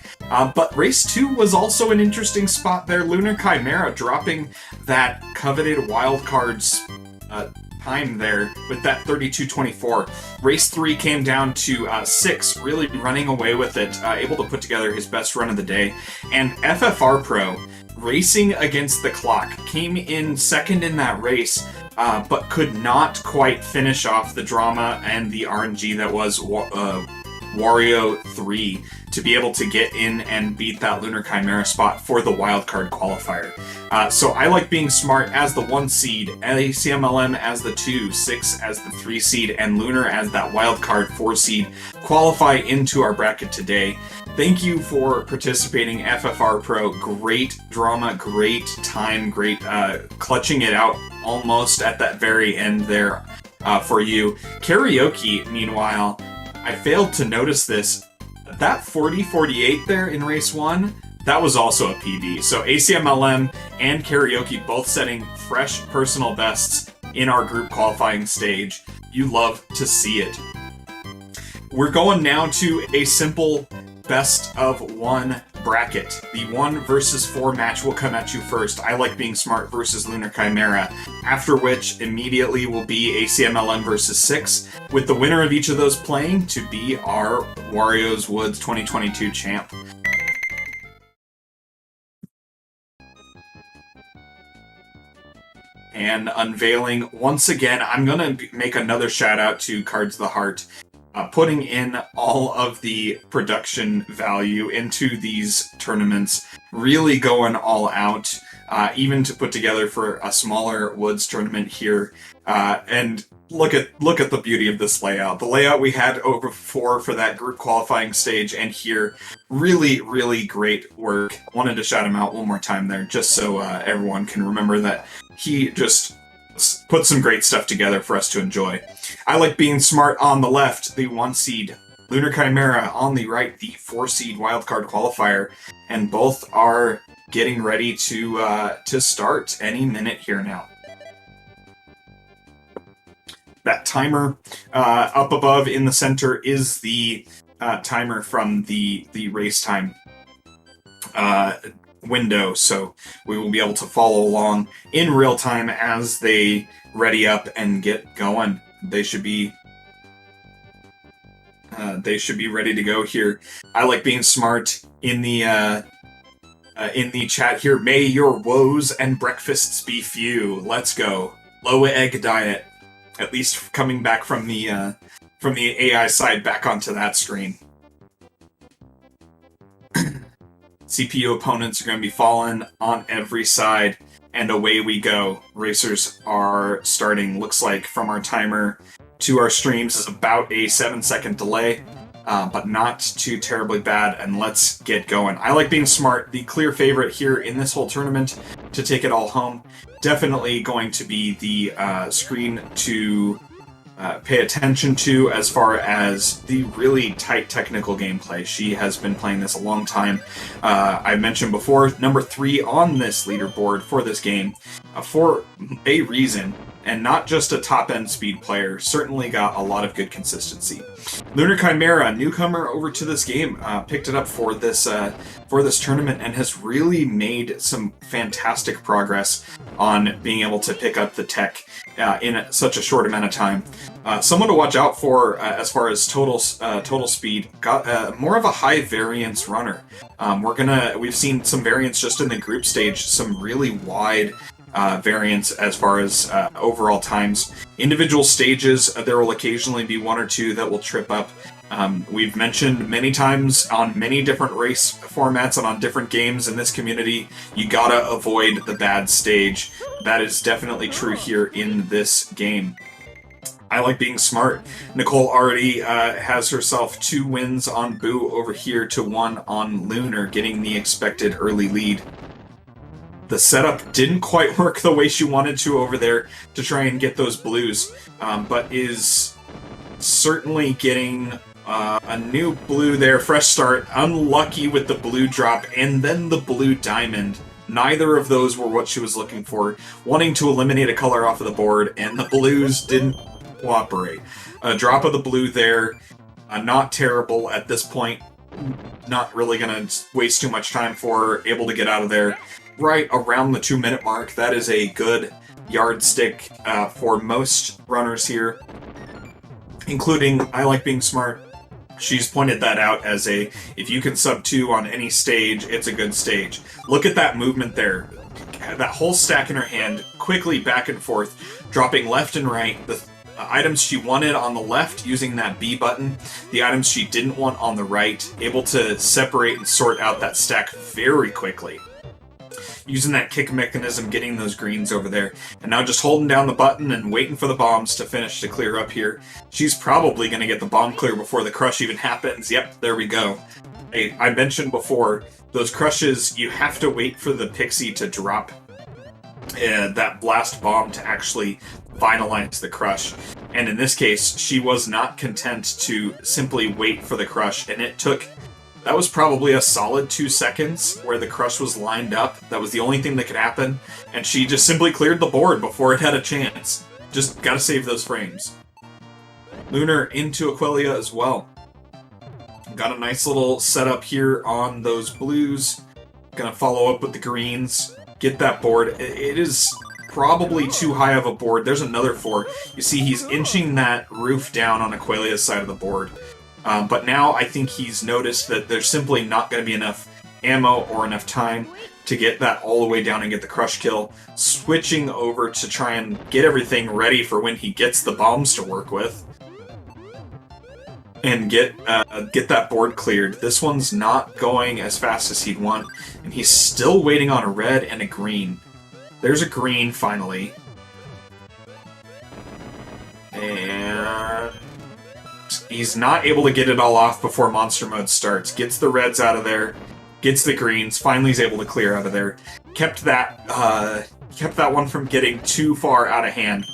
But race 2 was also an interesting spot there. Lunar Chimera dropping that coveted wildcards time there with that 32.24. Race 3 came down to 6, really running away with it, able to put together his best run of the day. And FFR Pro, racing against the clock, came in second in that race, but could not quite finish off the drama and the RNG that was Wario 3 to be able to get in and beat that Lunar Chimera spot for the wildcard qualifier. So I Like Being Smart as the 1 seed, ACMLM as the 2, 6 as the 3 seed, and Lunar as that wildcard 4 seed qualify into our bracket today. Thank you for participating, FFR Pro. Great drama, great time, great clutching it out almost at that very end there for you. Karaoke, meanwhile, I failed to notice this. That 40-48 there in race 1, that was also a PB. So ACMLM and Karaoke both setting fresh personal bests in our group qualifying stage. You love to see it. We're going now to a simple best of 1 bracket. The 1 versus 4 match will come at you first. I Like Being Smart versus Lunar Chimera. After which, immediately will be ACMLM versus 6, with the winner of each of those playing to be our Wario's Woods 2022 champ. and unveiling once again. I'm going to make another shout out to Cards of the Heart, putting in all of the production value into these tournaments, really going all out, even to put together for a smaller Woods tournament here. And look at the beauty of this layout. The layout we had over before for that group qualifying stage, and here, really, really great work. Wanted to shout him out one more time there, just so everyone can remember that he just put some great stuff together for us to enjoy. I Like Being Smart on the left, the 1 seed. Lunar Chimera on the right, the 4 seed wildcard qualifier. And both are getting ready to start any minute here now. That timer up above in the center is the timer from the race time window, so we will be able to follow along in real time as they ready up and get going. They should be ready to go here. I Like Being Smart in the chat here. May your woes and breakfasts be few. Let's go. Low egg diet. At least coming back from the AI side back onto that screen. CPU opponents are going to be falling on every side, and away we go. Racers are starting. Looks like from our timer to our streams is about a 7-second delay, but not too terribly bad, and let's get going. I Like Being Smart, the clear favorite here in this whole tournament to take it all home. Definitely going to be the screen to pay attention to as far as the really tight technical gameplay. She has been playing this a long time. I mentioned before, number 3 on this leaderboard for this game for a reason, and not just a top-end speed player. Certainly got a lot of good consistency. Lunar Chimera, newcomer over to this game, picked it up for this tournament and has really made some fantastic progress on being able to pick up the tech in such a short amount of time. Someone to watch out for as far as total speed. Got more of a high variance runner. We've seen some variance just in the group stage, some really wide variance as far as overall times. Individual stages, there will occasionally be 1 or 2 that will trip up. We've mentioned many times on many different race formats and on different games in this community, you gotta avoid the bad stage. That is definitely true here in this game. I Like Being Smart. Nicole already has herself 2 wins on Boo over here to 1 on Lunar, getting the expected early lead. The setup didn't quite work the way she wanted to over there to try and get those blues, but is certainly getting a new blue there. Fresh start, unlucky with the blue drop, and then the blue diamond. Neither of those were what she was looking for. Wanting to eliminate a color off of the board, and the blues didn't cooperate. A drop of the blue there, not terrible at this point. Not really going to waste too much time for her. Able to get out of there right around the 2-minute mark. That is a good yardstick for most runners here, including I Like Being Smart. She's pointed that out as if you can sub 2 on any stage, it's a good stage. Look at that movement there. That whole stack in her hand, quickly back and forth, dropping left and right. The items she wanted on the left using that B button, the items she didn't want on the right, able to separate and sort out that stack very quickly. Using that kick mechanism, getting those greens over there, and now just holding down the button and waiting for the bombs to finish to clear up here. She's probably going to get the bomb clear before the crush even happens. Yep, there we go. Hey, I mentioned before, those crushes, you have to wait for the pixie to drop that blast bomb to actually finalize the crush. And in this case, she was not content to simply wait for the crush, and it took... That was probably a solid 2 seconds where the crush was lined up. That was the only thing that could happen. And she just simply cleared the board before it had a chance. Just gotta save those frames. Lunar into Aquila as well. Got a nice little setup here on those blues. Gonna follow up with the greens. Get that board. It is probably too high of a board. There's another 4. You see he's inching that roof down on Aquilia's side of the board. But now I think he's noticed that there's simply not going to be enough ammo or enough time to get that all the way down and get the crush kill, switching over to try and get everything ready for when he gets the bombs to work with, and get that board cleared. This one's not going as fast as he'd want, and he's still waiting on a red and a green. There's a green, finally. And he's not able to get it all off before monster mode starts. Gets the reds out of there, gets the greens, finally is able to clear out of there. Kept that one from getting too far out of hand,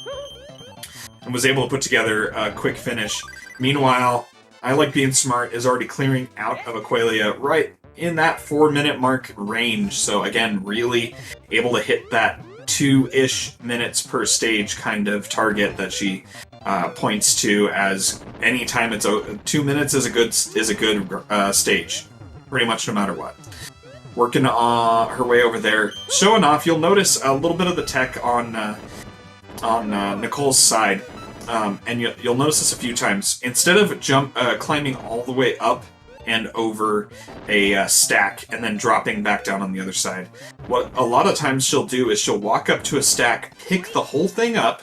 and was able to put together a quick finish. Meanwhile, I Like Being Smart is already clearing out of Aqualia right in that 4-minute mark range. So again, really able to hit that 2-ish minutes per stage kind of target that she points to as anytime it's 2 minutes is a good stage, pretty much no matter what. Working her way over there, showing off. You'll notice a little bit of the tech on Nicole's side. And you'll notice this a few times. Instead of climbing all the way up and over a stack and then dropping back down on the other side, what a lot of times she'll do is she'll walk up to a stack, pick the whole thing up,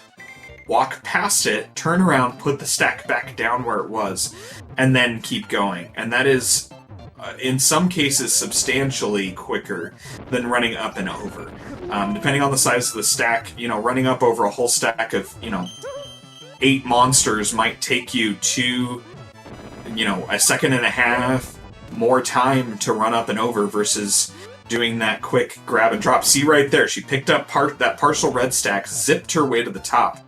walk past it, turn around, put the stack back down where it was, and then keep going. And that is, in some cases, substantially quicker than running up and over. Depending on the size of the stack, running up over a whole stack of, 8 monsters might take you to, a second and a half more time to run up and over versus doing that quick grab and drop. See right there, she picked up that partial red stack, zipped her way to the top,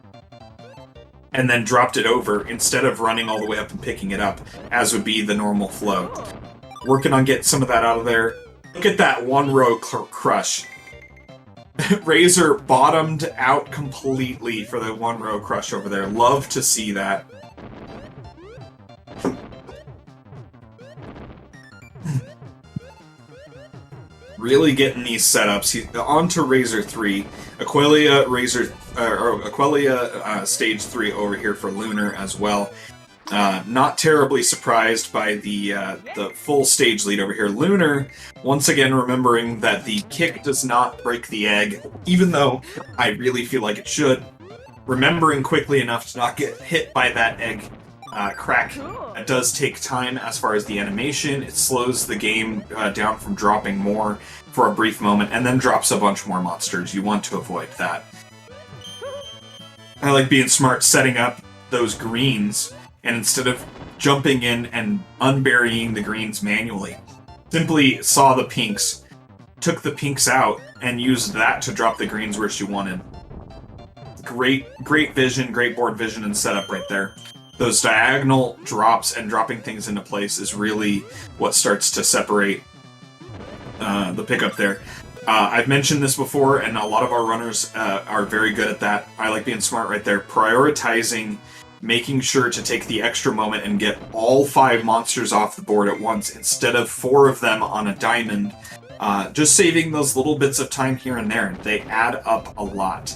and then dropped it over instead of running all the way up and picking it up, as would be the normal flow. Working on getting some of that out of there. Look at that one-row crush. Razor bottomed out completely for the one-row crush over there. Love to see that. Really getting these setups. He's on to Razor 3. Aqualia Stage 3 over here for Lunar as well. Not terribly surprised by the full stage lead over here. Lunar, once again remembering that the kick does not break the egg, even though I really feel like it should. Remembering quickly enough to not get hit by that egg crack. It does take time as far as the animation. It slows the game down from dropping more for a brief moment, and then drops a bunch more monsters. You want to avoid that. I Like Being Smart, setting up those greens, and instead of jumping in and unburying the greens manually, simply saw the pinks, took the pinks out, and used that to drop the greens where she wanted. Great vision, great board vision and setup right there. Those diagonal drops and dropping things into place is really what starts to separate the pickup there. I've mentioned this before, and a lot of our runners are very good at that. I Like Being Smart right there. Prioritizing, making sure to take the extra moment and get all 5 monsters off the board at once instead of 4 of them on a diamond. Just saving those little bits of time here and there. They add up a lot.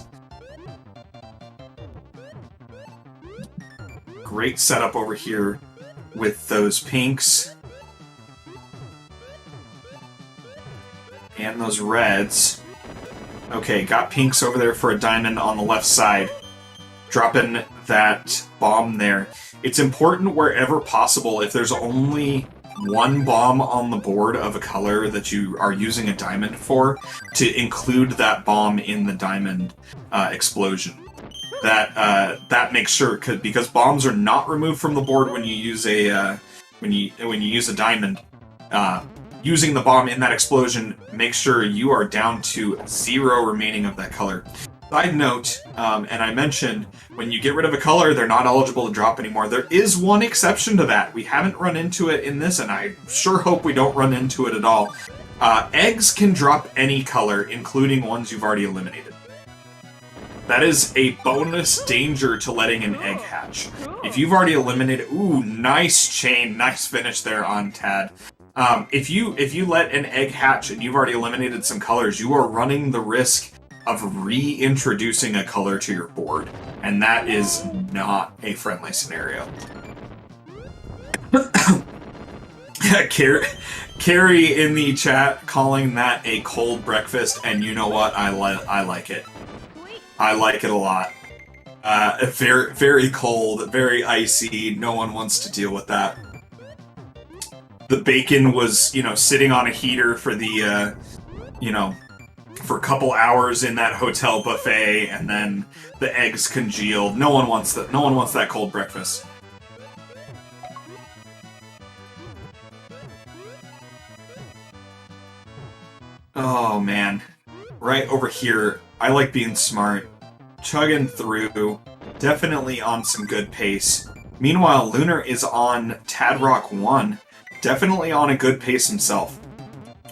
Great setup over here with those pinks and those reds. Okay, got pinks over there for a diamond on the left side. Dropping that bomb there. It's important wherever possible, if there's only one bomb on the board of a color that you are using a diamond for, to include that bomb in the diamond explosion. That makes sure, because bombs are not removed from the board when you use a when you use a diamond. Using the bomb in that explosion makes sure you are down to 0 remaining of that color. Side note, and I mentioned, when you get rid of a color, they're not eligible to drop anymore. There is one exception to that. We haven't run into it in this, and I sure hope we don't run into it at all. Eggs can drop any color, including ones you've already eliminated. That is a bonus danger to letting an egg hatch. If you've already eliminated... Ooh, nice chain, nice finish there on Tad. If you let an egg hatch and you've already eliminated some colors, you are running the risk of reintroducing a color to your board, and that is not a friendly scenario. Carrie in the chat calling that a cold breakfast, and you know what? I like it. I like it a lot. Very, very cold, very icy. No one wants to deal with that. The bacon was, sitting on a heater for the, for a couple hours in that hotel buffet, and then the eggs congealed. No one wants that. No one wants that cold breakfast. Oh man, right over here. I like being smart, chugging through, definitely on some good pace. Meanwhile, Lunar is on Tadrock 1, definitely on a good pace himself.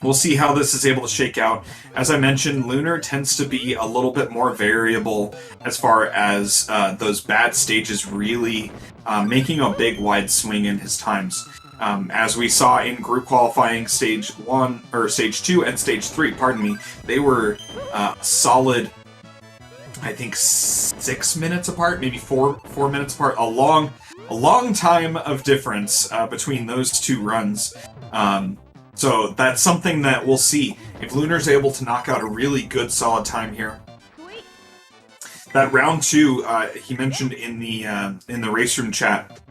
We'll see how this is able to shake out. As I mentioned, Lunar tends to be a little bit more variable as far as those bad stages really making a big wide swing in his times. As we saw in group qualifying stage 1, or stage 2 and stage 3, pardon me, they were solid, I think 6 minutes apart, maybe 4 minutes apart, a long time of difference between those two runs. So that's something that we'll see. If Lunar's able to knock out a really good solid time here. That round 2, he mentioned in the race room chat,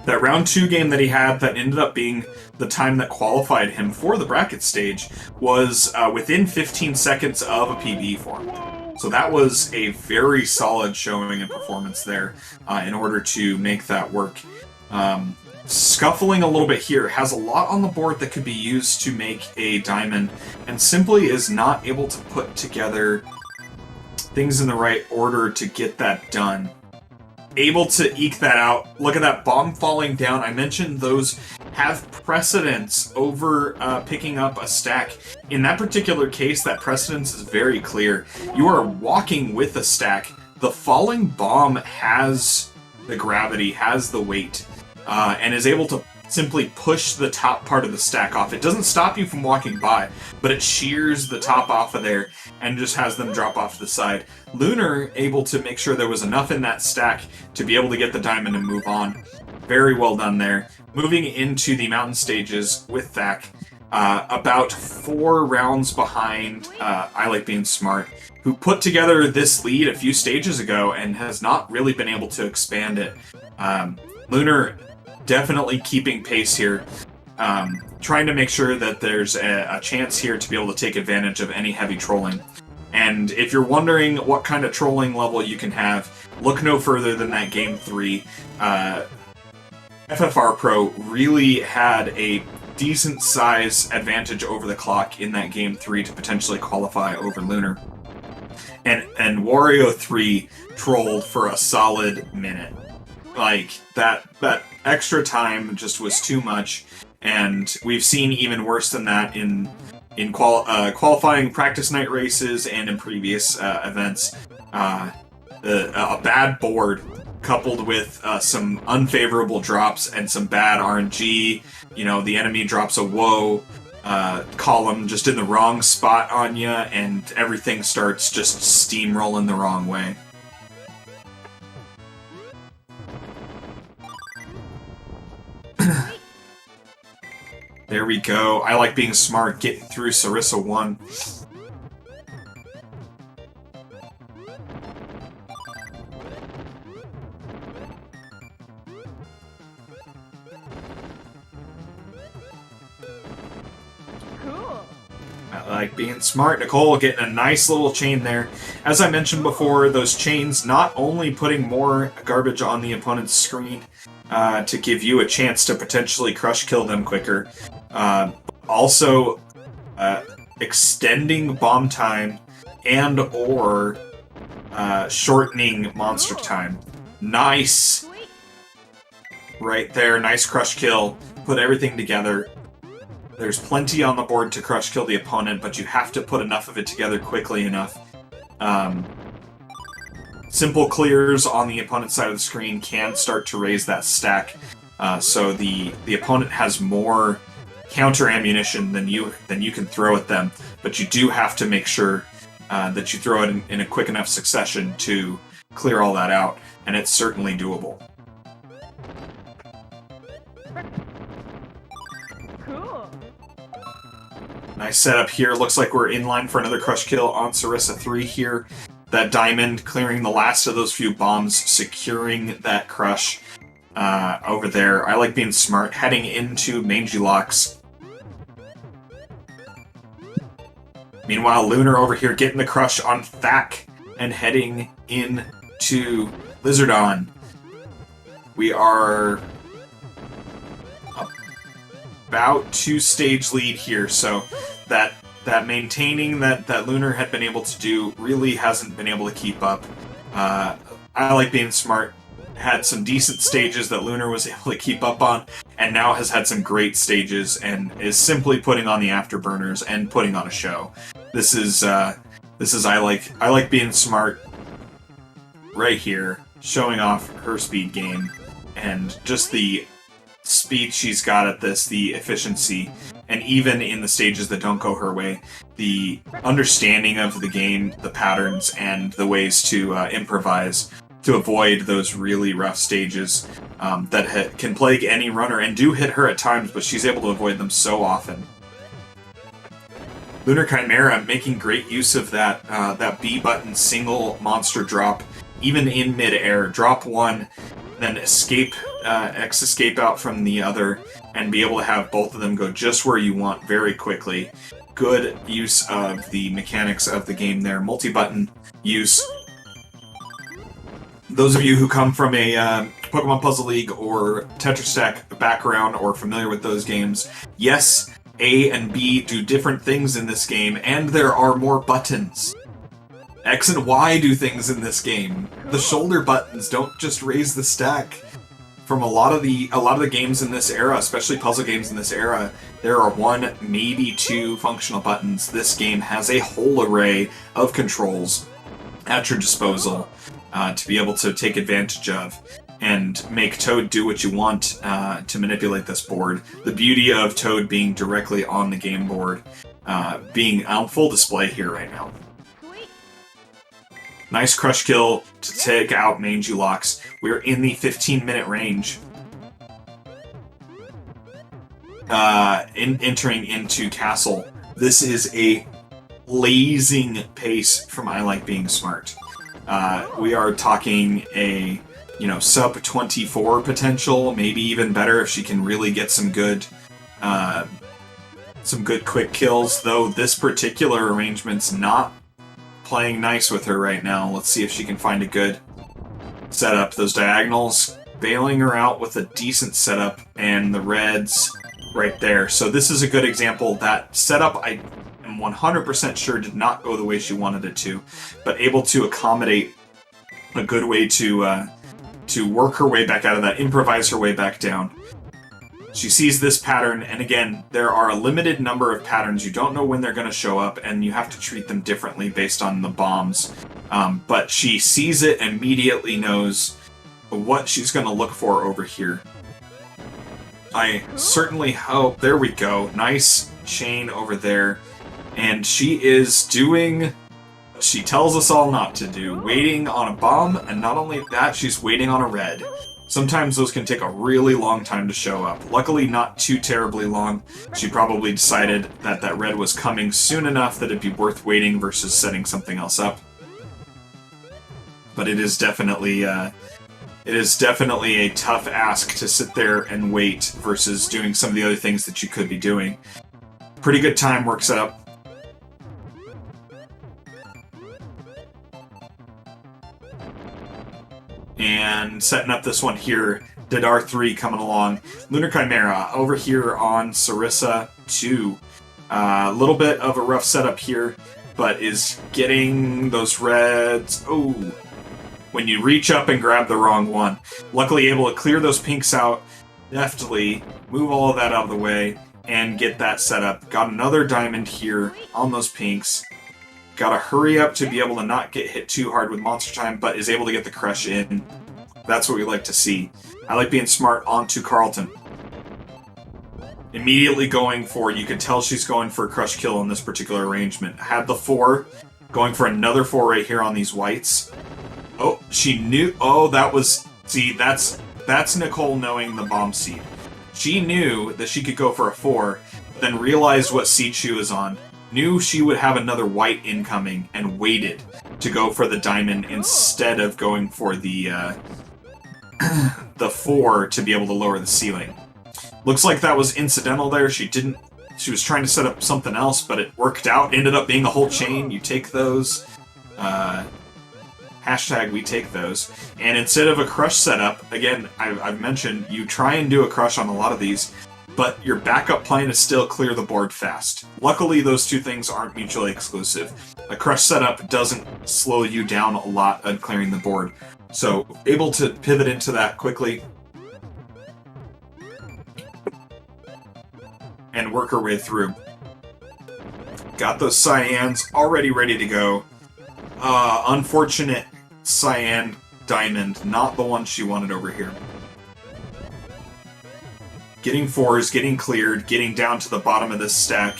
that round 2 game that he had that ended up being the time that qualified him for the bracket stage was within 15 seconds of a PB for him. So that was a very solid showing and performance there in order to make that work. Scuffling a little bit here, has a lot on the board that could be used to make a diamond, and simply is not able to put together things in the right order to get that done. Able to eke that out. Look at that bomb falling down. I mentioned those have precedence over picking up a stack. In that particular case, that precedence is very clear. You are walking with a stack. The falling bomb has the gravity, has the weight, and is able to simply push the top part of the stack off. It doesn't stop you from walking by, but it shears the top off of there and just has them drop off to the side. Lunar able to make sure there was enough in that stack to be able to get the diamond and move on. Very well done there. Moving into the mountain stages with Thak, about 4 rounds behind I Like Being Smart, who put together this lead a few stages ago and has not really been able to expand it. Lunar definitely keeping pace here, trying to make sure that there's a chance here to be able to take advantage of any heavy trolling. And if you're wondering what kind of trolling level you can have, look no further than that Game 3. FFR Pro really had a decent size advantage over the clock in that Game 3 to potentially qualify over Lunar. And Wario 3 trolled for a solid minute. Like, that extra time just was too much, and we've seen even worse than that in qualifying practice night races and in previous events. A bad board coupled with some unfavorable drops and some bad RNG. The enemy drops a whoa column just in the wrong spot on you, and everything starts just steamrolling the wrong way. There we go. I Like Being Smart, getting through Sarissa 1. Cool. I Like Being Smart. Nicole getting a nice little chain there. As I mentioned before, those chains not only putting more garbage on the opponent's screen to give you a chance to potentially crush kill them quicker, also extending bomb time and or shortening monster time. Nice! Right there, nice crush kill. Put everything together. There's plenty on the board to crush kill the opponent, but you have to put enough of it together quickly enough. Simple clears on the opponent's side of the screen can start to raise that stack, so the opponent has more counter ammunition than you can throw at them, but you do have to make sure that you throw it in a quick enough succession to clear all that out, and it's certainly doable. Cool. Nice setup here. Looks like we're in line for another crush kill on Sarissa 3 here. That diamond clearing the last of those few bombs, securing that crush over there. I like being smart, heading into Mangy Locks. Meanwhile, Lunar over here getting the crush on Thack and heading into Lizardon. We are about 2-stage lead here, so that maintaining that Lunar had been able to do really hasn't been able to keep up. I like being smart. Had some decent stages that Lunar was able to keep up on, and now has had some great stages and is simply putting on the afterburners and putting on a show. This is I like being smart right here, showing off her speed game and just the speed she's got at this, the efficiency, and even in the stages that don't go her way, the understanding of the game, the patterns, and the ways to improvise to avoid those really rough stages that can plague any runner and do hit her at times, but she's able to avoid them so often. Lunar Chimera making great use of that B button single monster drop, even in mid-air. Drop one, then escape, X escape out from the other, and be able to have both of them go just where you want very quickly. Good use of the mechanics of the game there. Multi-button use. Those of you who come from a Pokemon Puzzle League or Tetris Stack background or familiar with those games, yes, A and B do different things in this game, and there are more buttons. X and Y do things in this game. The shoulder buttons don't just raise the stack. From a lot of the games in this era, especially puzzle games in this era, there are one, maybe two functional buttons. This game has a whole array of controls at your disposal to be able to take advantage of and make Toad do what you want to manipulate this board. The beauty of Toad being directly on the game board, being on full display here right now. Nice crush kill to take out Mangy Locks. We're in the 15-minute range. Entering into Castle. This is a blazing pace from I Like Being Smart. We are talking a sub 24 potential, maybe even better if she can really get some good quick kills. Though this particular arrangement's not playing nice with her right now. Let's see if she can find a good setup. Those diagonals bailing her out with a decent setup, and the reds right there. So this is a good example. That setup I am 100% sure did not go the way she wanted it to, but able to accommodate a good way to work her way back out of that, improvise her way back down. She sees this pattern, and again, there are a limited number of patterns. You don't know when they're going to show up, and you have to treat them differently based on the bombs. But she sees it and immediately knows what she's going to look for over here. I certainly hope... There we go. Nice chain over there. And she is doing what she tells us all not to do. Waiting on a bomb, and not only that, she's waiting on a red. Sometimes those can take a really long time to show up. Luckily, not too terribly long. She probably decided that that red was coming soon enough that it'd be worth waiting versus setting something else up. But it is definitely a tough ask to sit there and wait versus doing some of the other things that you could be doing. Pretty good time work setup. And setting up this one here, Dadar 3 coming along. Lunar Chimera over here on Sarissa 2. A little bit of a rough setup here, but is getting those reds. Oh, when you reach up and grab the wrong one. Luckily able to clear those pinks out deftly, move all of that out of the way, and get that set up. Got another diamond here on those pinks. Gotta hurry up to be able to not get hit too hard with Monster Time, but is able to get the crush in. That's what we like to see. I Like Being Smart onto Carlton. Immediately going for, you can tell she's going for a crush kill on this particular arrangement. Had the 4, going for another 4 right here on these whites. Oh, she knew, oh, that was, see, that's Nicole knowing the bomb seed. She knew that she could go for a 4, then realized what seat she was on, knew she would have another white incoming, and waited to go for the diamond instead of going for the 4 to be able to lower the ceiling. Looks like that was incidental there. She was trying to set up something else, but it worked out. Ended up being a whole chain. You take those. Hashtag we take those. And instead of a crush setup, again, I've mentioned, you try and do a crush on a lot of these, but your backup plan is still clear the board fast. Luckily, those two things aren't mutually exclusive. A crush setup doesn't slow you down a lot on clearing the board. So, able to pivot into that quickly and work her way through. Got those cyans already ready to go. Unfortunate cyan diamond, not the one she wanted over here. Getting 4s, getting cleared, getting down to the bottom of this stack,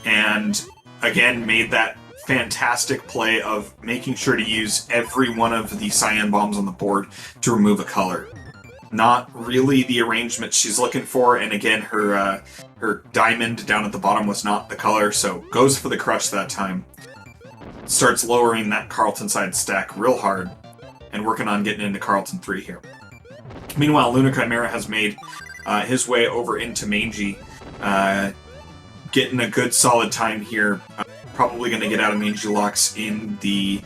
and again made that fantastic play of making sure to use every one of the cyan bombs on the board to remove a color. Not really the arrangement she's looking for, and again, her diamond down at the bottom was not the color, so goes for the crush that time. Starts lowering that Carlton side stack real hard, and working on getting into Carlton 3 here. Meanwhile, Lunar Chimera has made his way over into Mangy, getting a good solid time here. Probably going to get out of Mangy Locks in the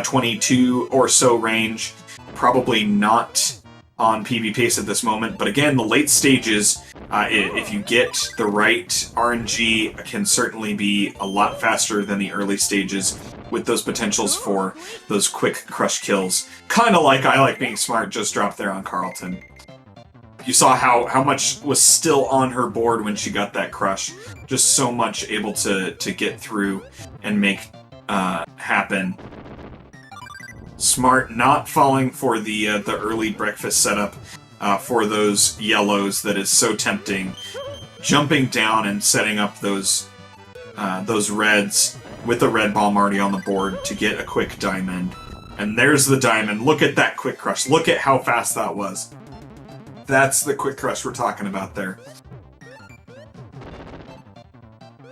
22 or so range. Probably not on PB pace at this moment, but again, the late stages, if you get the right RNG, can certainly be a lot faster than the early stages with those potentials for those quick crush kills. Kind of like I Like Being Smart just dropped there on Carlton. You saw how much was still on her board when she got that crush. Just so much able to get through and make happen. Smart not falling for the early breakfast setup for those yellows that is so tempting. Jumping down and setting up those reds with the red bomb already on the board to get a quick diamond. And there's the diamond. Look at that quick crush. Look at how fast that was. That's the quick crush we're talking about there.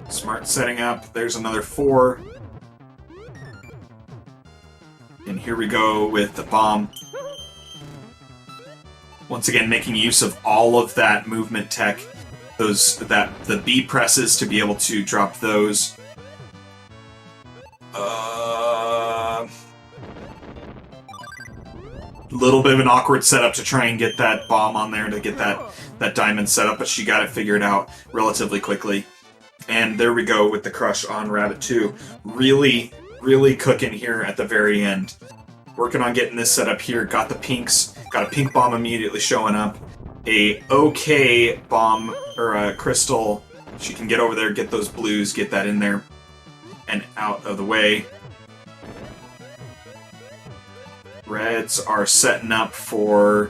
Smart setting up. There's another 4. And here we go with the bomb. Once again, making use of all of that movement tech. The B presses to be able to drop those. Little bit of an awkward setup to try and get that bomb on there to get that diamond set up, but she got it figured out relatively quickly. And there we go with the crush on Rabbit 2. Really, really cooking here at the very end. Working on getting this set up here. Got the pinks. Got a pink bomb immediately showing up. A okay bomb, or a crystal. She can get over there, get those blues, get that in there, and out of the way. Reds are setting up for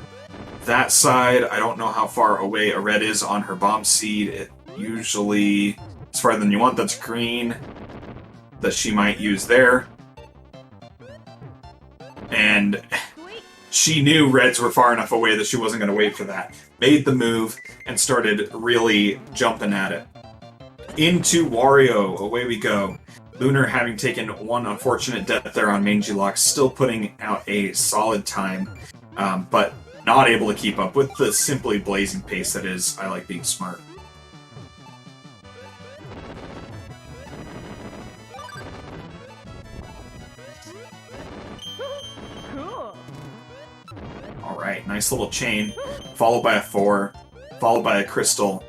that side. I don't know how far away a red is on her bomb seed. It usually is farther than you want. That's green that she might use there. And she knew reds were far enough away that she wasn't going to wait for that. Made the move and started really jumping at it. Into Wario. Away we go. Lunar, having taken one unfortunate death there on Mangy Locks, still putting out a solid time, but not able to keep up with the simply blazing pace that is I Like Being Smart. Cool. Alright, nice little chain, followed by a 4, followed by a crystal,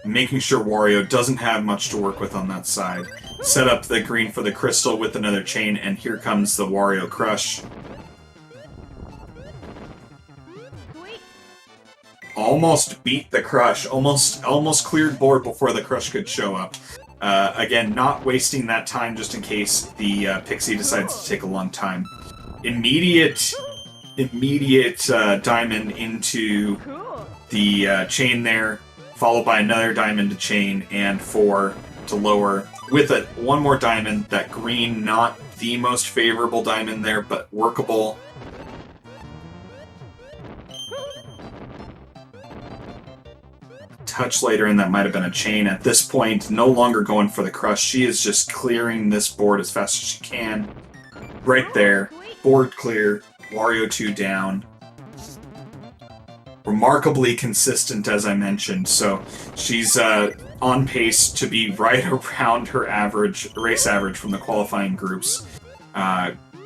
making sure Wario doesn't have much to work with on that side. Set up the green for the crystal with another chain, and here comes the Wario crush. Almost beat the crush. Almost cleared board before the crush could show up. Again, not wasting that time just in case the pixie decides to take a long time. Immediate diamond into the chain there, followed by another diamond to chain, and 4 to lower. With one more diamond, that green, not the most favorable diamond there, but workable. touch later, and that might have been a chain. At this point, no longer going for the crush. She is just clearing this board as fast as she can. Right there. Board clear. Wario 2 down. Remarkably consistent, as I mentioned, so she's on pace to be right around her race average from the qualifying groups.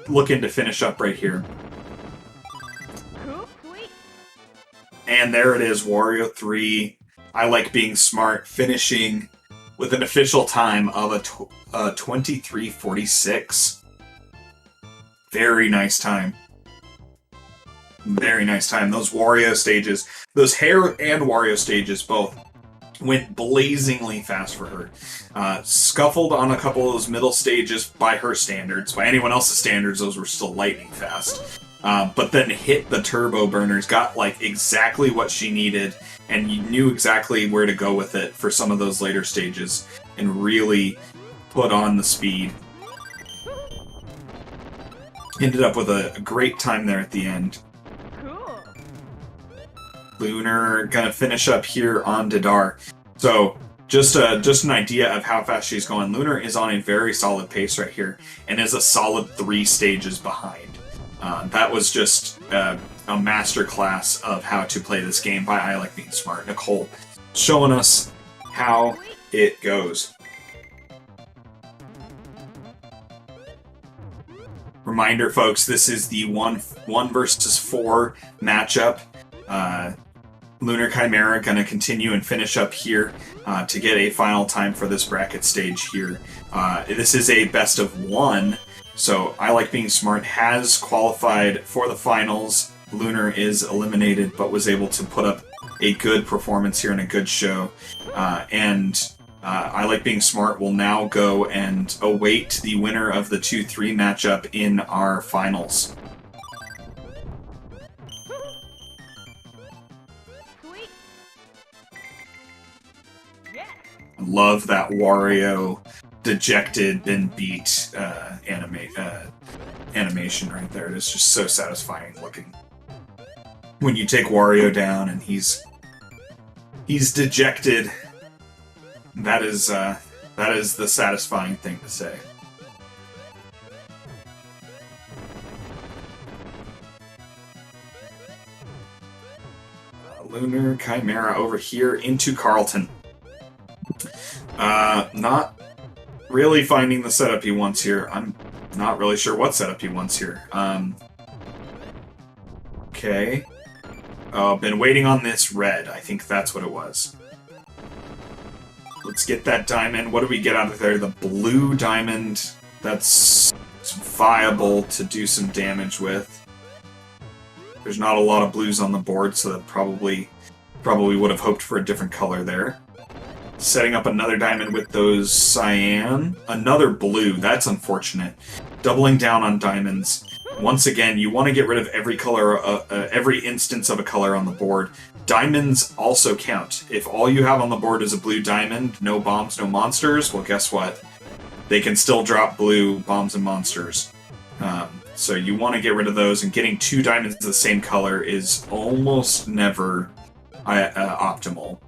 Looking to finish up right here. And there it is, Wario 3. I Like Being Smart, finishing with an official time of a 23:46. Very nice time. Very nice time. Those Wario stages, those Hair and Wario stages both went blazingly fast for her. Scuffled on a couple of those middle stages by her standards. By anyone else's standards, those were still lightning fast. But then hit the turbo burners, got like exactly what she needed, and you knew exactly where to go with it for some of those later stages, and really put on the speed. Ended up with a great time there at the end. Lunar gonna finish up here on Didar. So just an idea of how fast she's going. Lunar is on a very solid pace right here, and is a solid 3 stages behind. That was just a masterclass of how to play this game by I Like Being Smart. Nicole showing us how it goes. Reminder, folks, this is the 1 versus 4 matchup. Lunar Chimera gonna continue and finish up here to get a final time for this bracket stage here. This is a best of 1, so I Like Being Smart has qualified for the finals. Lunar is eliminated, but was able to put up a good performance here and a good show. I Like Being Smart will now go and await the winner of the 2-3 matchup in our finals. Love that Wario dejected and beat animation right there. It's just so satisfying looking. When you take Wario down and he's dejected, that is the satisfying thing to say. Lunar Chimera over here into Carlton. Not really finding the setup he wants here. I'm not really sure what setup he wants here. Okay. Oh, been waiting on this red. I think that's what it was. Let's get that diamond. What do we get out of there? The blue diamond. That's viable to do some damage with. There's not a lot of blues on the board, so that probably would have hoped for a different color there. Setting up another diamond with those cyan. Another blue. That's unfortunate. Doubling down on diamonds. Once again, you want to get rid of every color, every instance of a color on the board. Diamonds also count. If all you have on the board is a blue diamond, no bombs, no monsters, well, guess what? They can still drop blue bombs and monsters. So you want to get rid of those, and getting 2 diamonds of the same color is almost never optimal.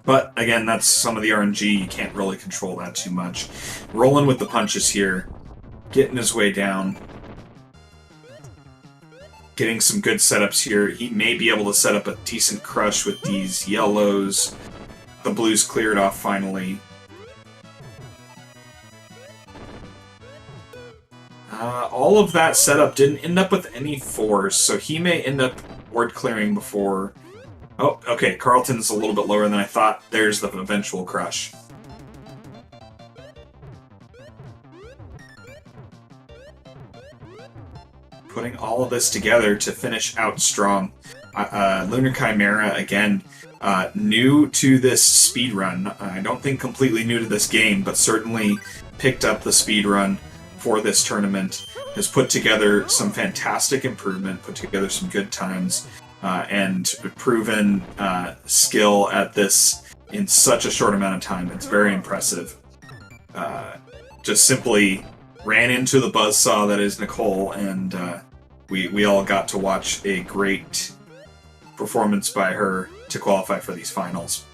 But, again, that's some of the RNG. You can't really control that too much. Rolling with the punches here. Getting his way down. Getting some good setups here. He may be able to set up a decent crush with these yellows. The blues cleared off finally. All of that setup didn't end up with any 4s, so he may end up board clearing before... Oh, okay, Carlton's a little bit lower than I thought. There's the eventual crush. Putting all of this together to finish out strong. Lunar Chimera, again, new to this speedrun. I don't think completely new to this game, but certainly picked up the speedrun for this tournament. Has put together some fantastic improvement, put together some good times. And proven skill at this in such a short amount of time. It's very impressive. Just simply ran into the buzzsaw that is Nicole, and we all got to watch a great performance by her to qualify for these finals.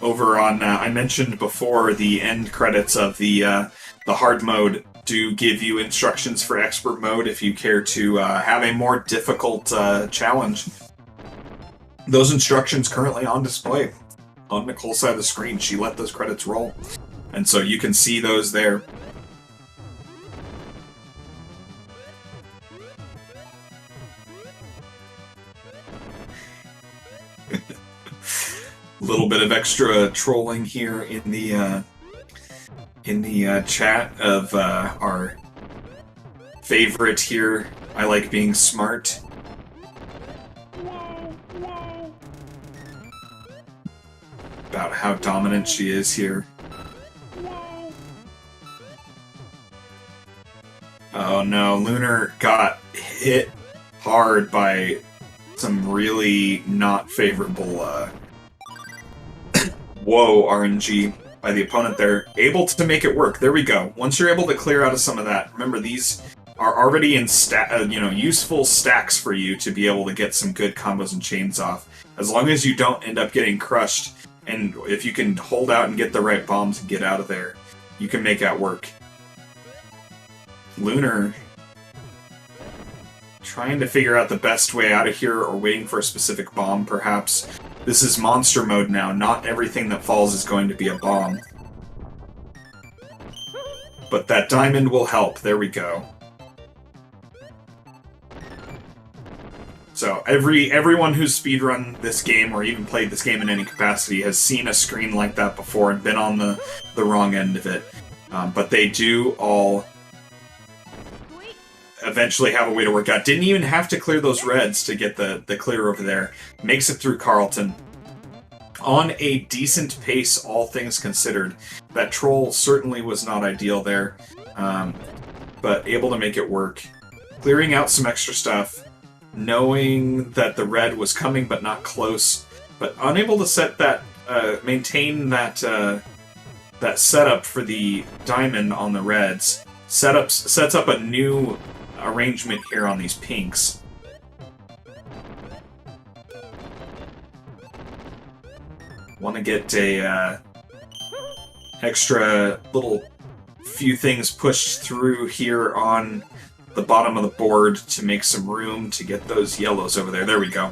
over on, I mentioned before, the end credits of the hard mode do give you instructions for expert mode if you care to have a more difficult challenge. Those instructions currently on display on Nicole's side of the screen. She let those credits roll. And so you can see those there. Little bit of extra trolling here in the chat of our favorite here. I like being smart. About how dominant she is here. Oh no, Lunar got hit hard by some really not favorable whoa RNG by the opponent there. Able to make it work. There we go. Once you're able to clear out of some of that, remember these are already in useful stacks for you to be able to get some good combos and chains off. As long as you don't end up getting crushed, and if you can hold out and get the right bombs and get out of there, you can make that work. Lunar trying to figure out the best way out of here, or waiting for a specific bomb, perhaps. This is monster mode now. Not everything that falls is going to be a bomb. But that diamond will help. There we go. So everyone who's speedrun this game, or even played this game in any capacity, has seen a screen like that before and been on the wrong end of it. But they do all eventually have a way to work out. Didn't even have to clear those reds to get the clear over there. Makes it through Carlton. On a decent pace, all things considered. That troll certainly was not ideal there, but able to make it work. Clearing out some extra stuff, knowing that the red was coming but not close, but unable to set that, maintain that that setup for the diamond on the reds. Sets up a new arrangement here on these pinks. Want to get a extra little few things pushed through here on the bottom of the board to make some room to get those yellows over there. There we go.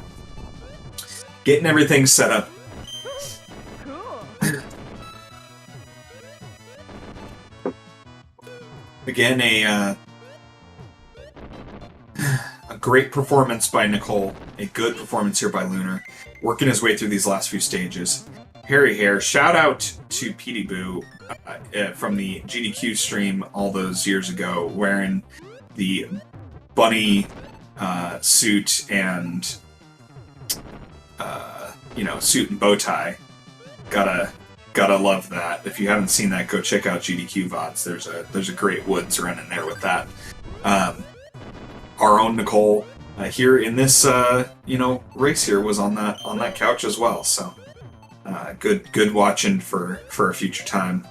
Getting everything set up. Cool. Again, a great performance by Nicole. A good performance here by Lunar. Working his way through these last few stages. Harry Hare, shout out to Petey Boo from the GDQ stream all those years ago, wearing the bunny suit and suit and bow tie. Gotta love that. If you haven't seen that, go check out GDQ VODs. There's a great Woods running there with that. Our own Nicole here in this race here was on that couch as well. So good watching for a future time.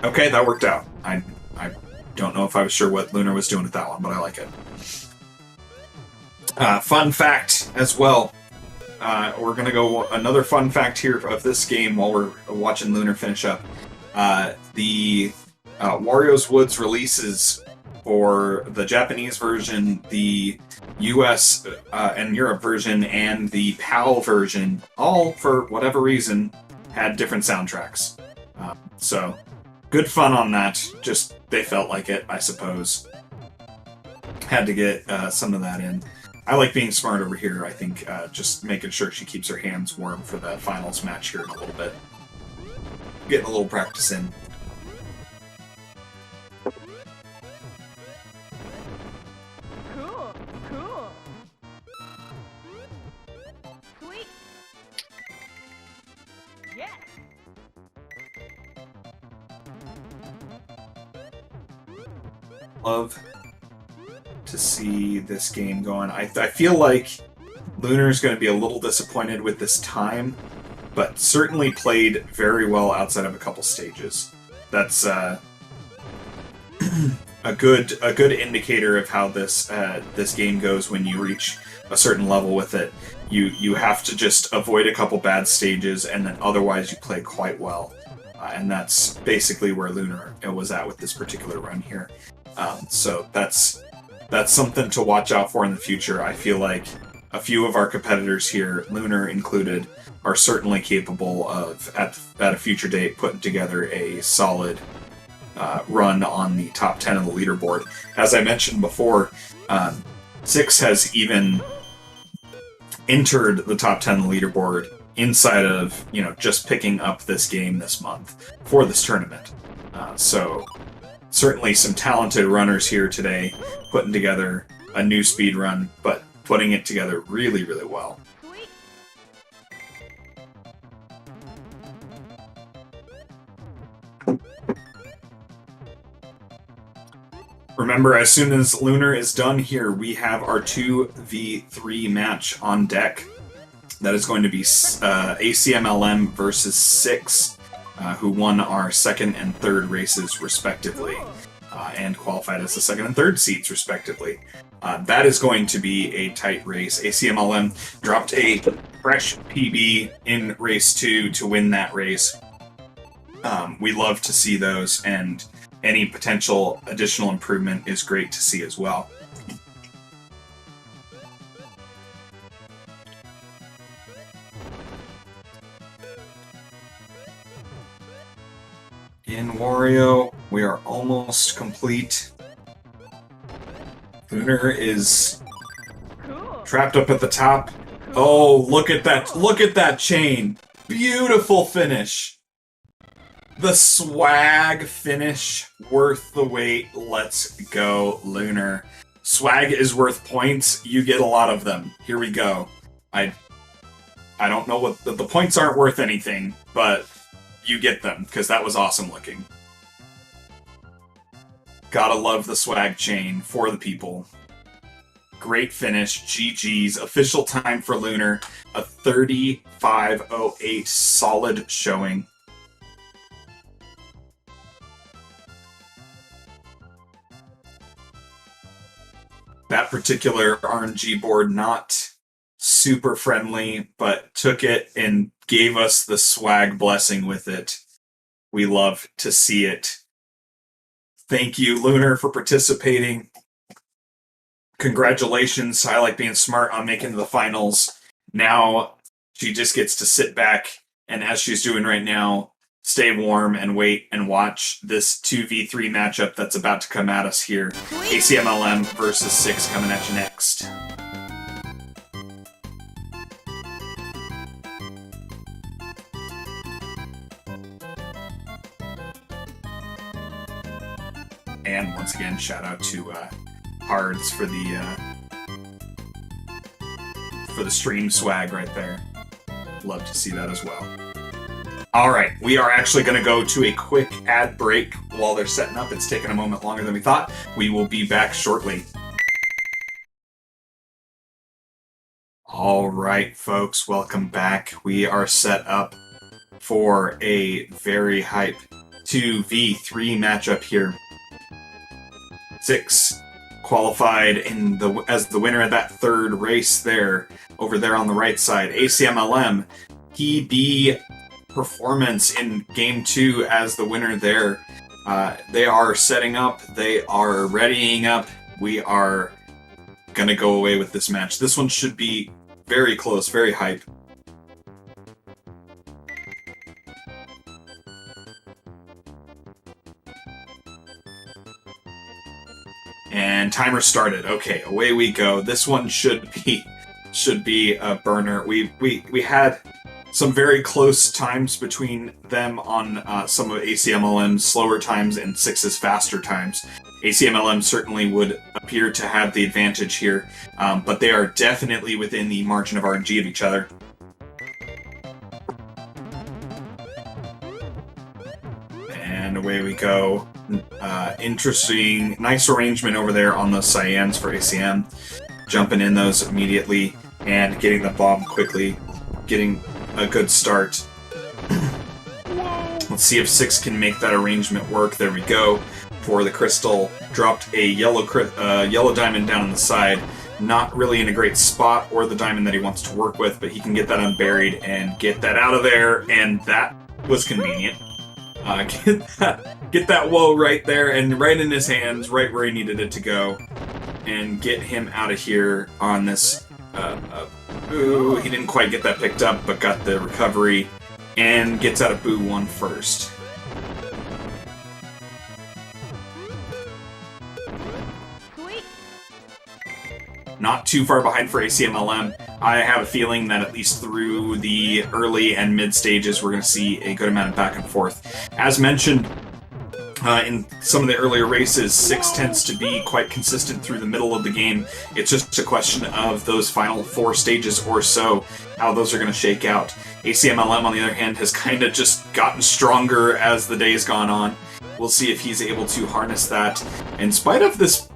Okay, that worked out. I don't know if I was sure what Lunar was doing with that one, but I like it. Fun fact as well. We're gonna go another fun fact here of this game while we're watching Lunar finish up. The Wario's Woods releases for the Japanese version, the US and Europe version, and the PAL version, all for whatever reason, had different soundtracks. So, good fun on that. Just, they felt like it, I suppose. Had to get some of that in. I like being smart over here. I think just making sure she keeps her hands warm for the finals match here in a little bit. Getting a little practice in. Cool. Sweet. Yeah. Love to see this game going. I feel like Lunar's going to be a little disappointed with this time, but certainly played very well outside of a couple stages. That's a good indicator of how this game goes when you reach a certain level with it. You have to just avoid a couple bad stages, and then otherwise you play quite well. And that's basically where Lunar was at with this particular run here. So that's something to watch out for in the future. I feel like a few of our competitors here, Lunar included, are certainly capable of, at a future date, putting together a solid run on the top 10 of the leaderboard. As I mentioned before, Six has even entered the top 10 of the leaderboard inside of, just picking up this game this month for this tournament. So certainly some talented runners here today putting together a new speed run, but putting it together really, really well. Sweet. Remember, as soon as Lunar is done here, we have our 2v3 match on deck. That is going to be ACMLM versus Six, who won our second and third races respectively, and qualified as the second and third seeds respectively. That is going to be a tight race. ACMLM dropped a fresh PB in race 2 to win that race. We love to see those, and any potential additional improvement is great to see as well. In Wario, we are almost complete. Lunar is Cool. trapped up at the top. Oh, look at that! Look at that chain! Beautiful finish! The swag finish, worth the wait. Let's go, Lunar. Swag is worth points. You get a lot of them. Here we go. I don't know what... The points aren't worth anything, but you get them, because that was awesome looking. Gotta love the swag chain for the people. Great finish. GG's. Official time for Lunar. A 35:08 solid showing. That particular RNG board, not super friendly, but took it and gave us the swag blessing with it. We love to see it. Thank you, Lunar, for participating. Congratulations. I like being smart on making the finals. Now she just gets to sit back and, as she's doing right now, stay warm and wait and watch this 2v3 matchup that's about to come at us here. ACMLM versus Six coming at you next. And once again, shout out to Hards for the stream swag right there. Love to see that as well. Alright, we are actually going to go to a quick ad break while they're setting up. It's taken a moment longer than we thought. We will be back shortly. Alright, folks, welcome back. We are set up for a very hype 2v3 matchup here. Six qualified as the winner of that third race there, over there on the right side. ACMLM, PB performance in Game 2 as the winner there. They are setting up, they are readying up. We are going to go away with this match. This one should be very close, very hype. And timer started. Okay, away we go. This one should be a burner. We had some very close times between them on some of ACMLM's slower times and Six's faster times. ACMLM certainly would appear to have the advantage here, but they are definitely within the margin of RNG of each other. And away we go. Interesting, nice arrangement over there on those cyans for ACM. Jumping in those immediately and getting the bomb quickly. Getting a good start. Let's see if Six can make that arrangement work. There we go. For the crystal, dropped a yellow diamond down on the side. not really in a great spot or the diamond that he wants to work with, but he can get that unburied and get that out of there, and that was convenient. Get that woe right there and right in his hands, right where he needed it to go, and get him out of here on this. Ooh, he didn't quite get that picked up, but got the recovery and gets out of Boo 1 first. Sweet. Not too far behind for ACMLM. I have a feeling that at least through the early and mid stages, we're going to see a good amount of back and forth. As mentioned, in some of the earlier races, 6 tends to be quite consistent through the middle of the game. It's just a question of those final 4 stages or so, how those are going to shake out. ACMLM, on the other hand, has kind of just gotten stronger as the day's gone on. We'll see if he's able to harness that. In spite of this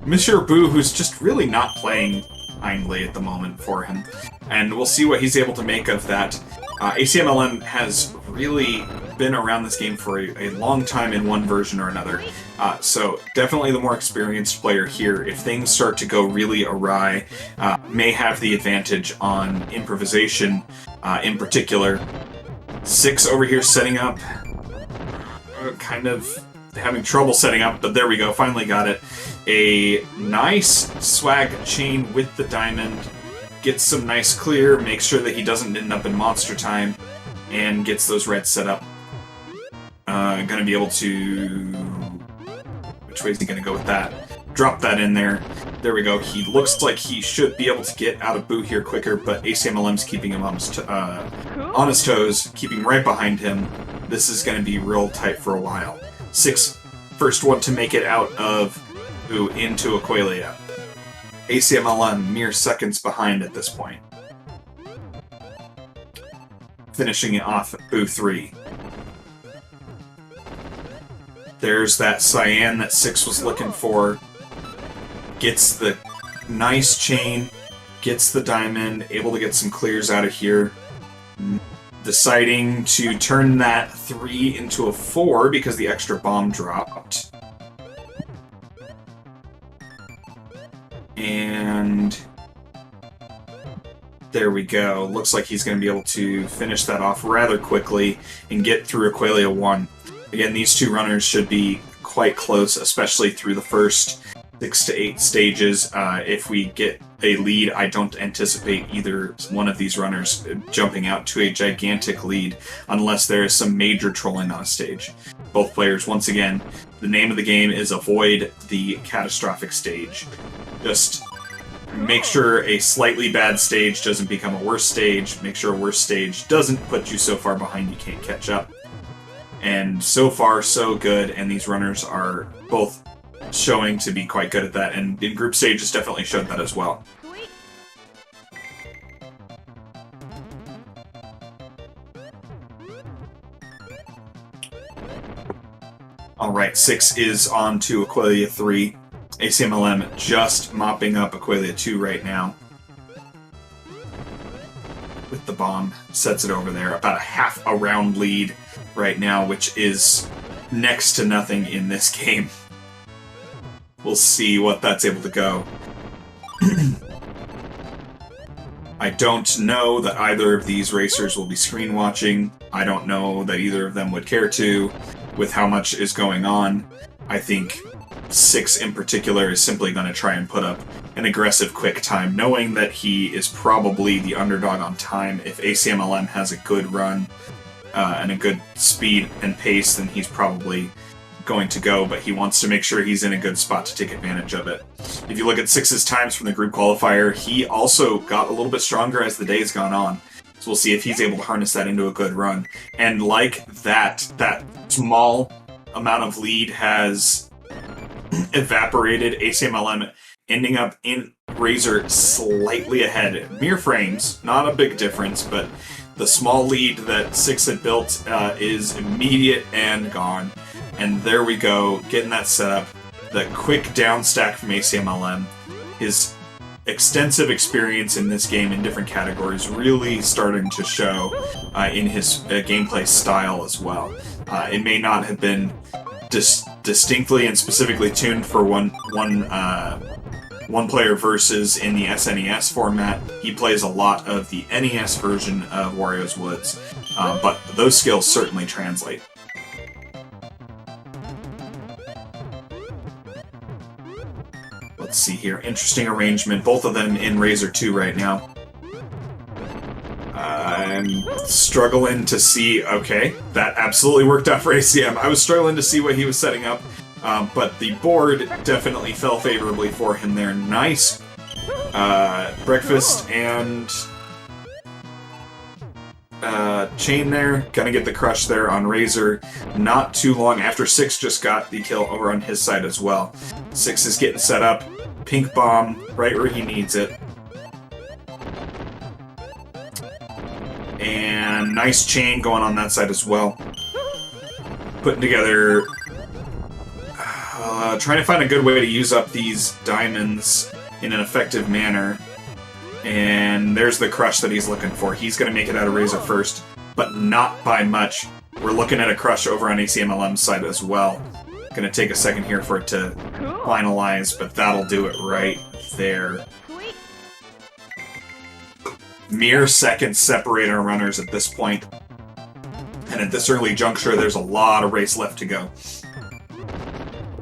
Monsieur Boo, who's just really not playing kindly at the moment for him. And we'll see what he's able to make of that. ACMLM has really been around this game for a long time in one version or another. So definitely the more experienced player here, if things start to go really awry, may have the advantage on improvisation in particular. 6 over here setting up, kind of having trouble setting up, but there we go, finally got it. A nice swag chain with the diamond, gets some nice clear, makes sure that he doesn't end up in monster time, and gets those reds set up. Gonna be able to... Which way is he gonna go with that? Drop that in there. There we go. He looks like he should be able to get out of Boo here quicker, but ACMLM's keeping him on his toes, keeping right behind him. This is gonna be real tight for a while. 6, first one to make it out of Boo into Aqualia. ACMLM mere seconds behind at this point. Finishing it off at Boo 3. There's that cyan that 6 was looking for. Gets the nice chain, gets the diamond, able to get some clears out of here. Deciding to turn that 3 into a 4 because the extra bomb dropped. And there we go. Looks like he's going to be able to finish that off rather quickly and get through Aqualia 1. Again, these 2 runners should be quite close, especially through the first 6 to 8 stages. If we get a lead, I don't anticipate either one of these runners jumping out to a gigantic lead unless there is some major trolling on a stage. Both players, once again, the name of the game is avoid the catastrophic stage. Just make sure a slightly bad stage doesn't become a worse stage. Make sure a worse stage doesn't put you so far behind you can't catch up. And so far, so good, and these runners are both showing to be quite good at that, and in group stages definitely showed that as well. Sweet. Alright, 6 is on to Aqualia 3. ACMLM just mopping up Aqualia 2 right now. With the bomb, sets it over there. About a half a round lead right now, which is next to nothing in this game. We'll see what that's able to go. I don't know that either of these racers will be screen watching. I don't know that either of them would care to, with how much is going on. I think 6 in particular is simply going to try and put up an aggressive quick time, knowing that he is probably the underdog on time. If ACMLM has a good run and a good speed and pace, then he's probably going to go, but he wants to make sure he's in a good spot to take advantage of it. If you look at 6's times from the group qualifier, he also got a little bit stronger as the day's gone on. So we'll see if he's able to harness that into a good run. And like that small amount of lead has evaporated. ACMLM ending up in Razor slightly ahead. Mere frames, not a big difference, but the small lead that 6 had built is immediate and gone. And there we go, getting that set up. The quick down stack from ACMLM. His extensive experience in this game in different categories really starting to show in his gameplay style as well. It may not have been distinctly and specifically tuned for one one player versus in the SNES format. He plays a lot of the NES version of Wario's Woods, but those skills certainly translate. Let's see here. Interesting arrangement. Both of them in Razor 2 right now. I'm struggling to see... Okay, that absolutely worked out for ACM. I was struggling to see what he was setting up, but the board definitely fell favorably for him there. Nice breakfast and chain there. Gonna get the crush there on Razor. Not too long after 6 just got the kill over on his side as well. 6 is getting set up. Pink bomb right where he needs it. And nice chain going on that side as well. Putting together... trying to find a good way to use up these diamonds in an effective manner. And there's the crush that he's looking for. He's going to make it out of Razor first, but not by much. We're looking at a crush over on ACMLM's side as well. Going to take a second here for it to finalize, but that'll do it right there. Mere seconds separate our runners at this point. And at this early juncture, there's a lot of race left to go.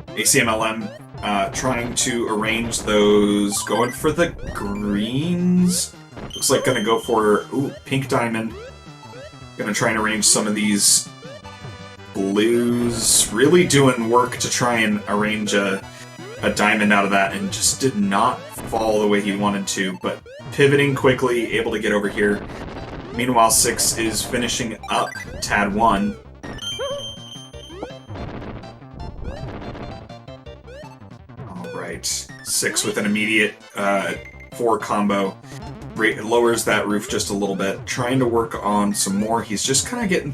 ACMLM trying to arrange those, going for the greens. Looks like gonna go for, ooh, pink diamond. Gonna try and arrange some of these blues. Really doing work to try and arrange a diamond out of that, and just did not fall the way he wanted to, but pivoting quickly, able to get over here. Meanwhile, 6 is finishing up Tad 1. Alright, 6 with an immediate 4 combo. Lowers that roof just a little bit. Trying to work on some more. He's just kind of getting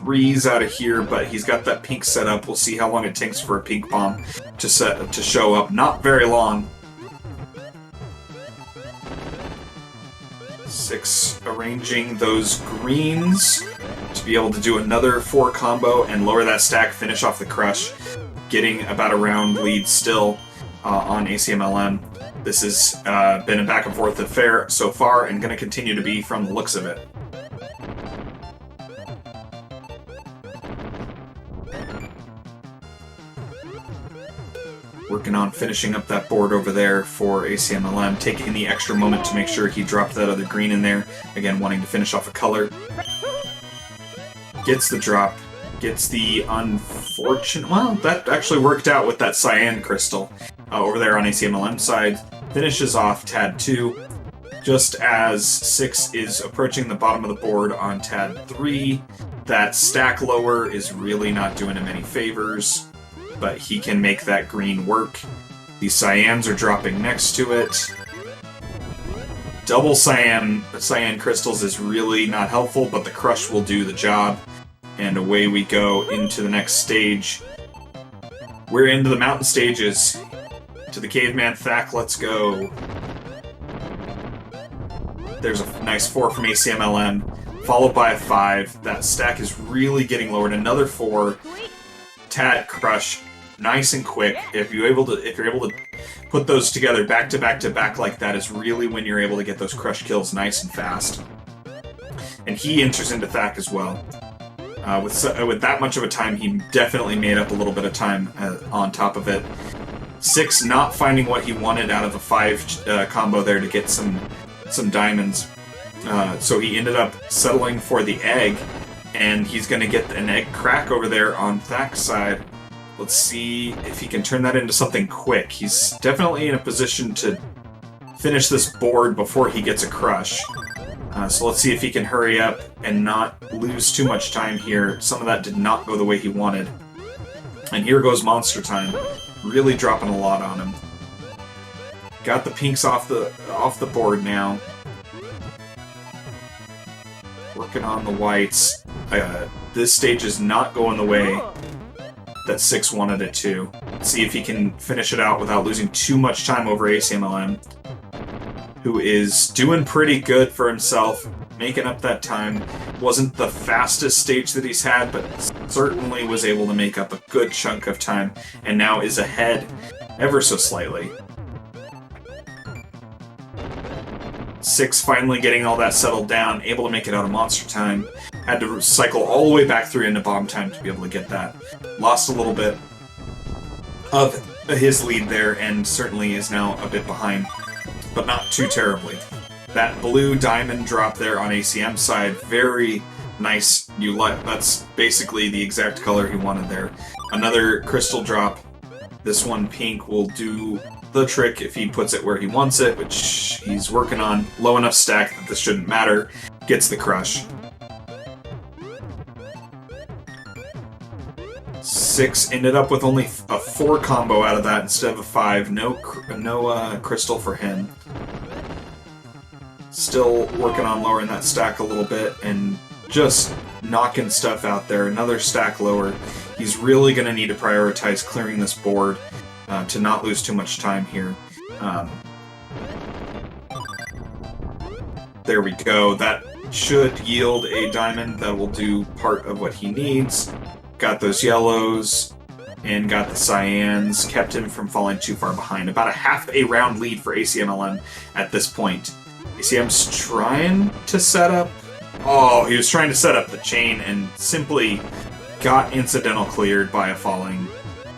3s out of here, but he's got that pink set up. We'll see how long it takes for a pink bomb to show up. Not very long. 6 arranging those greens to be able to do another 4 combo and lower that stack, finish off the crush. Getting about a round lead still on ACMLM. This has been a back and forth affair so far, and going to continue to be from the looks of it. Working on finishing up that board over there for ACMLM, taking the extra moment to make sure he dropped that other green in there. Again, wanting to finish off a color. Gets the drop. Gets the unfortunate... Well, that actually worked out with that cyan crystal over there on ACMLM's side. Finishes off Tad 2. Just as 6 is approaching the bottom of the board on Tad 3, that stack lower is really not doing him any favors, but he can make that green work. The cyans are dropping next to it. Double cyan crystals is really not helpful, but the crush will do the job. And away we go into the next stage. We're into the mountain stages. To the caveman Thack, let's go. There's a nice 4 from ACMLM, followed by a 5. That stack is really getting lowered. Another 4. Tad crush, nice and quick. If you're able to put those together back to back to back like that, is really when you're able to get those crush kills nice and fast. And he enters into Thack as well. With that much of a time, he definitely made up a little bit of time on top of it. 6 not finding what he wanted out of a 5 combo there to get some diamonds. So he ended up settling for the egg, and he's going to get an egg crack over there on Thack's side. Let's see if he can turn that into something quick. He's definitely in a position to finish this board before he gets a crush. So let's see if he can hurry up and not lose too much time here. Some of that did not go the way he wanted. And here goes Monster Time. Really dropping a lot on him. Got the pinks off the board now. Working on the whites. This stage is not going the way that 6 wanted it to. Let's see if he can finish it out without losing too much time over ACMLM, who is doing pretty good for himself, making up that time. Wasn't the fastest stage that he's had, but certainly was able to make up a good chunk of time, and now is ahead ever so slightly. Six finally getting all that settled down, able to make it out of monster time. Had to cycle all the way back through into bomb time to be able to get that. Lost a little bit of his lead there, and certainly is now a bit behind, but not too terribly. That blue diamond drop there on ACM side, very nice. That's basically the exact color he wanted there. Another crystal drop. This one, pink, will do the trick if he puts it where he wants it, which he's working on. Low enough stack that this shouldn't matter. Gets the crush. 6 ended up with only a 4 combo out of that instead of a 5. No crystal for him. Still working on lowering that stack a little bit and just knocking stuff out there. Another stack lower. He's really going to need to prioritize clearing this board to not lose too much time here. There we go. That should yield a diamond that will do part of what he needs. Got those yellows and got the cyans. Kept him from falling too far behind. About a half a round lead for ACMLM at this point. ACM's trying to set up... Oh, he was trying to set up the chain and simply got incidental cleared by a falling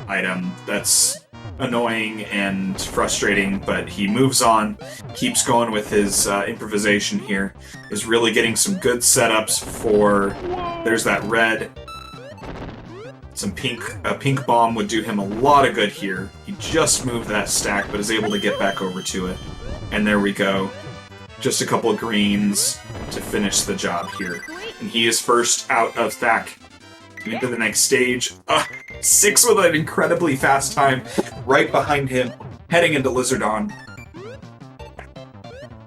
item. That's annoying and frustrating, but he moves on, keeps going with his improvisation here, is really getting some good setups for... There's that red. Some pink. A pink bomb would do him a lot of good here. He just moved that stack, but is able to get back over to it. And there we go. Just a couple of greens to finish the job here. And he is first out of stack. Into the next stage. 6 with an incredibly fast time. Right behind him. Heading into Lizardon.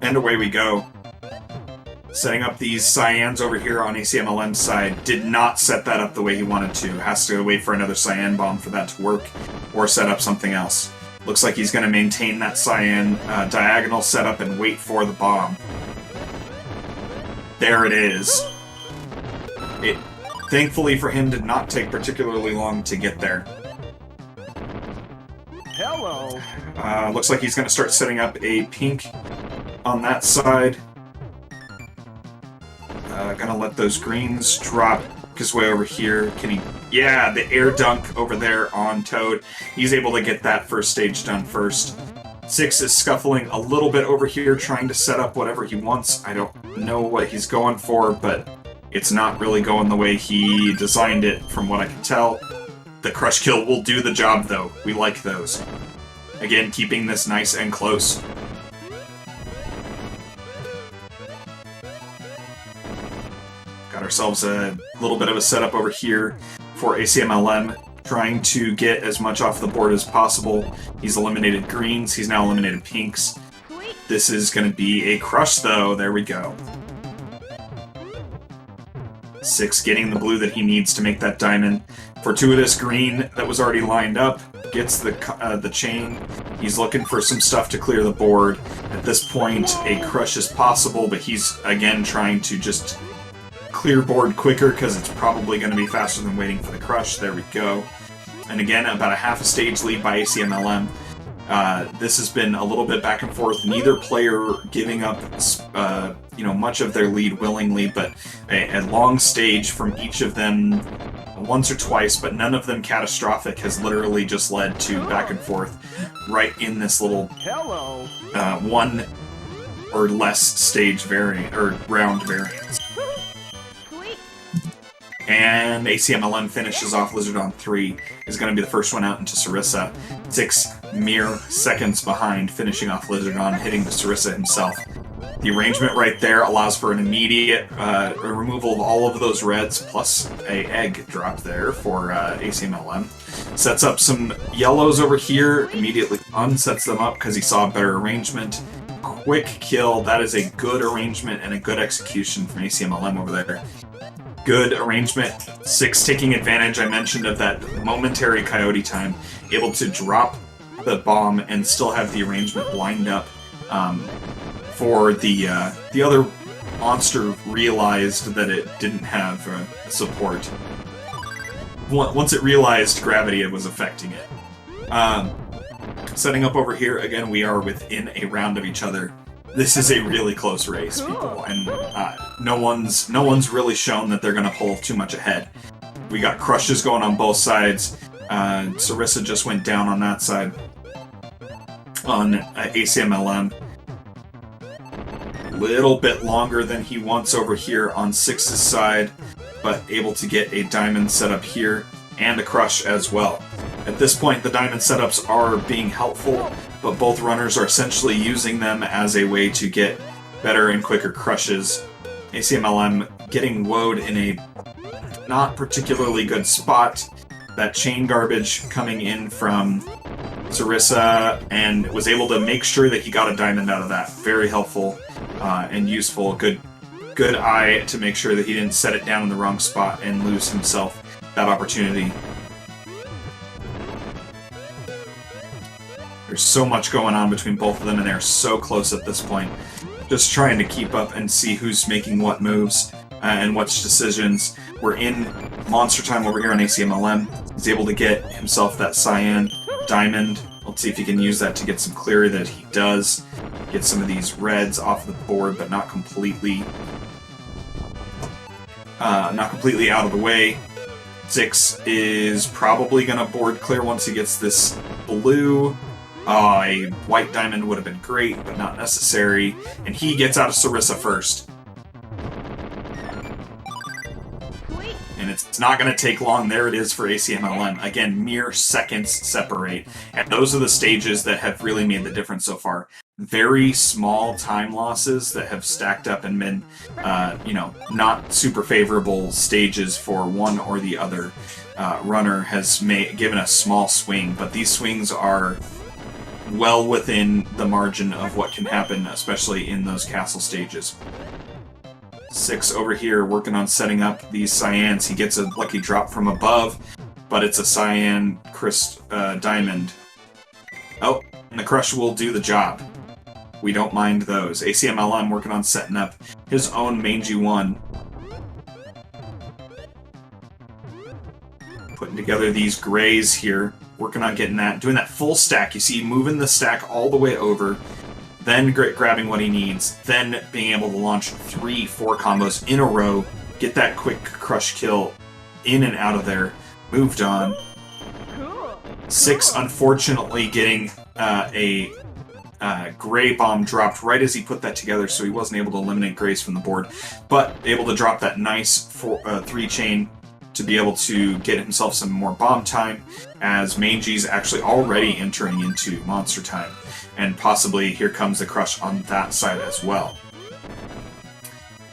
And away we go. Setting up these cyans over here on ACMLM's side. Did not set that up the way he wanted to. Has to wait for another cyan bomb for that to work. Or set up something else. Looks like he's going to maintain that cyan diagonal setup and wait for the bomb. There it is. It, thankfully for him, did not take particularly long to get there. Hello. Looks like he's going to start setting up a pink on that side. Gonna let those greens drop his way over here. Can he... Yeah, the air dunk over there on Toad. He's able to get that first stage done first. 6 is scuffling a little bit over here, trying to set up whatever he wants. I don't know what he's going for, but it's not really going the way he designed it, from what I can tell. The crush kill will do the job, though. We like those. Again, keeping this nice and close. Got ourselves a little bit of a setup over here for ACMLM, trying to get as much off the board as possible. He's eliminated greens, he's now eliminated pinks. This is going to be a crush, though. There we go. 6 getting the blue that he needs to make that diamond. Fortuitous green that was already lined up. Gets the chain. He's looking for some stuff to clear the board. At this point, a crush is possible, but he's, again, trying to just clear board quicker because it's probably going to be faster than waiting for the crush. There we go. And again, about a half a stage lead by ACMLM. This has been a little bit back and forth. Neither player giving up, much of their lead willingly, but a long stage from each of them once or twice, but none of them catastrophic, has literally just led to back and forth right in this little one or less stage variant or round variance. And ACMLM finishes off Lizardon 3, is going to be the first one out into Sarissa. 6 mere seconds behind, finishing off Lizardon, hitting the Sarissa himself. The arrangement right there allows for an immediate removal of all of those reds, plus a egg drop there for ACMLM. Sets up some yellows over here, immediately unsets them up because he saw a better arrangement. Quick kill, that is a good arrangement and a good execution from ACMLM over there. Good arrangement. 6 taking advantage, I mentioned, of that momentary coyote time. Able to drop the bomb and still have the arrangement lined up for the other monster realized that it didn't have support. Once it realized gravity, it was affecting it. Setting up over here, again, we are within a round of each other. this is a really close race, people, and no one's really shown that they're going to pull too much ahead. We got crushes going on both sides. Sarissa just went down on that side on ACMLM. Little bit longer than he wants over here on 6's side, but able to get a diamond setup here and a crush as well. At this point, the diamond setups are being helpful, but both runners are essentially using them as a way to get better and quicker crushes. ACMLM getting woed in a not particularly good spot. That chain garbage coming in from Sarissa, and was able to make sure that he got a diamond out of that. Very helpful and useful. Good eye to make sure that he didn't set it down in the wrong spot and lose himself that opportunity. There's so much going on between both of them, and they're so close at this point. Just trying to keep up and see who's making what moves and which decisions. We're in Monster Time over here on ACMLM. He's able to get himself that cyan diamond. Let's see if he can use that to get some clear that he does. Get some of these reds off the board, but not completely out of the way. 6 is probably going to board clear once he gets this blue. A white diamond would have been great, but not necessary. And he gets out of Sarissa first. And it's not going to take long. There it is for ACMLM. Again, mere seconds separate. And those are the stages that have really made the difference so far. Very small time losses that have stacked up and been, not super favorable stages for one or the other. Runner has given a small swing, but these swings are well within the margin of what can happen, especially in those castle stages. 6 over here working on setting up these cyans. He gets a lucky drop from above, but it's a cyan diamond. Oh, and the crush will do the job. We don't mind those. ACMLM working on setting up his own mangy one. Putting together these grays here. Working on getting that, doing that full stack. You see, moving the stack all the way over, then grabbing what he needs, then being able to launch 3-4 combos in a row, get that quick crush kill in and out of there, moved on. 6, unfortunately, getting a gray bomb dropped right as he put that together, so he wasn't able to eliminate grays from the board, but able to drop that nice 3-chain to be able to get himself some more bomb time, as Mangy's actually already entering into Monster Time. And possibly here comes the crush on that side as well.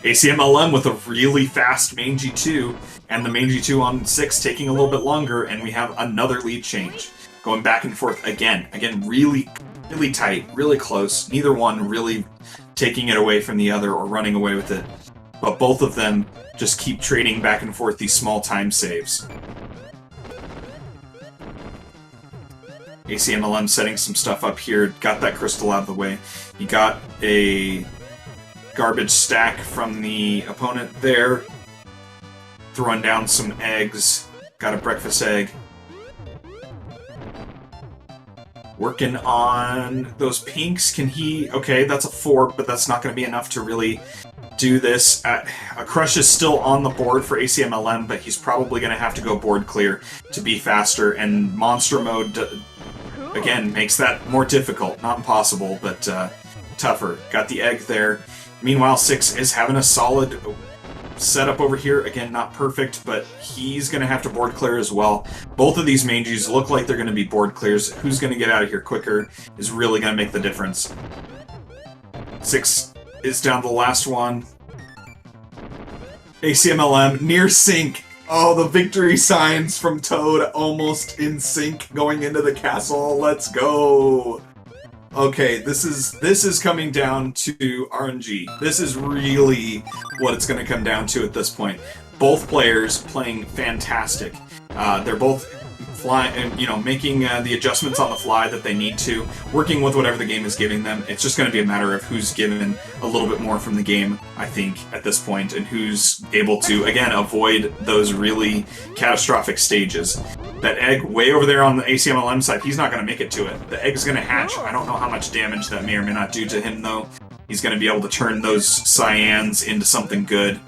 ACMLM with a really fast Mangy 2, and the Mangy 2 on 6 taking a little bit longer, and we have another lead change. Going back and forth again. Again, really tight, really close. Neither one really taking it away from the other or running away with it. But both of them just keep trading back and forth these small time saves. ACMLM setting some stuff up here, got that crystal out of the way. You got a garbage stack from the opponent there, throwing down some eggs, got a breakfast egg. Working on those pinks, okay, that's a 4, but that's not going to be enough to really do this. A crush is still on the board for ACMLM, but he's probably going to have to go board clear to be faster, and monster mode, again, makes that more difficult. Not impossible, but tougher. Got the egg there. Meanwhile, 6 is having a solid setup over here. Again, not perfect, but he's going to have to board clear as well. Both of these Mangies look like they're going to be board clears. Who's going to get out of here quicker is really going to make the difference. 6 is down to the last one. ACMLM near sync. Oh, the victory signs from Toad almost in sync going into the castle. Let's go. Okay, this is coming down to RNG. This is really what it's going to come down to at this point. Both players playing fantastic. They're both making the adjustments on the fly that they need to, working with whatever the game is giving them. It's just going to be a matter of who's given a little bit more from the game, I think, at this point, and who's able to, again, avoid those really catastrophic stages. That egg way over there on the ACMLM side, he's not going to make it to it. The egg's going to hatch. I don't know how much damage that may or may not do to him, though. He's going to be able to turn those cyans into something good.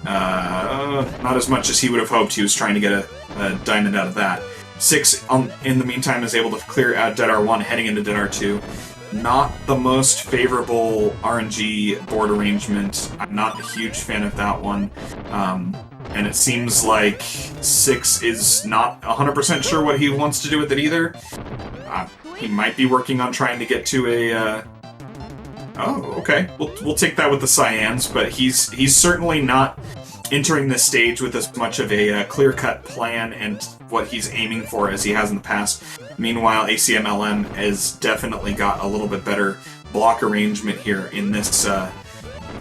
Not as much as he would have hoped. He was trying to get a diamond out of that. 6, in the meantime, is able to clear out Dead R1, heading into Dead R2. Not the most favorable RNG board arrangement. I'm not a huge fan of that one. And it seems like 6 is not 100% sure what he wants to do with it either. He might be working on trying to get to a... Oh, okay. We'll take that with the cyans, but he's certainly not entering this stage with as much of a clear-cut plan and what he's aiming for as he has in the past. Meanwhile, ACMLM has definitely got a little bit better block arrangement here in this Dead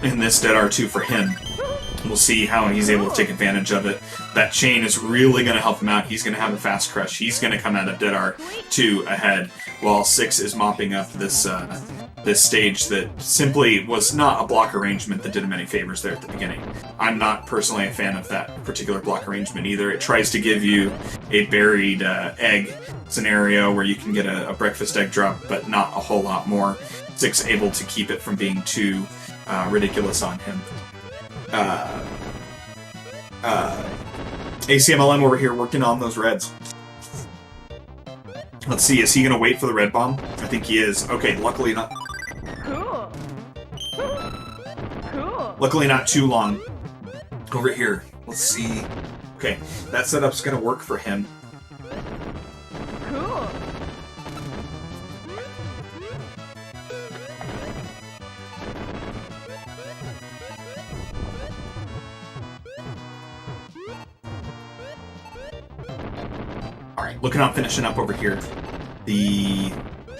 R2 for him. We'll see how he's able to take advantage of it. That chain is really going to help him out. He's going to have a fast crush. He's going to come out of Dead R2 ahead, while 6 is mopping up this stage that simply was not a block arrangement that did him any favors there at the beginning. I'm not personally a fan of that particular block arrangement either. It tries to give you a buried egg scenario where you can get a breakfast egg drop, but not a whole lot more. 6 able to keep it from being too ridiculous on him. ACMLM over here working on those reds. Let's see, is he going to wait for the red bomb? I think he is. Okay, luckily not... Cool. Cool. Luckily not too long. Over here. Let's see. Okay, that setup's going to work for him. Cool. Alright, looking on finishing up over here.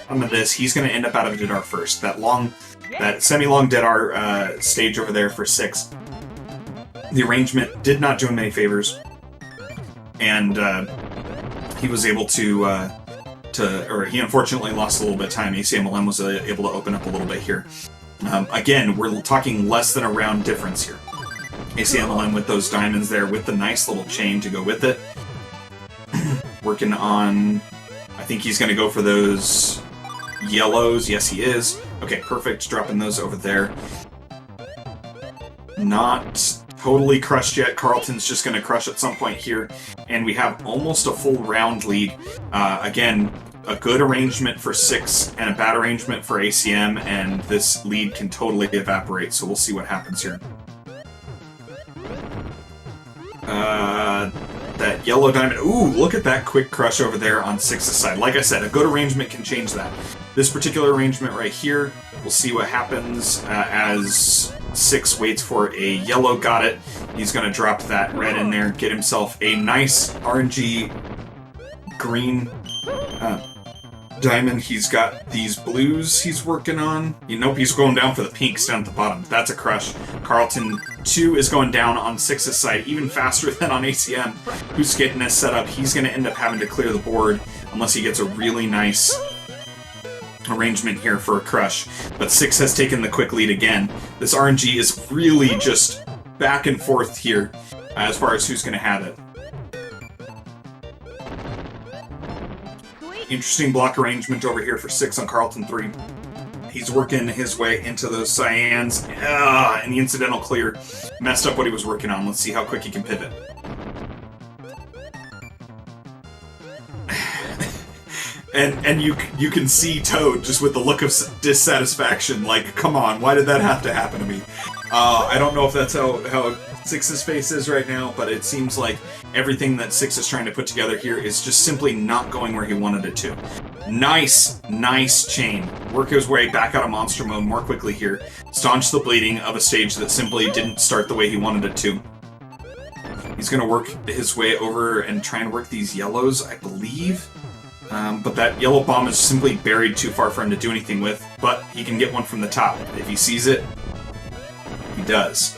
Some of this, he's going to end up out of Dead R first. That semi-long Dead R stage over there for 6. The arrangement did not do him any favors. And he was able or he unfortunately lost a little bit of time. ACMLM was able to open up a little bit here. Again, we're talking less than a round difference here. ACMLM with those diamonds there, with the nice little chain to go with it. Working on... I think he's going to go for those yellows. Yes, he is. Okay, perfect. Dropping those over there. Not totally crushed yet. Carlton's just going to crush at some point here. And we have almost a full round lead. Again, a good arrangement for 6 and a bad arrangement for ACM, and this lead can totally evaporate, so we'll see what happens here. That yellow diamond. Ooh, look at that quick crush over there on 6's side. Like I said, a good arrangement can change that. This particular arrangement right here, we'll see what happens as 6 waits for a yellow. Got it. He's going to drop that red in there, get himself a nice RNG green diamond. He's got these blues he's working on. Nope, he's going down for the pinks down at the bottom. That's a crush. Carlton 2 is going down on 6's side even faster than on ACM, who's getting this set up. He's going to end up having to clear the board unless he gets a really nice arrangement here for a crush. But 6 has taken the quick lead again. This RNG is really just back and forth here as far as who's going to have it. Interesting block arrangement over here for 6 on Carlton 3. He's working his way into those cyans. And the incidental clear messed up what he was working on. Let's see how quick he can pivot. and you can see Toad just with the look of dissatisfaction. Like, come on, why did that have to happen to me? I don't know if that's how 6's face is right now, but it seems like everything that 6 is trying to put together here is just simply not going where he wanted it to. Nice chain. Work his way back out of monster mode more quickly here. Staunch the bleeding of a stage that simply didn't start the way he wanted it to. He's going to work his way over and try and work these yellows, I believe. But that yellow bomb is simply buried too far for him to do anything with, but he can get one from the top. If he sees it, he does.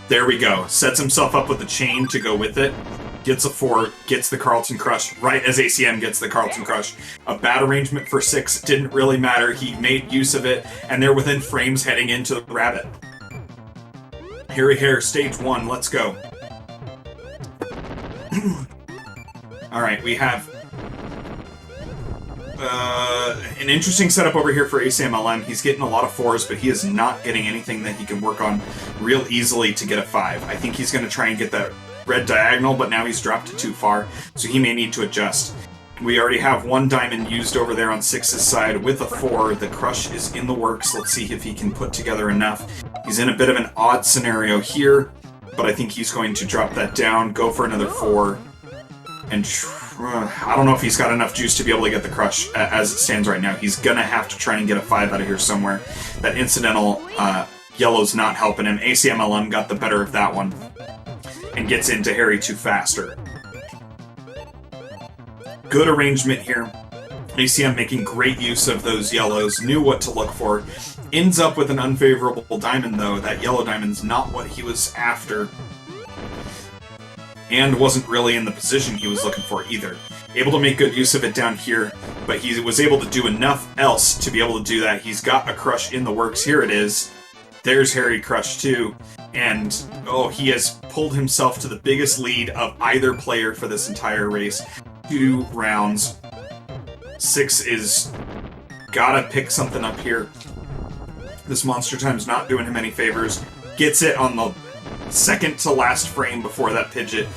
There we go. Sets himself up with a chain to go with it. Gets a 4, gets the Carlton Crush, right as ACM gets the Carlton Crush. A bad arrangement for 6, didn't really matter. He made use of it, and they're within frames heading into the rabbit. Here, stage 1, let's go. Alright, we have an interesting setup over here for ACMLM. He's getting a lot of 4s, but he is not getting anything that he can work on real easily to get a 5. I think he's going to try and get that red diagonal, but now he's dropped it too far, so he may need to adjust. We already have 1 diamond used over there on 6's side with a 4. The crush is in the works. Let's see if he can put together enough. He's in a bit of an odd scenario here, but I think he's going to drop that down, go for another 4, and I don't know if he's got enough juice to be able to get the crush as it stands right now. He's going to have to try and get a 5 out of here somewhere. That incidental yellow's not helping him. ACMLM got the better of that one and gets into Harry 2 faster. Good arrangement here. ACM making great use of those yellows, knew what to look for. Ends up with an unfavorable diamond, though. That yellow diamond's not what he was after, and wasn't really in the position he was looking for either. Able to make good use of it down here, but he was able to do enough else to be able to do that. He's got a crush in the works. Here it is. There's Harry Crush 2, and oh, he has pulled himself to the biggest lead of either player for this entire race. 2 rounds. 6 is gotta pick something up here. This Monster Time's not doing him any favors. Gets it on the second to last frame before that Pidgeot.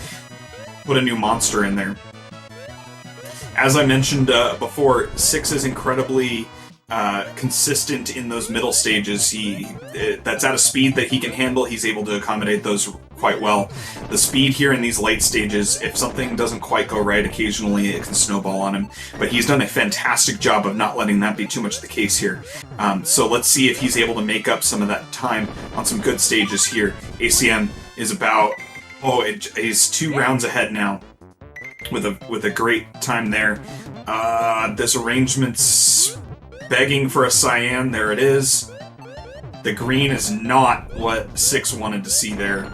Put a new monster in there. As I mentioned before, 6 is incredibly consistent in those middle stages. That's at a speed that he can handle. He's able to accommodate those quite well. The speed here in these late stages, if something doesn't quite go right, occasionally it can snowball on him. But he's done a fantastic job of not letting that be too much the case here. So let's see if he's able to make up some of that time on some good stages here. ACM is about, he's 2 rounds ahead now with a great time there. This arrangement's begging for a cyan. There it is. The green is not what 6 wanted to see there.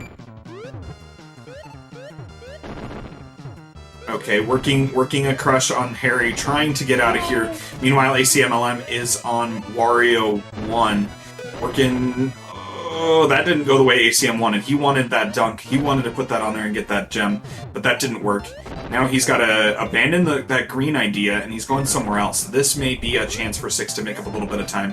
Okay, working a crush on Harry, trying to get out of here. Meanwhile, ACMLM is on Wario 1. Working... Oh, that didn't go the way ACM wanted. He wanted that dunk. He wanted to put that on there and get that gem, but that didn't work. Now he's got to abandon that green idea, and he's going somewhere else. This may be a chance for 6 to make up a little bit of time.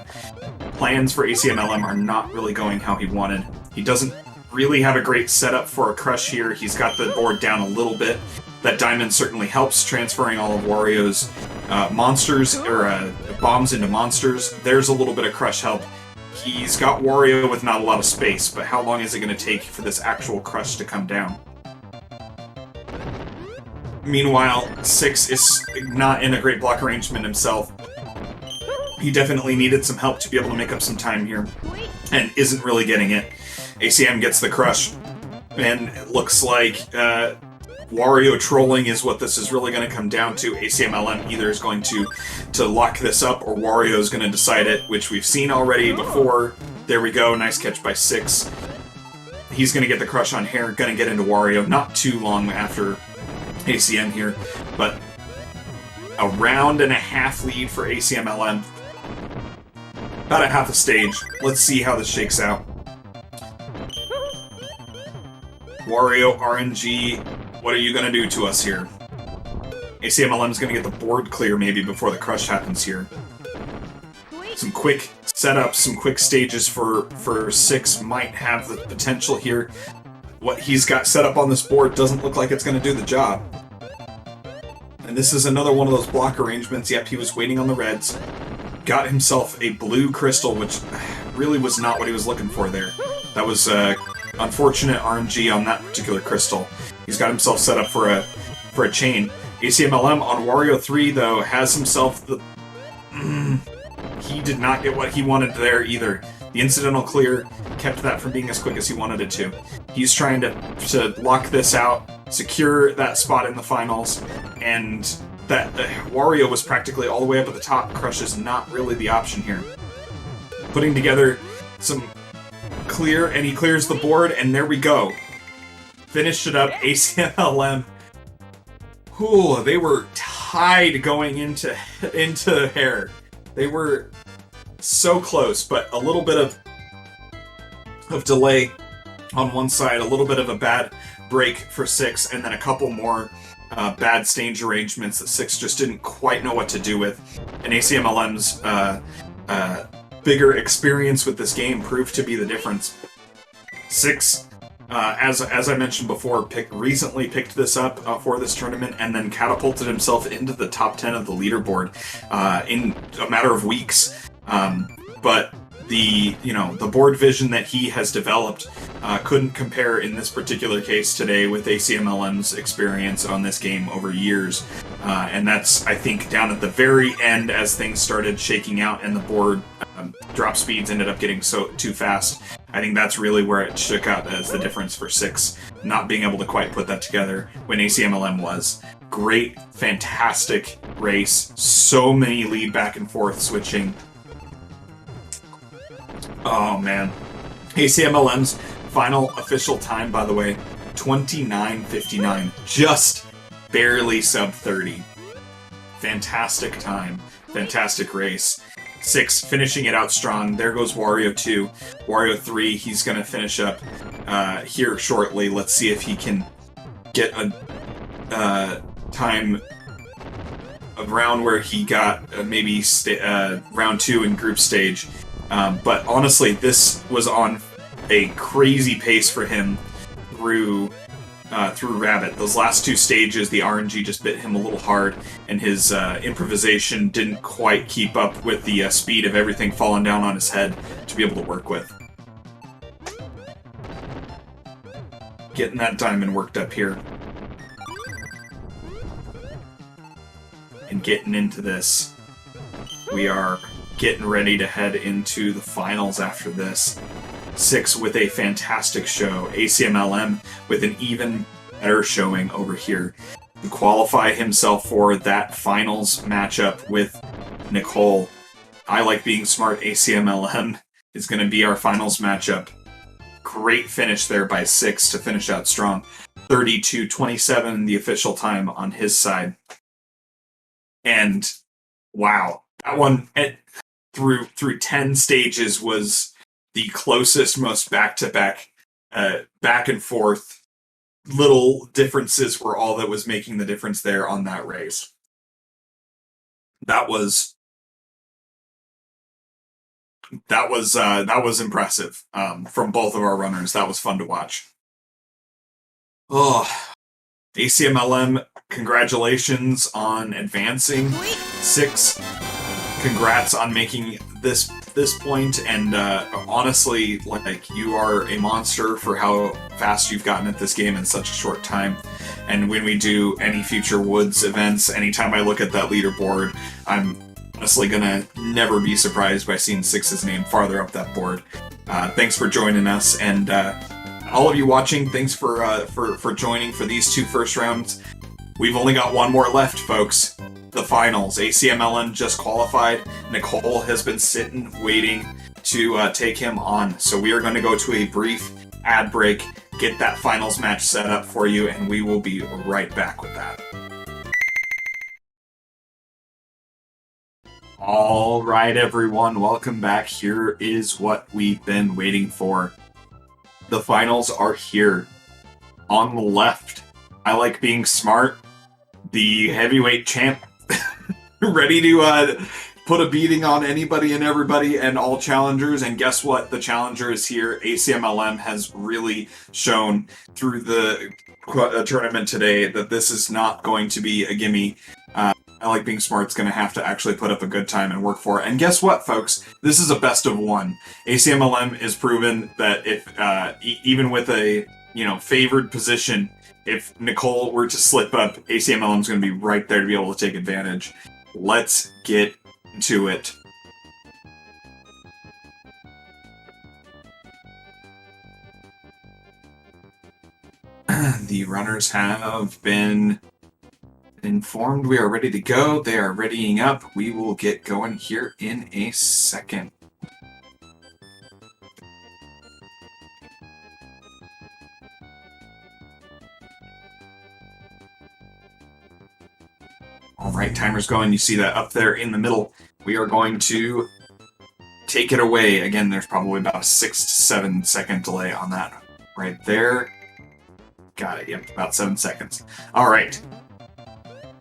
Plans for ACMLM are not really going how he wanted. He doesn't really have a great setup for a crush here. He's got the board down a little bit. That diamond certainly helps, transferring all of Wario's monsters, or bombs into monsters. There's a little bit of crush help. He's got Wario with not a lot of space, but how long is it going to take for this actual crush to come down? Meanwhile, 6 is not in a great block arrangement himself. He definitely needed some help to be able to make up some time here, and isn't really getting it. ACM gets the crush, and it looks like Wario trolling is what this is really going to come down to. ACMLM either is going to lock this up, or Wario is going to decide it, which we've seen already before. There we go, nice catch by 6. He's going to get the crush on Hair, going to get into Wario, not too long after ACM here, but a round and a half lead for ACMLM. About a half a stage. Let's see how this shakes out. Wario, RNG, what are you going to do to us here? ACMLM is going to get the board clear maybe before the crush happens here. Some quick setups, some quick stages for 6 might have the potential here. What he's got set up on this board doesn't look like it's going to do the job. And this is another one of those block arrangements. Yep, he was waiting on the reds. Got himself a blue crystal, which really was not what he was looking for there. That was unfortunate RNG on that particular crystal. He's got himself set up for a chain. ACMLM on Wario 3, though, has himself the... he did not get what he wanted there either. The incidental clear kept that from being as quick as he wanted it to. He's trying to lock this out, secure that spot in the finals, and that Wario was practically all the way up at the top. Crush is not really the option here. Putting together some clear, and he clears the board, and there we go. Finished it up, ACMLM. Ooh, they were tied going into Hair. They were so close, but a little bit of delay on one side, a little bit of a bad break for 6, and then a couple more bad stage arrangements that 6 just didn't quite know what to do with. And ACMLM's bigger experience with this game proved to be the difference. 6, as I mentioned before, recently picked this up for this tournament, and then catapulted himself into the top 10 of the leaderboard in a matter of weeks. But the board vision that he has developed couldn't compare in this particular case today with ACMLM's experience on this game over years. And that's, I think, down at the very end as things started shaking out and the board drop speeds ended up getting too fast. I think that's really where it shook out as the difference for 6, not being able to quite put that together when ACMLM was. Great, fantastic race. So many lead back and forth switching. Oh, man. ACMLM's final official time, by the way, 29:59. Just barely sub 30. Fantastic time. Fantastic race. 6 finishing it out strong. There goes Wario 2. Wario 3, he's going to finish up here shortly. Let's see if he can get a time around where he got maybe round 2 in group stage. But honestly, this was on a crazy pace for him through Rabbit. Those last 2 stages, the RNG just bit him a little hard, and his improvisation didn't quite keep up with the speed of everything falling down on his head to be able to work with. Getting that diamond worked up here. And getting into this. We are getting ready to head into the finals after this. 6 with a fantastic show. ACMLM with an even better showing over here. To qualify himself for that finals matchup with Nicole. I Like Being Smart ACMLM is going to be our finals matchup. Great finish there by 6 to finish out strong. 32:27 the official time on his side. And wow, that one through 10 stages was the closest, most back-to-back, back and forth. Little differences were all that was making the difference there on that race. That was impressive from both of our runners. That was fun to watch. Oh, ACMLM, congratulations on advancing. 6, congrats on making this point, and honestly, like, you are a monster for how fast you've gotten at this game in such a short time. And when we do any future Woods events, anytime I look at that leaderboard, I'm honestly gonna never be surprised by seeing 6's name farther up that board. Thanks for joining us, and all of you watching, thanks for joining for these 2 first rounds. We've only got one more left, folks. The finals. ACMLM just qualified. Nicole has been sitting, waiting to take him on. So we are going to go to a brief ad break, get that finals match set up for you, and we will be right back with that. All right, everyone, welcome back. Here is what we've been waiting for. The finals are here. On the left, I Like Being Smart, the heavyweight champ, ready to put a beating on anybody and everybody and all challengers. And guess what? The challenger is here. ACMLM has really shown through the tournament today that this is not going to be a gimme. I Like Being Smart's going to have to actually put up a good time and work for it. And guess what, folks? This is a best of 1. ACMLM is proven that if even with a favored position, if Nicole were to slip up, ACMLM is going to be right there to be able to take advantage. Let's get to it. The runners have been informed we are ready to go. They are readying up. We will get going here in a second. All right, timer's going. You see that up there in the middle. We are going to take it away. Again, there's probably about a 6 to 7 second delay on that right there. Got it, yep, about 7 seconds. Alright.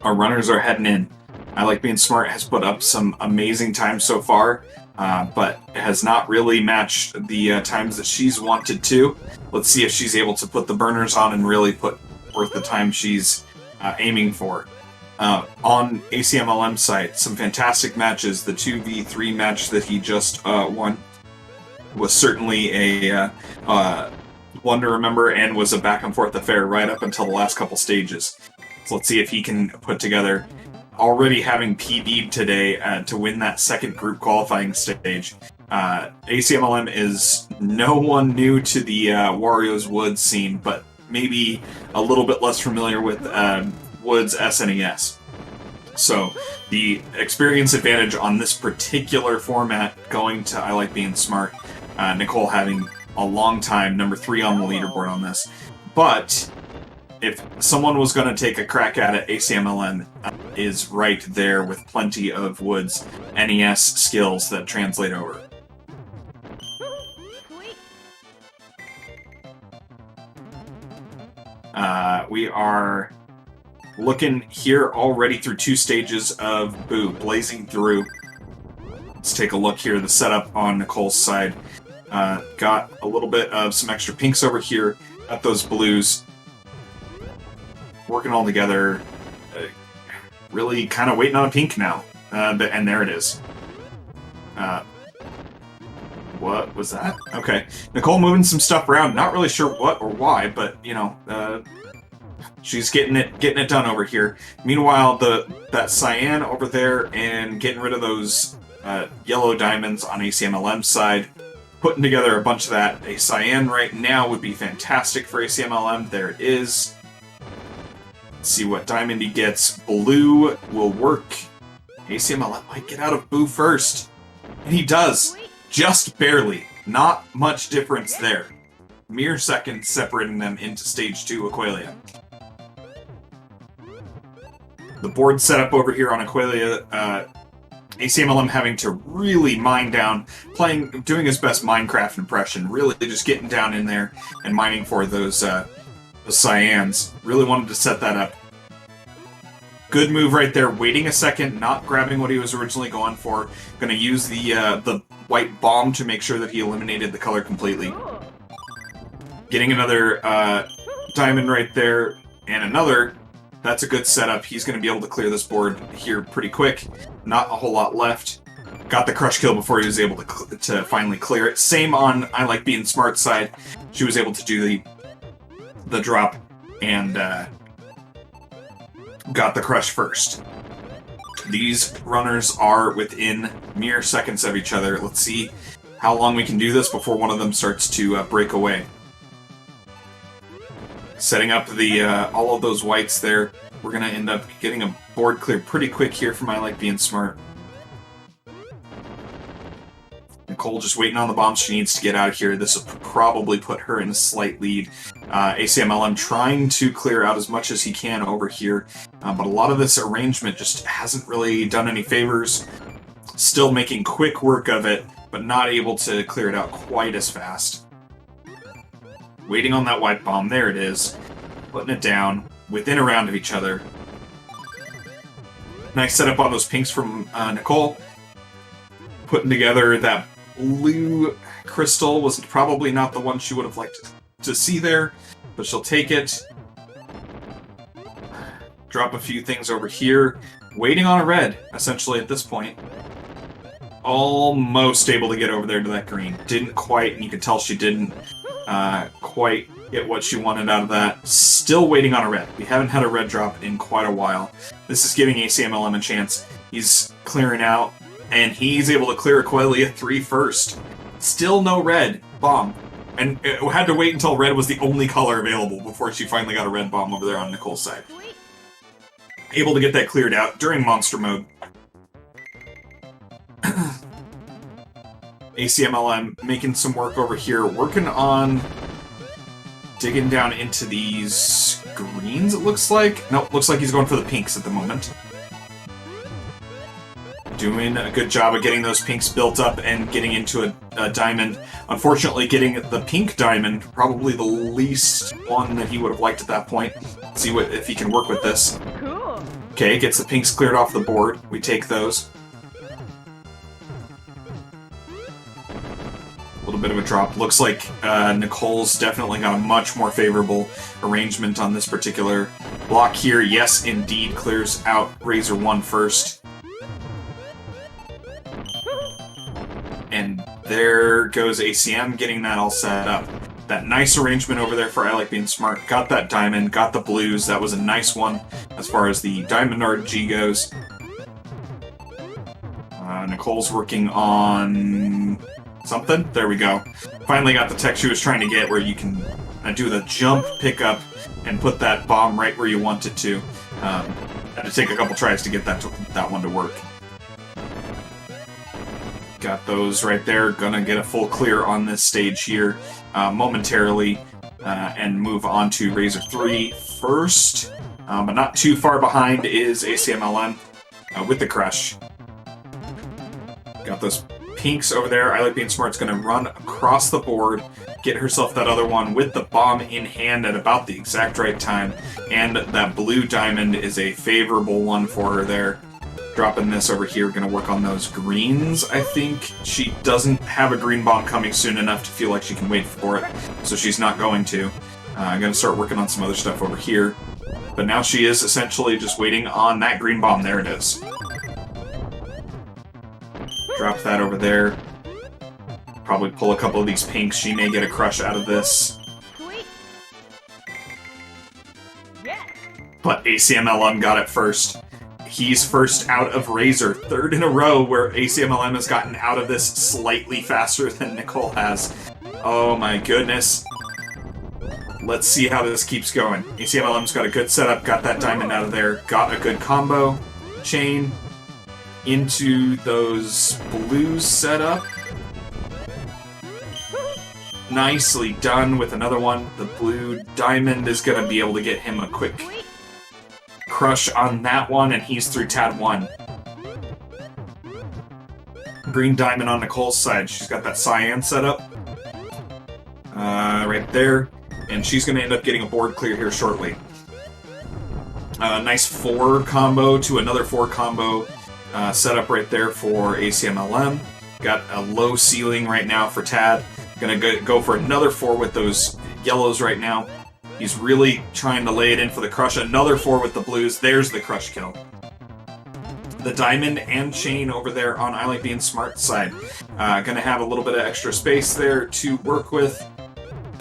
Our runners are heading in. I Like Being Smart has put up some amazing times so far, but has not really matched the times that she's wanted to. Let's see if she's able to put the burners on and really put forth the time she's aiming for. On ACMLM's site, some fantastic matches. The 2v3 match that he just won was certainly a one to remember and was a back and forth affair right up until the last couple stages. So let's see if he can put together, already having PB'd today to win that second group qualifying stage. ACMLM is no one new to the Wario's Woods scene, but maybe a little bit less familiar with Woods SNES. So the experience advantage on this particular format going to I Like Being Smart, Nicole having a long time, number 3 on the leaderboard on this. But if someone was going to take a crack at it, ACMLM is right there with plenty of Woods NES skills that translate over. We are looking here already through 2 stages of Boo, blazing through. Let's take a look here, the setup on Nicole's side. Got a little bit of some extra pinks over here, got those blues. Working all together, really kind of waiting on a pink now. And there it is. What was that? Okay. Nicole moving some stuff around, not really sure what or why, but, you know, she's getting it done over here. Meanwhile, that cyan over there and getting rid of those yellow diamonds on ACMLM's side, putting together a bunch of that. A cyan right now would be fantastic for ACMLM. There it is. Let's see what diamond he gets. Blue will work. ACMLM might get out of Boo first. And he does. Just barely. Not much difference there. Mere seconds separating them into Stage 2 Aqualia. The board setup over here on Aqualia, ACMLM having to really mine down, doing his best Minecraft impression, really just getting down in there and mining for those cyans. Really wanted to set that up. Good move right there, waiting a second, not grabbing what he was originally going for. Going to use the white bomb to make sure that he eliminated the color completely. Getting another diamond right there, and another. That's a good setup. He's going to be able to clear this board here pretty quick. Not a whole lot left. Got the crush kill before he was able to finally clear it. Same on I Like Being Smart side. She was able to do the drop and got the crush first. These runners are within mere seconds of each other. Let's see how long we can do this before one of them starts to break away. Setting up all of those whites there. We're going to end up getting a board clear pretty quick here from I Like Being Smart. Nicole just waiting on the bomb. She needs to get out of here. This will probably put her in a slight lead. ACMLM trying to clear out as much as he can over here. But a lot of this arrangement just hasn't really done any favors. Still making quick work of it, but not able to clear it out quite as fast. Waiting on that white bomb. There it is. Putting it down within a round of each other. Nice setup on those pinks from Nicole. Putting together that blue crystal was probably not the one she would have liked to see there, but she'll take it. Drop a few things over here. Waiting on a red, essentially, at this point. Almost able to get over there to that green. Didn't quite, and you can tell she didn't quite get what she wanted out of that. Still waiting on a red. We haven't had a red drop in quite a while. This is giving ACMLM a chance. He's clearing out, and he's able to clear Aqualia 3 first. Still no red. Bomb. And it had to wait until red was the only color available before she finally got a red bomb over there on Nicole's side. Able to get that cleared out during monster mode. ACMLM making some work over here, working on digging down into these greens, it looks like. Nope, looks like he's going for the pinks at the moment. Doing a good job of getting those pinks built up and getting into a diamond. Unfortunately, getting the pink diamond, probably the least one that he would have liked at that point. See if he can work with this. Cool. Okay, gets the pinks cleared off the board. We take those. A little bit of a drop. Looks like Nicole's definitely got a much more favorable arrangement on this particular block here. Yes, indeed, clears out Razor 1 first. And there goes ACM getting that all set up. That nice arrangement over there for I Like Being Smart. Got that diamond, got the blues. That was a nice one as far as the diamond RG goes. Nicole's working on something. There we go. Finally got the tech she was trying to get where you can do the jump pickup and put that bomb right where you want it to. Had to take a couple tries to get that one to work. Got those right there. Gonna get a full clear on this stage here momentarily and move on to Razor 3 first. But not too far behind is ACMLM with the crush. Got those pinks over there. I Like Being Smart's gonna run across the board, get herself that other one with the bomb in hand at about the exact right time. And that blue diamond is a favorable one for her there. Dropping this over here, gonna work on those greens, I think. She doesn't have a green bomb coming soon enough to feel like she can wait for it, so she's not going to. I'm gonna start working on some other stuff over here. But now she is essentially just waiting on that green bomb. There it is. Drop that over there. Probably pull a couple of these pinks. She may get a crush out of this. Sweet. Yeah. But ACMLM got it first. He's first out of Razor. Third in a row where ACMLM has gotten out of this slightly faster than Nicole has. Oh my goodness. Let's see how this keeps going. ACMLM's got a good setup, got that diamond out of there, got a good combo, chain, into those blues set up. Nicely done with another one. The blue diamond is going to be able to get him a quick crush on that one, and he's through Tad 1. Green diamond on Nicole's side. She's got that cyan set up. Right there. And she's going to end up getting a board clear here shortly. Nice 4 combo to another 4 combo set up right there for ACMLM. Got a low ceiling right now for Tad. Gonna go for another 4 with those yellows right now. He's really trying to lay it in for the crush. Another 4 with the blues. There's the crush kill. The diamond and chain over there on I Like Being Smart side. Gonna have a little bit of extra space there to work with.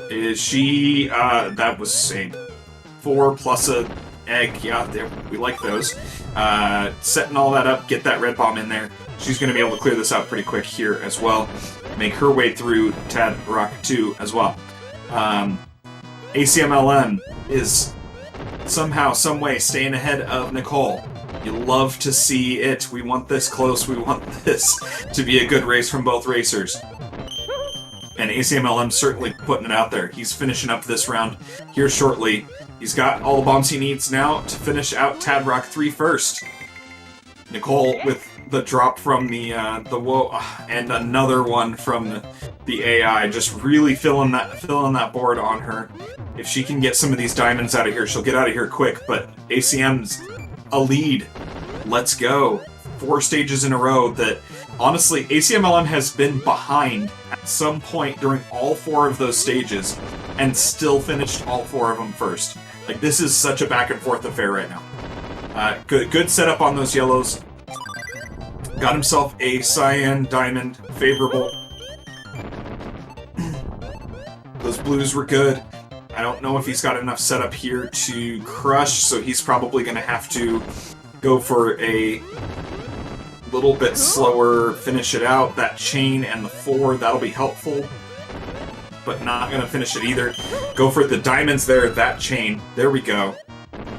Is she, that was a 4 plus a egg. Yeah, there, we like those. Setting all that up, get that red bomb in there. She's gonna be able to clear this out pretty quick here as well. Make her way through Tad Rock 2 as well. ACMLM is somehow, some way staying ahead of Nicole. You love to see it. We want this close. We want this to be a good race from both racers. And ACMLM certainly putting it out there. He's finishing up this round here shortly. He's got all the bombs he needs now to finish out Tad Rock 3 first. Nicole with the drop from the whoa, and another one from the AI, just really filling that board on her. If she can get some of these diamonds out of here, she'll get out of here quick. But ACM's a lead. Let's go. 4 stages in a row that, honestly, ACMLM has been behind at some point during all 4 of those stages and still finished all 4 of them first. Like, this is such a back and forth affair right now. Good setup on those yellows. Got himself a cyan diamond, favorable. Those blues were good. I don't know if he's got enough setup here to crush, so he's probably going to have to go for a little bit slower, finish it out. That chain and the 4, that'll be helpful, but not going to finish it either. Go for the diamonds there, that chain. There we go.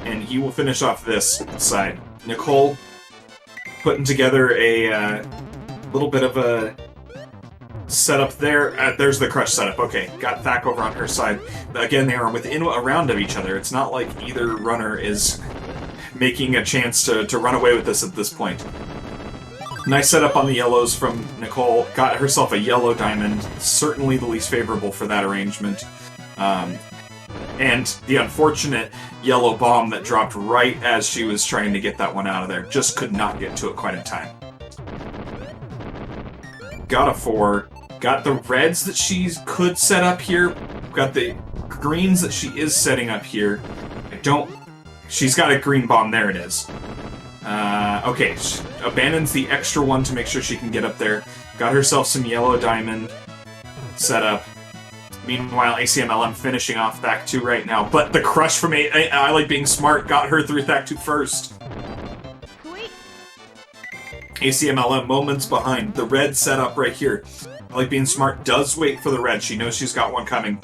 And he will finish off this side. Nicole putting together a little bit of a setup there. There's the crush setup. Okay, got Thak over on her side. Again, they are within a round of each other. It's not like either runner is making a chance to run away with this at this point. Nice setup on the yellows from Nicole. Got herself a yellow diamond. Certainly the least favorable for that arrangement. And the unfortunate yellow bomb that dropped right as she was trying to get that one out of there. Just could not get to it quite in time. Got a 4. Got the reds that she could set up here. Got the greens that she is setting up here. She's got a green bomb. There it is. Okay, she abandons the extra one to make sure she can get up there. Got herself some yellow diamond set up. Meanwhile, ACMLM finishing off Thack 2 right now. But the crush from I Like Being Smart got her through Thack 2 first. ACMLM moments behind. The red setup right here. I Like Being Smart does wait for the red. She knows she's got one coming.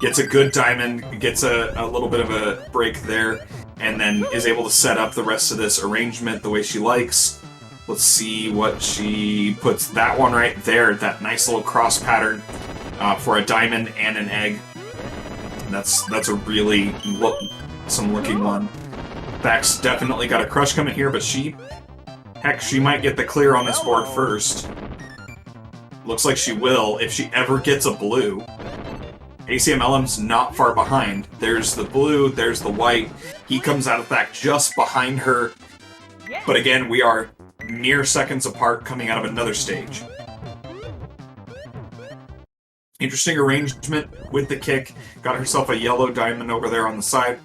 Gets a good diamond, gets a little bit of a break there, and then is able to set up the rest of this arrangement the way she likes. Let's see what she puts. That one right there, that nice little cross pattern for a diamond and an egg. And that's a really some looking one. Thack's definitely got a crush coming here, but she might get the clear on this board first. Looks like she will if she ever gets a blue. ACMLM's not far behind. There's the blue, there's the white. He comes out of Thack just behind her. But again, we are mere seconds apart coming out of another stage. Interesting arrangement with the kick. Got herself a yellow diamond over there on the side.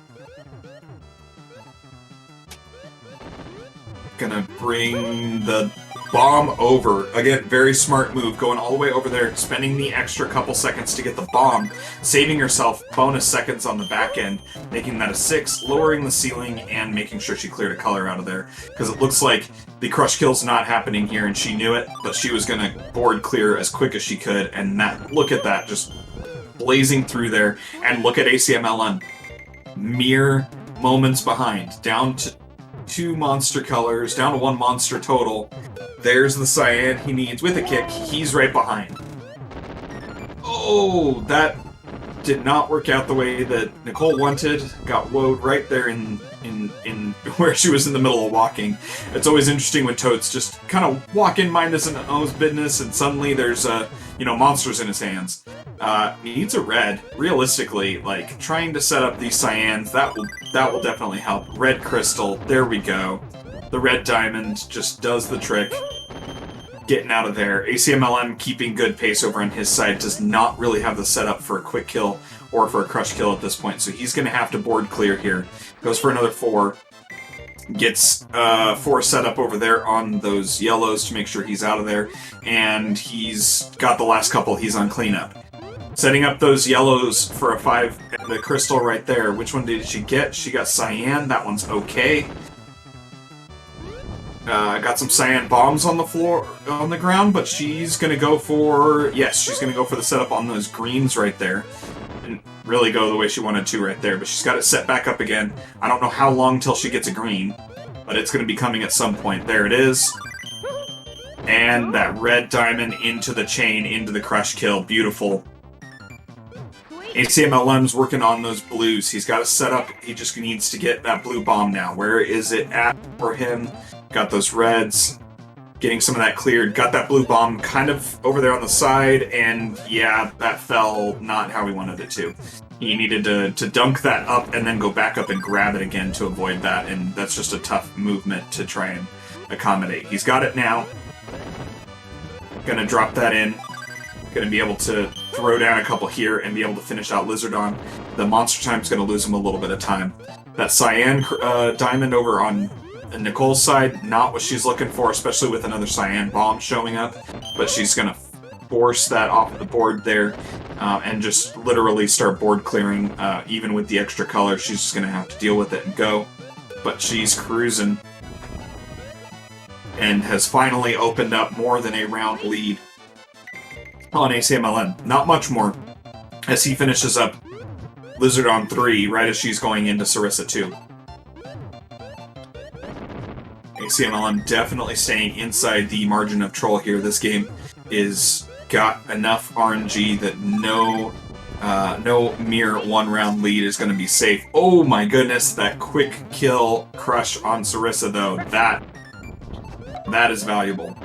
Gonna bring the bomb over. Again, very smart move. Going all the way over there, spending the extra couple seconds to get the bomb, saving herself bonus seconds on the back end, making that a 6, lowering the ceiling, and making sure she cleared a color out of there. Because it looks like the crush kill's not happening here, and she knew it, but she was gonna board clear as quick as she could, and look at that, just blazing through there. And look at ACMLM. Mere moments behind. Down to 2 monster colors, down to 1 monster total. There's the cyan he needs with a kick. He's right behind. Oh, that did not work out the way that Nicole wanted. Got woed right there in where she was in the middle of walking. It's always interesting when Toads just kind of walk in, mind his own business, and suddenly there's monsters in his hands. Needs a red. Realistically, like trying to set up these cyans, that will definitely help. Red crystal. There we go. The red diamond just does the trick. Getting out of there. ACMLM keeping good pace over on his side, does not really have the setup for a quick kill or for a crush kill at this point, so he's going to have to board clear here. Goes for another 4. Gets 4 set up over there on those yellows to make sure he's out of there, and he's got the last couple. He's on cleanup. Setting up those yellows for a 5, the crystal right there. Which one did she get? She got cyan. That one's okay. Got some cyan bombs on the floor, on the ground, but she's gonna go for... Yes, she's gonna go for the setup on those greens right there. Didn't really go the way she wanted to right there, but she's got it set back up again. I don't know how long till she gets a green, but it's gonna be coming at some point. There it is. And that red diamond into the chain, into the crush kill. Beautiful. ACMLM's working on those blues. He's got it set up. He just needs to get that blue bomb now. Where is it at for him? Got those reds. Getting some of that cleared. Got that blue bomb kind of over there on the side. And yeah, that fell not how he wanted it to. He needed to dunk that up and then go back up and grab it again to avoid that. And that's just a tough movement to try and accommodate. He's got it now. Gonna drop that in. Gonna be able to throw down a couple here and be able to finish out Lizardon. The monster time's gonna lose him a little bit of time. That cyan diamond over on Nicole's side, not what she's looking for, especially with another cyan bomb showing up. But she's gonna force that off the board there and just literally start board clearing. Even with the extra color, she's just gonna have to deal with it and go. But she's cruising and has finally opened up more than a round lead on ACMLM. Not much more, as he finishes up Lizardon 3 right as she's going into Sarissa 2. ACMLM definitely staying inside the margin of troll here. This game is got enough RNG that no mere 1-round lead is going to be safe. Oh my goodness, that quick kill crush on Sarissa though, that That is valuable.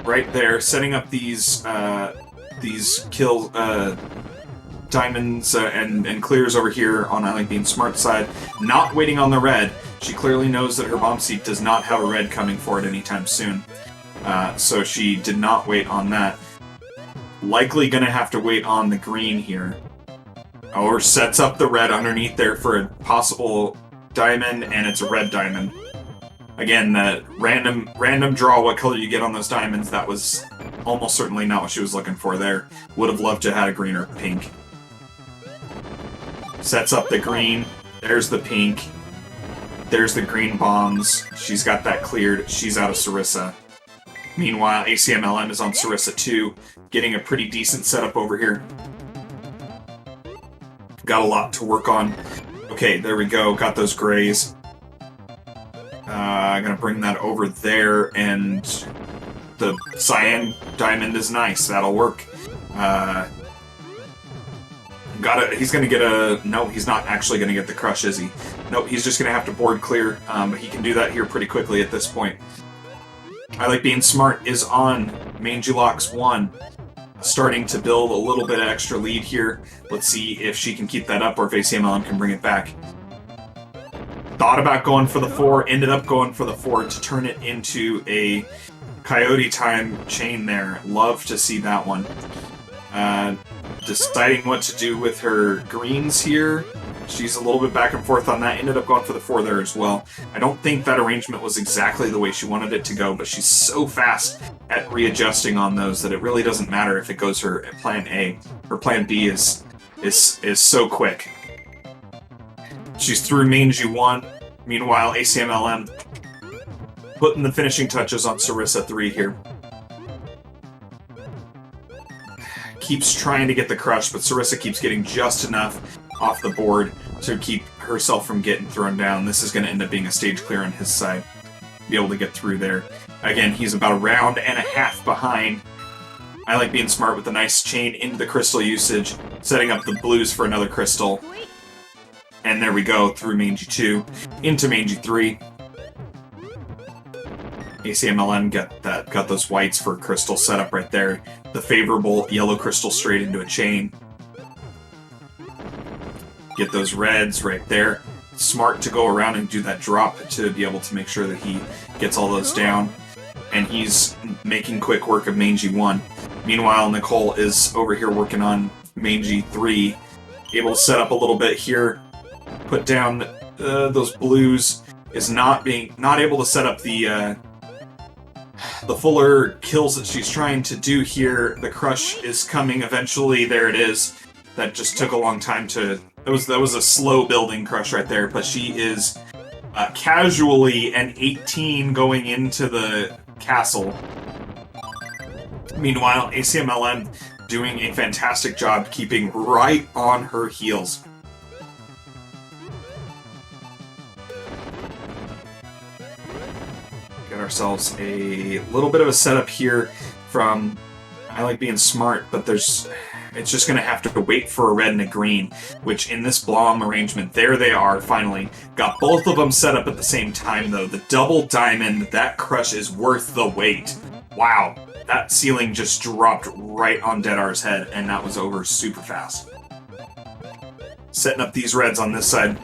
Right there, setting up these kill diamonds and clears over here on I Like Being Smart side. Not waiting on the red. She clearly knows that her bomb seat does not have a red coming for it anytime soon. So she did not wait on that. Likely gonna have to wait on the green here. Or sets up the red underneath there for a possible diamond, and it's a red diamond. Again, the random draw what color you get on those diamonds, that was almost certainly not what she was looking for there. Would have loved to have had a green or pink. Sets up the green, there's the pink, there's the green bombs, she's got that cleared, she's out of Sarissa. Meanwhile, ACMLM is on Sarissa too, getting a pretty decent setup over here. Got a lot to work on. Okay, there we go, got those grays. I'm gonna bring that over there, and the cyan diamond is nice, that'll work. He's gonna get a... No, he's not actually gonna get the crush, is he? Nope, he's just gonna have to board clear, but he can do that here pretty quickly at this point. I Like Being Smart is on Mangilox 1, starting to build a little bit of extra lead here. Let's see if she can keep that up or if ACMLM can bring it back. Thought about going for the 4, ended up going for the 4 to turn it into a Coyote time chain there. Love to see that one. Deciding what to do with her greens here. She's a little bit back and forth on that. Ended up going for the 4 there as well. I don't think that arrangement was exactly the way she wanted it to go, but she's so fast at readjusting on those that it really doesn't matter if it goes her plan A. Her plan B is so quick. She's through Mangy 1. Meanwhile, ACMLM putting the finishing touches on Sarissa 3 here. Keeps trying to get the crush, but Sarissa keeps getting just enough off the board to keep herself from getting thrown down. This is going to end up being a stage clear on his side. Be able to get through there. Again, he's about a round and a half behind. I Like Being Smart with a nice chain into the crystal usage, setting up the blues for another crystal. And there we go, through Mangy 2, into Mangy 3. ACMLM got those whites for crystal setup right there. The favorable yellow crystal straight into a chain. Get those reds right there. Smart to go around and do that drop to be able to make sure that he gets all those down. And he's making quick work of Mangy 1. Meanwhile, Nicole is over here working on Mangy 3. Able to set up a little bit here. Put down those blues. Is not able to set up the fuller kills that she's trying to do here. The crush is coming eventually. There it is. That just took a long time to... That was a slow building crush right there, but she is casually an 18 going into the castle. Meanwhile, ACMLM doing a fantastic job keeping right on her heels. Get ourselves a little bit of a setup here from I Like Being Smart, but it's just going to have to wait for a red and a green, which in this Blom arrangement, there they are, finally. Got both of them set up at the same time, though. The double diamond, that crush is worth the wait. Wow, that ceiling just dropped right on Deadar's head, and that was over super fast. Setting up these reds on this side.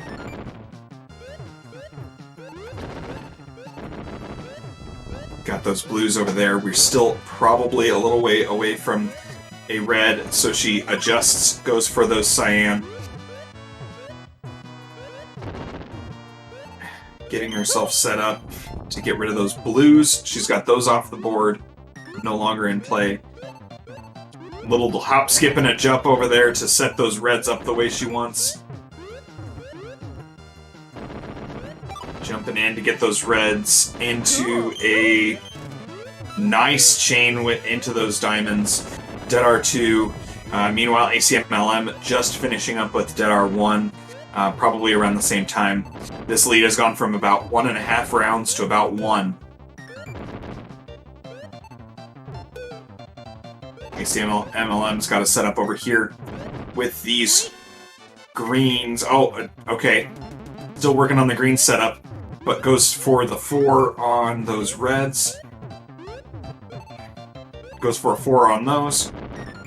Got those blues over there. We're still probably a little way away from a red, so she adjusts, goes for those cyan. Getting herself set up to get rid of those blues. She's got those off the board, no longer in play. Little hop, skip, and a jump over there to set those reds up the way she wants. Jumping in to get those reds into a nice chain into those diamonds. Deadar 2. Meanwhile, ACMLM just finishing up with Deadar 1, probably around the same time. This lead has gone from about 1.5 rounds to about 1. ACMLM's got a setup over here with these greens. Oh, okay. Still working on the green setup. but goes for the 4 on those reds. Goes for a 4 on those.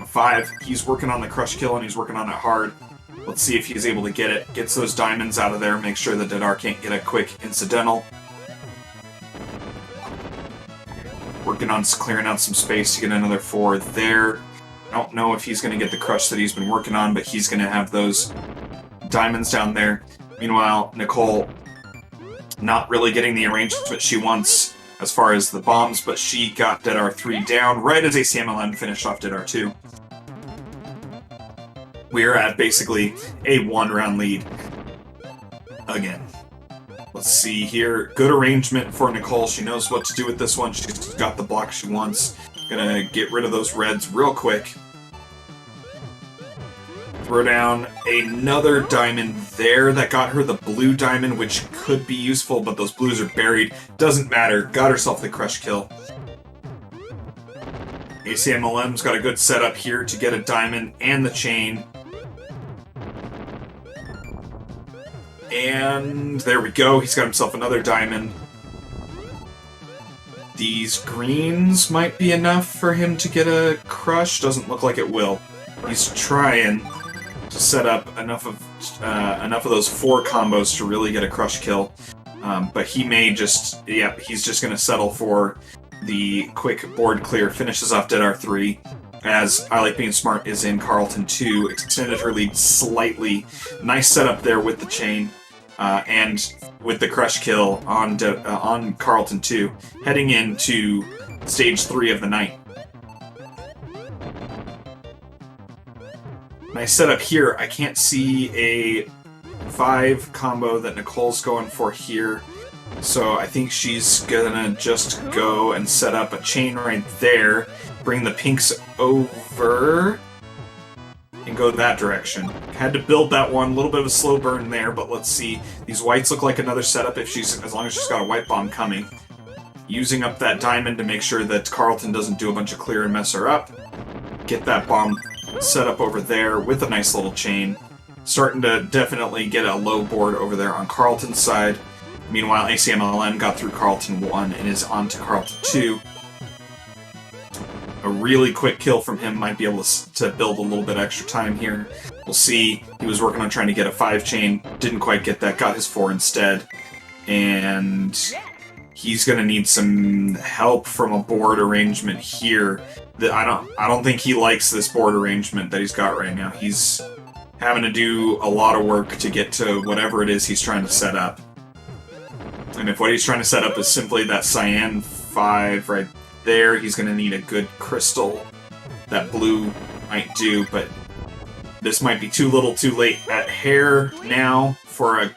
A 5. He's working on the crush kill, and he's working on it hard. Let's see if he's able to get it. Gets those diamonds out of there. Make sure that Dedar can't get a quick incidental. Working on clearing out some space to get another 4 there. I don't know if he's going to get the crush that he's been working on, but he's going to have those diamonds down there. Meanwhile, Nicole not really getting the arrangement she wants as far as the bombs, but she got Dedar 3 down right as ACMLN finished off Dedar 2. We're at basically a 1-round lead again. Let's see here. Good arrangement for Nicole. She knows what to do with this one. She's got the block she wants. Gonna get rid of those reds real quick. Throw down another diamond there. That got her the blue diamond, which could be useful, but those blues are buried. Doesn't matter. Got herself the crush kill. ACMLM's got a good setup here to get a diamond and the chain. And there we go. He's got himself another diamond. These greens might be enough for him to get a crush. Doesn't look like it will. He's trying to set up enough of those 4 combos to really get a crush kill. But he may just, yeah, he's just going to settle for the quick board clear. Finishes off Dedar 3. As I Like Being Smart is in Carlton 2. Extended her lead slightly. Nice setup there with the chain. And with the crush kill on Carlton 2, heading into stage 3 of the night. Nice setup here. I can't see a 5 combo that Nicole's going for here, so I think she's gonna just go and set up a chain right there, bring the pinks over, and go that direction. Had to build that one, a little bit of a slow burn there, but let's see. These whites look like another setup as long as she's got a white bomb coming. Using up that diamond to make sure that Carlton doesn't do a bunch of clear and mess her up. Get that bomb set up over there with a nice little chain. Starting to definitely get a low board over there on Carlton's side. Meanwhile, ACMLN got through Carlton 1 and is on to Carlton 2. A really quick kill from him might be able to build a little bit extra time here. We'll see. He was working on trying to get a 5 chain. Didn't quite get that. Got his 4 instead. And he's going to need some help from a board arrangement here. I don't think he likes this board arrangement that he's got right now. He's having to do a lot of work to get to whatever it is he's trying to set up. And if what he's trying to set up is simply that cyan 5 right there, he's going to need a good crystal. That blue might do, but this might be too little too late at hair now for a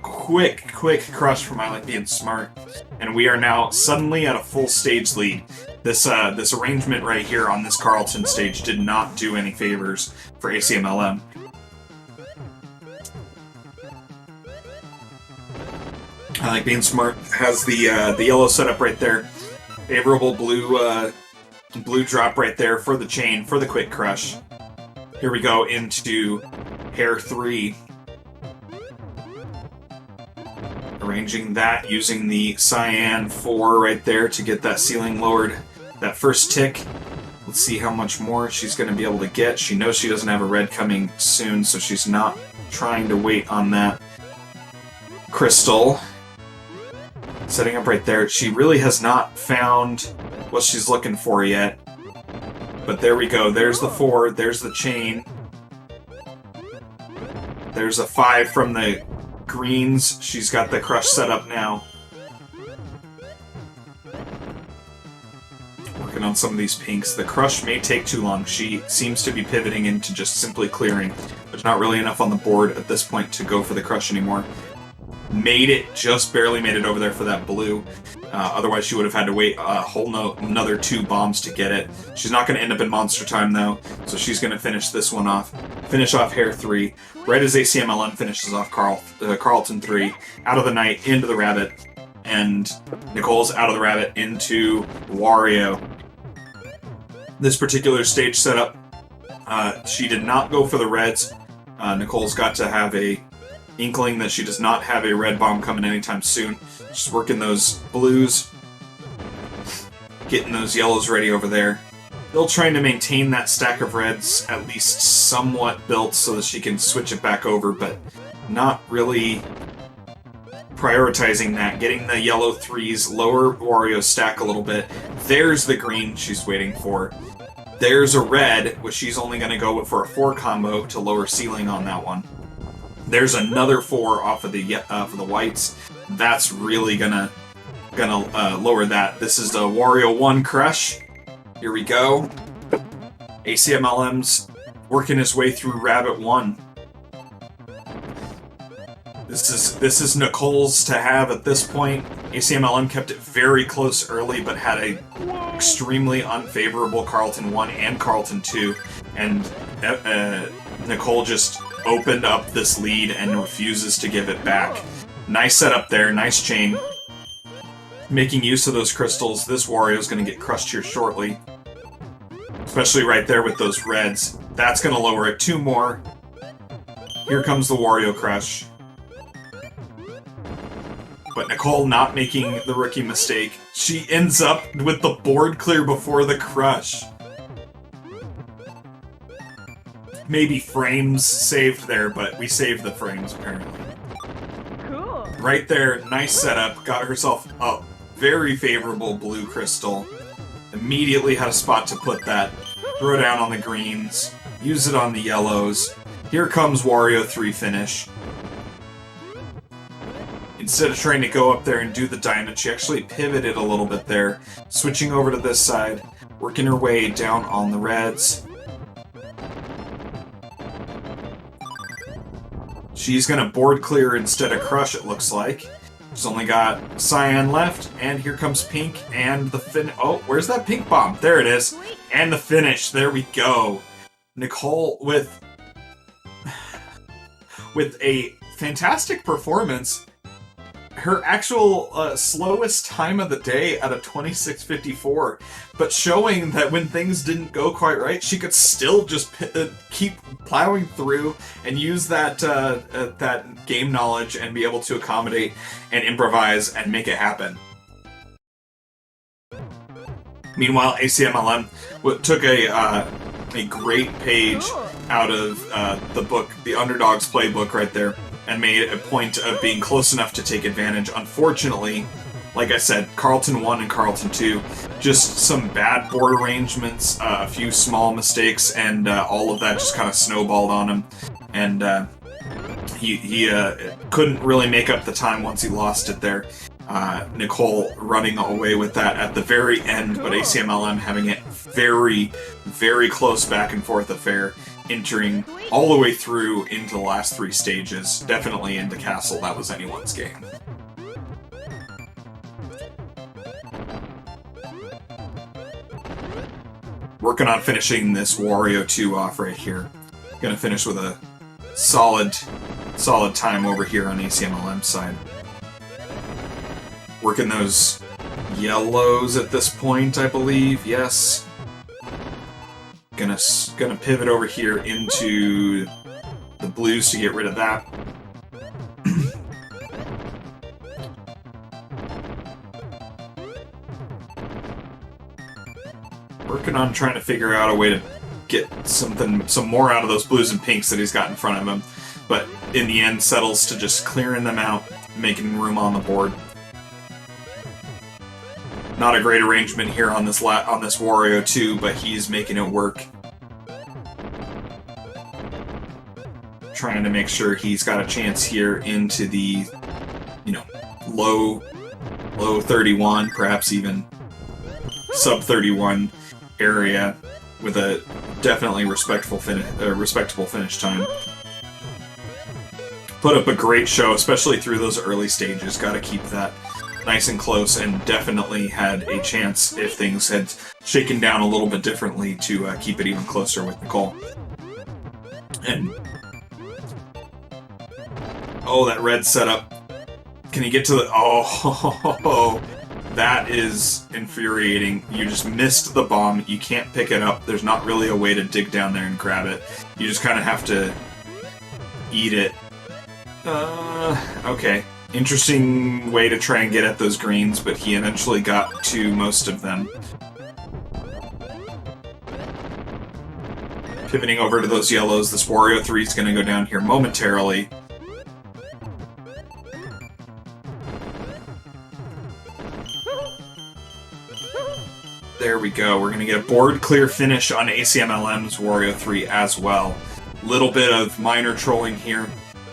quick crush from I Like Being Smart. And we are now suddenly at a full stage lead. This arrangement right here on this Carlton stage did not do any favors for ACMLM. I Like Being Smart has the yellow setup right there. Favorable blue drop right there for the chain, for the quick crush. Here we go into hair 3. Arranging that using the cyan 4 right there to get that ceiling lowered. That first tick. Let's see how much more she's going to be able to get. She knows she doesn't have a red coming soon, so she's not trying to wait on that crystal. Setting up right there. She really has not found what she's looking for yet. But there we go. There's the 4. There's the chain. There's a 5 from the greens. She's got the crush set up now. Working on some of these pinks. The crush may take too long. She seems to be pivoting into just simply clearing. There's not really enough on the board at this point to go for the crush anymore. Made it, just barely made it over there for that blue. Otherwise she would have had to wait a whole another 2 bombs to get it. She's not going to end up in monster time though, so she's going to finish this one off. Finish off hair 3. Right as ACMLN finishes off Carlton 3. Out of the night, into the rabbit. And Nicole's out of the rabbit into Wario. This particular stage setup, she did not go for the reds. Nicole's got to have a inkling that she does not have a red bomb coming anytime soon. She's working those blues, getting those yellows ready over there. Still trying to maintain that stack of reds at least somewhat built so that she can switch it back over, but not really prioritizing that. Getting the yellow 3s, lower Wario stack a little bit. There's the green she's waiting for. There's a red, which she's only going to go for a 4 combo to lower ceiling on that one. There's another 4 off of the for the whites. That's really gonna lower that. This is the Wario 1 Crush. Here we go. ACMLM's working his way through Rabbit 1. This is Nicole's to have at this point. ACMLM kept it very close early, but had a extremely unfavorable Carlton 1 and Carlton 2, and Nicole just opened up this lead and refuses to give it back. Nice setup there, nice chain. Making use of those crystals. This Wario's going to get crushed here shortly. Especially right there with those reds. That's going to lower it 2 more. Here comes the Wario Crush. But Nicole not making the rookie mistake. She ends up with the board clear before the crush. Maybe frames saved there, but we saved the frames apparently. Cool. Right there, nice setup. Got herself a very favorable blue crystal. Immediately had a spot to put that. Throw down on the greens. Use it on the yellows. Here comes Wario 3 finish. Instead of trying to go up there and do the diamond, she actually pivoted a little bit there. Switching over to this side. Working her way down on the reds. She's gonna board clear instead of crush, it looks like. She's only got cyan left, and here comes pink, and the oh, where's that pink bomb? There it is. And the finish, there we go. Nicole with a fantastic performance. Her actual slowest time of the day at a 26:54, but showing that when things didn't go quite right, she could still just keep plowing through and use that that game knowledge and be able to accommodate and improvise and make it happen. Meanwhile, ACMLM took a great page out of the book, the Underdog's Playbook right there, and made a point of being close enough to take advantage. Unfortunately, like I said, Carlton 1 and Carlton 2, just some bad board arrangements, a few small mistakes, and all of that just kind of snowballed on him. And he couldn't really make up the time once he lost it there. Nicole running away with that at the very end, but ACMLM having it very, very close back and forth affair, entering all the way through into the last 3 stages. Definitely into Castle, that was anyone's game. Working on finishing this Wario 2 off right here. Gonna finish with a solid time over here on ACMLM's side. Working those yellows at this point, I believe. Yes. Gonna pivot over here into the blues to get rid of that. Working on trying to figure out a way to get some more out of those blues and pinks that he's got in front of him, but in the end settles to just clearing them out, making room on the board. Not a great arrangement here on this Wario 2, but he's making it work. Trying to make sure he's got a chance here into the, low 31, perhaps even sub 31 area with a definitely respectable finish time. Put up a great show, especially through those early stages. Got to keep that nice and close, and definitely had a chance, if things had shaken down a little bit differently, to keep it even closer with Nicole. And oh, that red setup. Can he get to the... Oh, that is infuriating. You just missed the bomb. You can't pick it up. There's not really a way to dig down there and grab it. You just kind of have to eat it. Okay. Interesting way to try and get at those greens, but he eventually got to most of them. Pivoting over to those yellows, this Wario 3 is going to go down here momentarily. There we go. We're going to get a board clear finish on ACMLM's Wario 3 as well. Little bit of minor trolling here,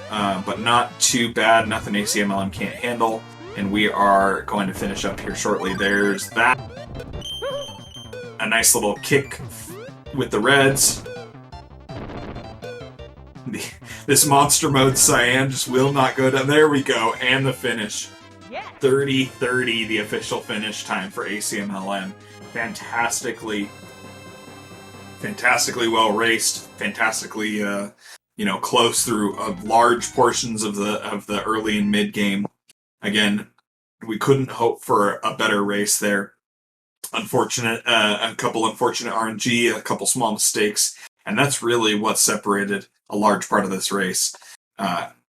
but not too bad. Nothing ACMLM can't handle. And we are going to finish up here shortly. There's that. A nice little kick with the reds. This monster mode cyan just will not go down. There we go. And the finish. Yes. 30-30, the official finish time for ACMLM. Fantastically well raced. Fantastically, close through large portions of the early and mid game. Again, we couldn't hope for a better race there. A couple unfortunate RNG, a couple small mistakes, and that's really what separated a large part of this race.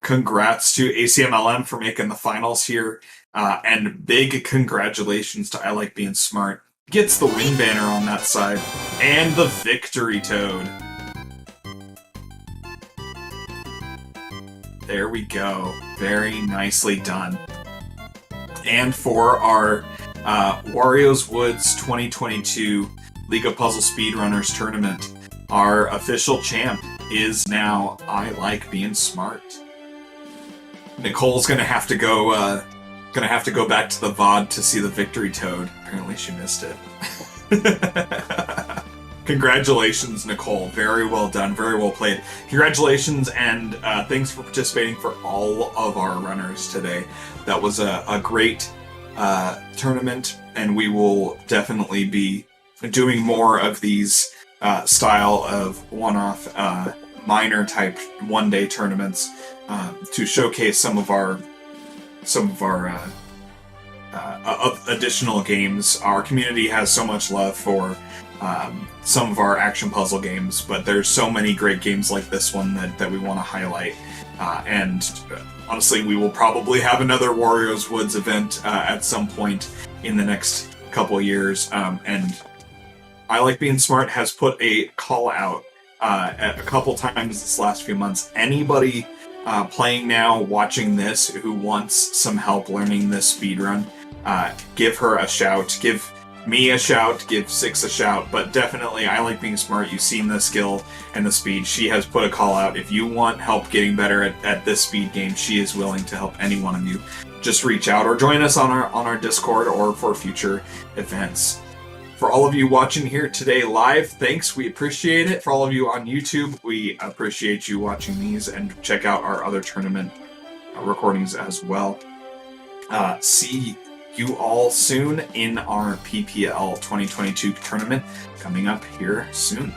Congrats to ACMLM for making the finals here, and big congratulations to I Like Being Smart. Gets the win banner on that side, and the victory toad. There we go. Very nicely done. And for our Wario's Woods 2022 League of Puzzle Speedrunners tournament, our official champ is now I Like Being Smart. Nicole's gonna have to go back to the VOD to see the victory toad. Apparently she missed it. Congratulations, Nicole. Very well done. Very well played. Congratulations, and thanks for participating for all of our runners today. That was a great tournament, and we will definitely be doing more of these style of one-off minor type one-day tournaments to showcase some of our additional games. Our community has so much love for some of our action puzzle games, but there's so many great games like this one that we want to highlight. And honestly, we will probably have another Wario's Woods event at some point in the next couple of years. And I Like Being Smart has put a call out a couple times this last few months. Anybody playing now, watching this, who wants some help learning this speedrun, give her a shout. Give me a shout, give Six a shout, but definitely I Like Being Smart. You've seen the skill and the speed. She has put a call out. If you want help getting better at this speed game, she is willing to help any one of you. Just reach out or join us on our Discord or for future events. For all of you watching here today live, thanks. We appreciate it. For all of you on YouTube, we appreciate you watching these, and check out our other tournament recordings as well. See you all soon in our PPL 2022 tournament coming up here soon.